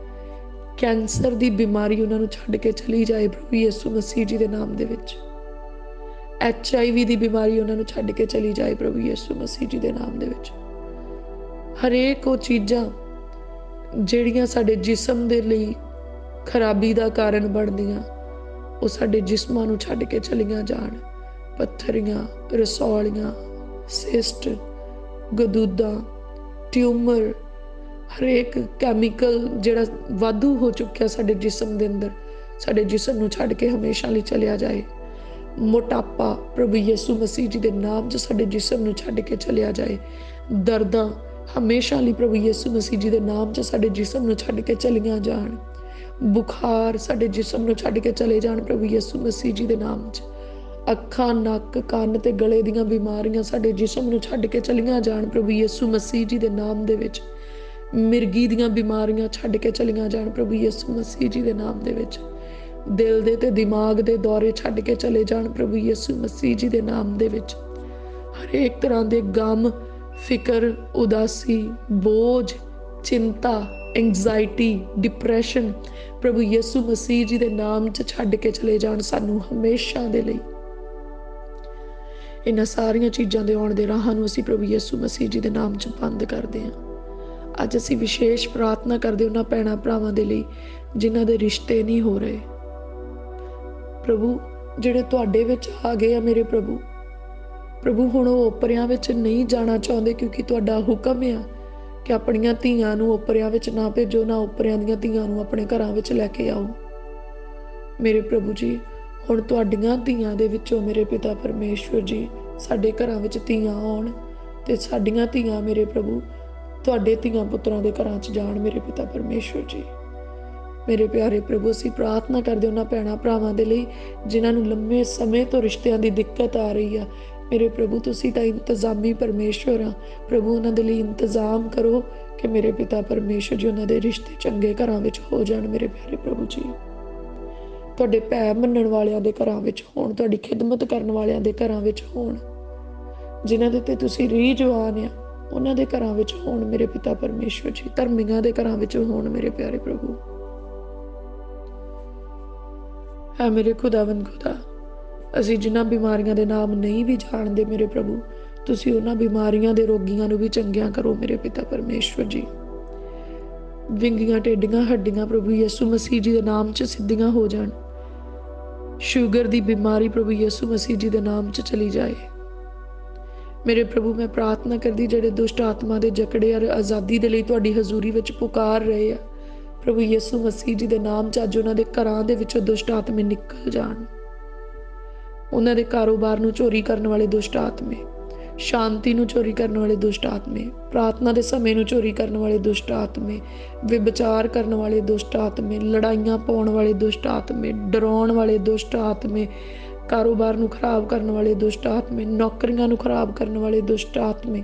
ਕੈਂਸਰ ਦੀ ਬਿਮਾਰੀ ਉਹਨਾਂ ਨੂੰ ਛੱਡ ਕੇ ਚਲੀ ਜਾਏ ਪ੍ਰਭੂ ਯਿਸੂ ਮਸੀਹ ਜੀ ਦੇ ਨਾਮ ਦੇ ਵਿੱਚ। HIV ਦੀ ਬਿਮਾਰੀ ਉਹਨਾਂ ਨੂੰ ਛੱਡ ਕੇ ਚਲੀ ਜਾਏ ਪ੍ਰਭੂ ਯਿਸੂ ਮਸੀਹ ਜੀ ਦੇ ਨਾਮ ਦੇ ਵਿੱਚ। ਹਰੇਕ ਉਹ ਚੀਜ਼ਾਂ ਜਿਹੜੀਆਂ ਸਾਡੇ ਜਿਸਮ ਦੇ ਲਈ ਖਰਾਬੀ ਦਾ ਕਾਰਨ ਬਣਦੀਆਂ, ਉਹ ਸਾਡੇ ਜਿਸਮਾਂ ਨੂੰ ਛੱਡ ਕੇ ਚਲੀਆਂ ਜਾਣ। ਪੱਥਰੀਆਂ, ਰਸੌਲੀਆਂ, ਸਿਸਟ, ਗਦੂਦਾਂ, ਟਿਊਮਰ, ਹਰੇਕ ਕੈਮੀਕਲ ਜਿਹੜਾ ਵਾਧੂ ਹੋ ਚੁੱਕਿਆ ਸਾਡੇ ਜਿਸਮ ਦੇ ਅੰਦਰ, ਸਾਡੇ ਜਿਸਮ ਨੂੰ ਛੱਡ ਕੇ ਹਮੇਸ਼ਾ ਲਈ ਚਲਿਆ ਜਾਏ। ਮੋਟਾਪਾ ਪ੍ਰਭੂ ਯਿਸੂ ਮਸੀਹ ਜੀ ਦੇ ਨਾਮ 'ਚ ਸਾਡੇ ਜਿਸਮ ਨੂੰ ਛੱਡ ਕੇ ਚਲਿਆ ਜਾਏ। ਦਰਦਾਂ ਹਮੇਸ਼ਾ ਲਈ ਪ੍ਰਭੂ ਯਿਸੂ ਮਸੀਹ ਜੀ ਦੇ ਨਾਮ 'ਚ ਸਾਡੇ ਜਿਸਮ ਨੂੰ ਛੱਡ ਕੇ ਚਲੀਆਂ ਜਾਣ। ਬੁਖਾਰ ਸਾਡੇ ਜਿਸਮ ਨੂੰ ਛੱਡ ਕੇ ਚਲੇ ਜਾਣ ਪ੍ਰਭੂ ਯਿਸੂ ਮਸੀਹ ਜੀ ਦੇ ਨਾਮ 'ਚ। ਅੱਖਾਂ, ਨੱਕ, ਕੰਨ ਤੇ ਗਲੇ ਦੀਆਂ ਬਿਮਾਰੀਆਂ ਸਾਡੇ ਜਿਸਮ ਨੂੰ ਛੱਡ ਕੇ ਚਲੀਆਂ ਜਾਣ ਪ੍ਰਭੂ ਯਿਸੂ ਮਸੀਹ ਜੀ ਦੇ ਨਾਮ ਦੇ ਵਿੱਚ। ਮਿਰਗੀ ਦੀਆਂ ਬਿਮਾਰੀਆਂ ਛੱਡ ਕੇ ਚਲੀਆਂ ਜਾਣ ਪ੍ਰਭੂ ਯਿਸੂ ਮਸੀਹ ਜੀ ਦੇ ਨਾਮ ਦੇ ਵਿੱਚ। ਦਿਲ ਦੇ ਤੇ ਦਿਮਾਗ ਦੇ ਦੌਰੇ ਛੱਡ ਕੇ ਚਲੇ ਜਾਣ ਪ੍ਰਭੂ ਯਿਸੂ ਮਸੀਹ ਜੀ ਦੇ ਨਾਮ ਦੇ ਵਿੱਚ। ਹਰੇਕ ਤਰ੍ਹਾਂ ਦੇ ਗਮ, ਫਿਕਰ, ਉਦਾਸੀ, ਬੋਝ, ਚਿੰਤਾ, ਐਂਗਜ਼ਾਇਟੀ, ਡਿਪਰੈਸ਼ਨ ਪ੍ਰਭੂ ਯਿਸੂ ਮਸੀਹ ਜੀ ਦੇ ਨਾਮ 'ਚ ਛੱਡ ਕੇ ਚਲੇ ਜਾਣ ਸਾਨੂੰ ਹਮੇਸ਼ਾ ਦੇ ਲਈ। ਇਹਨਾਂ ਸਾਰੀਆਂ ਚੀਜ਼ਾਂ ਦੇ ਆਉਣ ਦੇ ਰਾਹਾਂ ਨੂੰ ਅਸੀਂ ਪ੍ਰਭੂ ਯਿਸੂ ਮਸੀਹ ਜੀ ਦੇ ਨਾਮ 'ਚ ਬੰਦ ਕਰਦੇ ਹਾਂ। ਅੱਜ ਅਸੀਂ ਵਿਸ਼ੇਸ਼ ਪ੍ਰਾਰਥਨਾ ਕਰਦੇ ਉਹਨਾਂ ਭੈਣਾਂ ਭਰਾਵਾਂ ਦੇ ਲਈ ਜਿਨ੍ਹਾਂ ਦੇ ਰਿਸ਼ਤੇ ਨਹੀਂ ਹੋ ਰਹੇ ਪ੍ਰਭੂ, ਜਿਹੜੇ ਤੁਹਾਡੇ ਵਿੱਚ ਆ ਗਏ ਆ ਮੇਰੇ ਪ੍ਰਭੂ। ਪ੍ਰਭੂ ਹੁਣ ਉਹ ਓਪਰਿਆਂ ਵਿੱਚ ਨਹੀਂ ਜਾਣਾ ਚਾਹੁੰਦੇ ਕਿਉਂਕਿ ਤੁਹਾਡਾ ਹੁਕਮ ਆ ਕਿ ਆਪਣੀਆਂ ਧੀਆਂ ਨੂੰ ਓਪਰਿਆਂ ਵਿੱਚ ਨਾ ਭੇਜੋ, ਨਾ ਓਪਰਿਆਂ ਦੀਆਂ ਧੀਆਂ ਨੂੰ ਆਪਣੇ ਘਰਾਂ ਵਿੱਚ ਲੈ ਕੇ ਆਓ। ਮੇਰੇ ਪ੍ਰਭੂ ਜੀ, ਹੁਣ ਤੁਹਾਡੀਆਂ ਧੀਆਂ ਦੇ ਵਿੱਚੋਂ ਮੇਰੇ ਪਿਤਾ ਪਰਮੇਸ਼ਵਰ ਜੀ ਸਾਡੇ ਘਰਾਂ ਵਿੱਚ ਧੀਆਂ ਆਉਣ ਤੇ ਸਾਡੀਆਂ ਧੀਆਂ ਮੇਰੇ ਪ੍ਰਭੂ ਤੁਹਾਡੇ ਧੀਆਂ ਪੁੱਤਰਾਂ ਦੇ ਘਰਾਂ 'ਚ ਜਾਣ ਮੇਰੇ ਪਿਤਾ ਪਰਮੇਸ਼ਵਰ ਜੀ। ਮੇਰੇ ਪਿਆਰੇ ਪ੍ਰਭੂ, ਅਸੀਂ ਪ੍ਰਾਰਥਨਾ ਕਰਦੇ ਉਹਨਾਂ ਭੈਣਾਂ ਭਰਾਵਾਂ ਦੇ ਲਈ ਜਿਨ੍ਹਾਂ ਨੂੰ ਲੰਮੇ ਸਮੇਂ ਤੋਂ ਰਿਸ਼ਤਿਆਂ ਦੀ ਦਿੱਕਤ ਆ ਰਹੀ ਆ। ਮੇਰੇ ਪ੍ਰਭੂ, ਤੁਸੀਂ ਤਾਂ ਇੰਤਜ਼ਾਮੀ ਪਰਮੇਸ਼ਵਰ ਆ ਪ੍ਰਭੂ, ਉਹਨਾਂ ਦੇ ਲਈ ਇੰਤਜ਼ਾਮ ਕਰੋ ਕਿ ਮੇਰੇ ਪਿਤਾ ਪਰਮੇਸ਼ਵਰ ਜੀ ਉਹਨਾਂ ਦੇ ਰਿਸ਼ਤੇ ਚੰਗੇ ਘਰਾਂ ਵਿੱਚ ਹੋ ਜਾਣ। ਮੇਰੇ ਪਿਆਰੇ ਪ੍ਰਭੂ ਜੀ, ਤੁਹਾਡੇ ਭੈ ਮੰਨਣ ਵਾਲਿਆਂ ਦੇ ਘਰਾਂ ਵਿੱਚ ਹੋਣ, ਤੁਹਾਡੀ ਖਿਦਮਤ ਕਰਨ ਵਾਲਿਆਂ ਦੇ ਘਰਾਂ ਵਿੱਚ ਹੋਣ, ਜਿਨ੍ਹਾਂ ਦੇ ਤੇ ਤੁਸੀਂ ਰੀਝਵਾਨ ਆ ਉਹਨਾਂ ਦੇ ਘਰਾਂ ਵਿੱਚ ਹੋਣ ਮੇਰੇ ਪਿਤਾ ਪਰਮੇਸ਼ਵਰ ਜੀ। ਧਰਮੀਆਂ ਦੇ ਘਰਾਂ ਵਿੱਚ ਹੋਣ ਮੇਰੇ ਪਿਆਰੇ ਪ੍ਰਭੂ। ਹੈ ਮੇਰੇ ਖੁਦਾਵੰਦ ਖੁਦਾ, ਅਸੀਂ ਜਿਨ੍ਹਾਂ ਬਿਮਾਰੀਆਂ ਦੇ ਨਾਮ ਨਹੀਂ ਵੀ ਜਾਣਦੇ ਮੇਰੇ ਪ੍ਰਭੂ, ਤੁਸੀਂ ਉਹਨਾਂ ਬਿਮਾਰੀਆਂ ਦੇ ਰੋਗੀਆਂ ਨੂੰ ਵੀ ਚੰਗਿਆਂ ਕਰੋ ਮੇਰੇ ਪਿਤਾ ਪਰਮੇਸ਼ਵਰ ਜੀ। ਵਿੰਗੀਆਂ ਟੇਡੀਆਂ ਹੱਡੀਆਂ ਪ੍ਰਭੂ ਯਿਸੂ ਮਸੀਹ ਜੀ ਦੇ ਨਾਮ 'ਚ ਸਿੱਧੀਆਂ ਹੋ ਜਾਣ। ਸ਼ੂਗਰ ਦੀ ਬਿਮਾਰੀ ਪ੍ਰਭੂ ਯਿਸੂ ਮਸੀਹ ਜੀ ਦੇ ਨਾਮ 'ਚ ਚਲੀ ਜਾਏ। ਮੇਰੇ ਪ੍ਰਭੂ, ਮੈਂ ਪ੍ਰਾਰਥਨਾ ਕਰਦੀ ਜਿਹੜੇ ਦੁਸ਼ਟ ਆਤਮਾ ਦੇ ਜਕੜੇ ਔਰ ਆਜ਼ਾਦੀ ਦੇ ਲਈ ਤੁਹਾਡੀ ਹਜ਼ੂਰੀ ਵਿੱਚ ਪੁਕਾਰ ਰਹੇ ਆ ਪ੍ਰਭੂ ਯਿਸੂ ਮਸੀਹ ਜੀ ਦੇ ਨਾਮ 'ਚ ਅੱਜ ਉਹਨਾਂ ਦੇ ਘਰਾਂ ਦੇ ਵਿੱਚੋਂ ਦੁਸ਼ਟ ਆਤਮੇ ਨਿਕਲ ਜਾਣ। ਉਹਨਾਂ ਦੇ ਕਾਰੋਬਾਰ ਨੂੰ ਚੋਰੀ ਕਰਨ ਵਾਲੇ ਦੁਸ਼ਟ ਆਤਮੇ, ਸ਼ਾਂਤੀ ਨੂੰ ਚੋਰੀ ਕਰਨ ਵਾਲੇ ਦੁਸ਼ਟ ਆਤਮੇ, ਪ੍ਰਾਰਥਨਾ ਦੇ ਸਮੇਂ ਨੂੰ ਚੋਰੀ ਕਰਨ ਵਾਲੇ ਦੁਸ਼ਟ ਆਤਮੇ, ਵਿਭਚਾਰ ਕਰਨ ਵਾਲੇ ਦੁਸ਼ਟ ਆਤਮੇ, ਲੜਾਈਆਂ ਪਾਉਣ ਵਾਲੇ ਦੁਸ਼ਟ ਆਤਮੇ, ਡਰਾਉਣ ਵਾਲੇ ਦੁਸ਼ਟ ਆਤਮੇ, ਕਾਰੋਬਾਰ ਨੂੰ ਖਰਾਬ ਕਰਨ ਵਾਲੇ ਦੁਸ਼ਟ ਆਤਮੇ, ਨੌਕਰੀਆਂ ਨੂੰ ਖਰਾਬ ਕਰਨ ਵਾਲੇ ਦੁਸ਼ਟ ਆਤਮੇ,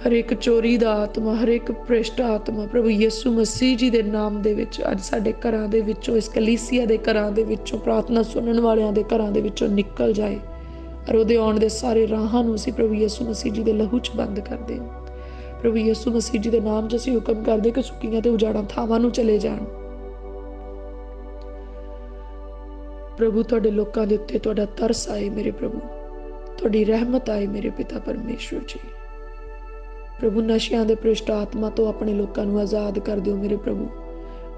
ਹਰੇਕ ਚੋਰੀ ਦਾ ਆਤਮਾ, ਹਰੇਕ ਭ੍ਰਿਸ਼ਟ ਆਤਮਾ ਪ੍ਰਭੂ ਯਿਸੂ ਮਸੀਹ ਜੀ ਦੇ ਨਾਮ ਦੇ ਵਿੱਚ ਅੱਜ ਸਾਡੇ ਘਰਾਂ ਦੇ ਵਿੱਚੋਂ, ਇਸ ਕਲੀਸਿਆ ਦੇ ਘਰਾਂ ਦੇ ਵਿੱਚੋਂ, ਪ੍ਰਾਰਥਨਾ ਸੁਣਨ ਵਾਲਿਆਂ ਦੇ ਘਰਾਂ ਦੇ ਵਿੱਚੋਂ ਨਿਕਲ ਜਾਏ। ਔਰ ਉਹਦੇ ਆਉਣ ਦੇ ਸਾਰੇ ਰਾਹਾਂ ਨੂੰ ਅਸੀਂ ਪ੍ਰਭੂ ਯਿਸੂ ਮਸੀਹ ਜੀ ਦੇ ਲਹੂ 'ਚ ਬੰਦ ਕਰਦੇ ਹਾਂ। ਪ੍ਰਭੂ ਯਿਸੂ ਮਸੀਹ ਜੀ ਦੇ ਨਾਮ 'ਚ ਅਸੀਂ ਹੁਕਮ ਕਰਦੇ ਕਿ ਸੁੱਕੀਆਂ ਤੇ ਉਜਾੜਾਂ ਥਾਵਾਂ ਨੂੰ ਚਲੇ ਜਾਣ। ਪ੍ਰਭੂ, ਤੁਹਾਡੇ ਲੋਕਾਂ ਦੇ ਉੱਤੇ ਤੁਹਾਡਾ ਤਰਸ ਆਏ ਮੇਰੇ ਪ੍ਰਭੂ, ਤੁਹਾਡੀ ਰਹਿਮਤ ਆਏ ਮੇਰੇ ਪਿਤਾ ਪਰਮੇਸ਼ਵਰ ਜੀ। ਪ੍ਰਭੂ, ਨਸ਼ਿਆਂ ਦੇ ਭ੍ਰਿਸ਼ਟ ਆਤਮਾ ਤੋਂ ਆਪਣੇ ਲੋਕਾਂ ਨੂੰ ਆਜ਼ਾਦ ਕਰ ਦਿਓ ਮੇਰੇ ਪ੍ਰਭੂ।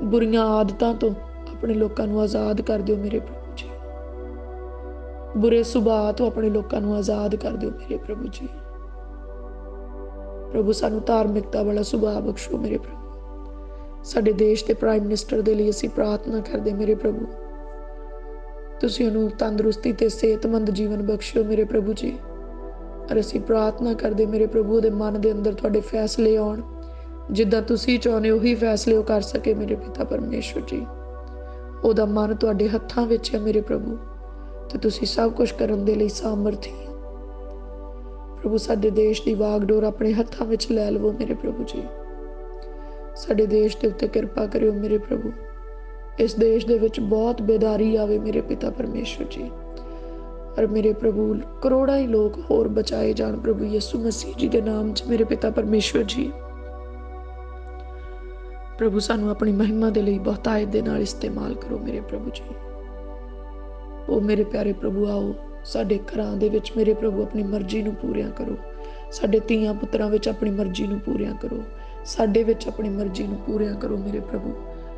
ਬੁਰੀਆਂ ਆਦਤਾਂ ਤੋਂ ਆਪਣੇ ਲੋਕਾਂ ਨੂੰ ਆਜ਼ਾਦ ਕਰ ਦਿਓ ਮੇਰੇ ਪ੍ਰਭੂ ਜੀ। ਬੁਰੇ ਸੁਭਾਅ ਤੋਂ ਆਪਣੇ ਲੋਕਾਂ ਨੂੰ ਆਜ਼ਾਦ ਕਰ ਦਿਓ ਮੇਰੇ ਪ੍ਰਭੂ ਜੀ। ਪ੍ਰਭੂ, ਸਾਨੂੰ ਧਾਰਮਿਕਤਾ ਵਾਲਾ ਸੁਭਾਅ ਬਖਸ਼ੋ ਮੇਰੇ ਪ੍ਰਭੂ। ਸਾਡੇ ਦੇਸ਼ ਦੇ ਪ੍ਰਾਈਮ ਮਿਨਿਸਟਰ ਦੇ ਲਈ ਅਸੀਂ ਪ੍ਰਾਰਥਨਾ ਕਰਦੇ ਮੇਰੇ ਪ੍ਰਭੂ, ਤੁਸੀਂ ਉਹਨੂੰ ਤੰਦਰੁਸਤੀ ਤੇ ਸਿਹਤਮੰਦ ਜੀਵਨ ਬਖਸ਼ੋ ਮੇਰੇ ਪ੍ਰਭੂ ਜੀ। ਔਰ ਅਸੀਂ ਪ੍ਰਾਰਥਨਾ ਕਰਦੇ ਮੇਰੇ ਪ੍ਰਭੂ ਦੇ ਮਨ ਦੇ ਅੰਦਰ ਤੁਹਾਡੇ ਫੈਸਲੇ ਆਉਣ, ਜਿੱਦਾਂ ਤੁਸੀਂ ਚਾਹੁੰਦੇ ਉਹੀ ਫੈਸਲੇ ਉਹ ਕਰ ਸਕੇ ਮੇਰੇ ਪਿਤਾ ਪਰਮੇਸ਼ਵਰ ਜੀ। ਉਹਦਾ ਮਨ ਤੁਹਾਡੇ ਹੱਥਾਂ ਵਿੱਚ ਹੈ ਮੇਰੇ ਪ੍ਰਭੂ, ਤੇ ਤੁਸੀਂ ਸਭ ਕੁਝ ਕਰਨ ਦੇ ਲਈ ਸਾਮਰਥੀ ਹੋ ਪ੍ਰਭੂ। ਸਾਡੇ ਦੇਸ਼ ਦੀ ਵਾਗਡੋਰ ਆਪਣੇ ਹੱਥਾਂ ਵਿੱਚ ਲੈ ਲਵੋ ਮੇਰੇ ਪ੍ਰਭੂ ਜੀ। ਸਾਡੇ ਦੇਸ਼ ਦੇ ਉੱਤੇ ਕਿਰਪਾ ਕਰਿਓ ਮੇਰੇ ਪ੍ਰਭੂ। ਇਸ ਦੇਸ਼ ਦੇ ਵਿੱਚ ਬਹੁਤ ਬੇਦਾਰੀ ਆਵੇ ਮੇਰੇ ਪਿਤਾ ਪਰਮੇਸ਼ਵਰ ਜੀ। ਔਰ ਮੇਰੇ ਪ੍ਰਭੂ, ਕਰੋੜਾਂ ਹੀ ਲੋਕ ਹੋਰ ਬਚਾਏ ਜਾਣ ਪ੍ਰਭੂ ਯਿਸੂ ਮਸੀਹ ਜੀ ਦੇ ਨਾਮ 'ਚ ਮੇਰੇ ਪਿਤਾ ਪਰਮੇਸ਼ਵਰ ਜੀ। ਪ੍ਰਭੂ, ਸਾਨੂੰ ਆਪਣੀ ਮਹਿਮਾ ਦੇ ਲਈ ਬਹੁਤਾਇਤ ਦੇ ਨਾਲ ਇਸਤੇਮਾਲ ਕਰੋ ਮੇਰੇ ਪ੍ਰਭੂ ਜੀ। ਉਹ ਮੇਰੇ ਪਿਆਰੇ ਪ੍ਰਭੂ, ਆਓ ਸਾਡੇ ਘਰਾਂ ਦੇ ਵਿੱਚ ਮੇਰੇ ਪ੍ਰਭੂ ਆਪਣੀ ਮਰਜ਼ੀ ਨੂੰ ਪੂਰੀਆਂ ਕਰੋ। ਸਾਡੇ ਧੀਆਂ ਪੁੱਤਰਾਂ ਵਿੱਚ ਆਪਣੀ ਮਰਜ਼ੀ ਨੂੰ ਪੂਰੀਆਂ ਕਰੋ। ਸਾਡੇ ਵਿੱਚ ਆਪਣੀ ਮਰਜ਼ੀ ਨੂੰ ਪੂਰੀਆਂ ਕਰੋ ਮੇਰੇ ਪ੍ਰਭੂ।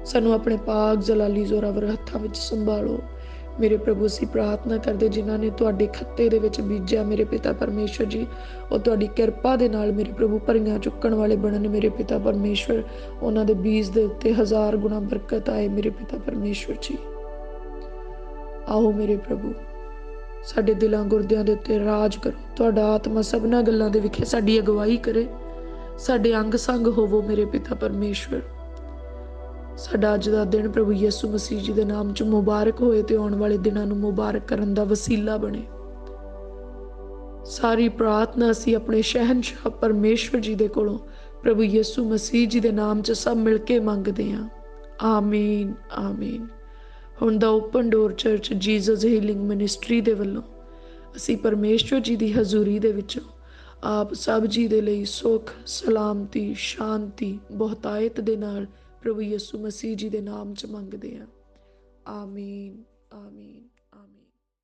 ਸਾਨੂੰ ਆਪਣੇ ਪਾਕ ਜਲਾਲੀ ਜ਼ੋਰਾਵਰ ਹੱਥਾਂ ਵਿੱਚ ਸੰਭਾਲੋ ਮੇਰੇ ਪ੍ਰਭੂ। ਅਸੀਂ ਪ੍ਰਾਰਥਨਾ ਕਰਦੇ ਜਿਨ੍ਹਾਂ ਨੇ ਤੁਹਾਡੇ ਖੱਤੇ ਦੇ ਵਿੱਚ ਬੀਜਿਆ ਮੇਰੇ ਪਿਤਾ ਪਰਮੇਸ਼ਵਰ ਜੀ, ਉਹ ਤੁਹਾਡੀ ਕਿਰਪਾ ਦੇ ਨਾਲ ਮੇਰੇ ਪ੍ਰਭੂ ਭਰੀਆਂ ਚੁੱਕਣ ਵਾਲੇ ਬਣਨ ਮੇਰੇ ਪਿਤਾ ਪਰਮੇਸ਼ਵਰ। ਉਹਨਾਂ ਦੇ ਬੀਜ ਦੇ ਉੱਤੇ 1000 ਗੁਣਾ ਬਰਕਤ ਆਏ ਮੇਰੇ ਪਿਤਾ ਪਰਮੇਸ਼ਵਰ ਜੀ। ਆਓ ਮੇਰੇ ਪ੍ਰਭੂ, ਸਾਡੇ ਦਿਲਾਂ ਗੁਰਦਿਆਂ ਦੇ ਉੱਤੇ ਰਾਜ ਕਰੋ। ਤੁਹਾਡਾ ਆਤਮਾ ਸਭਨਾਂ ਗੱਲਾਂ ਦੇ ਵਿਖੇ ਸਾਡੀ ਅਗਵਾਈ ਕਰੇ। ਸਾਡੇ ਅੰਗ ਸੰਗ ਹੋਵੋ ਮੇਰੇ ਪਿਤਾ ਪਰਮੇਸ਼ਵਰ। ਸਾਡਾ ਅੱਜ ਦਾ ਦਿਨ ਪ੍ਰਭੂ ਯਿਸੂ ਮਸੀਹ ਜੀ ਦੇ ਨਾਮ 'ਚ ਮੁਬਾਰਕ ਹੋਏ ਤੇ ਆਉਣ ਵਾਲੇ ਦਿਨਾਂ ਨੂੰ ਮੁਬਾਰਕ ਕਰਨ ਦਾ ਵਸੀਲਾ ਬਣੇ। ਸਾਰੀ ਪ੍ਰਾਰਥਨਾ ਅਸੀਂ ਆਪਣੇ ਸ਼ਹਿਨਸ਼ਾਹ ਪਰਮੇਸ਼ਵਰ ਜੀ ਦੇ ਕੋਲੋਂ ਪ੍ਰਭੂ ਯਿਸੂ ਮਸੀਹ ਜੀ ਦੇ ਨਾਮ 'ਚ ਸਭ ਮਿਲ ਕੇ ਮੰਗਦੇ ਹਾਂ। ਆਮੀਨ, ਆਮੀਨ। ਹੁਣ ਦਾ open door church Jesus healing ministry ਦੇ ਵੱਲੋਂ ਅਸੀਂ ਪਰਮੇਸ਼ਵਰ ਜੀ ਦੀ ਹਜ਼ੂਰੀ ਦੇ ਵਿੱਚੋਂ ਆਪ ਸਭ ਜੀ ਦੇ ਲਈ ਸੁਖ, ਸਲਾਮਤੀ, ਸ਼ਾਂਤੀ, ਬਹੁਤਾਇਤ ਦੇ ਨਾਲ ਪ੍ਰਭੂ ਯਿਸੂ ਮਸੀਹ ਜੀ ਦੇ ਨਾਮ 'ਚ ਮੰਗਦੇ ਹਾਂ। ਆਮੀਨ, ਆਮੀਨ।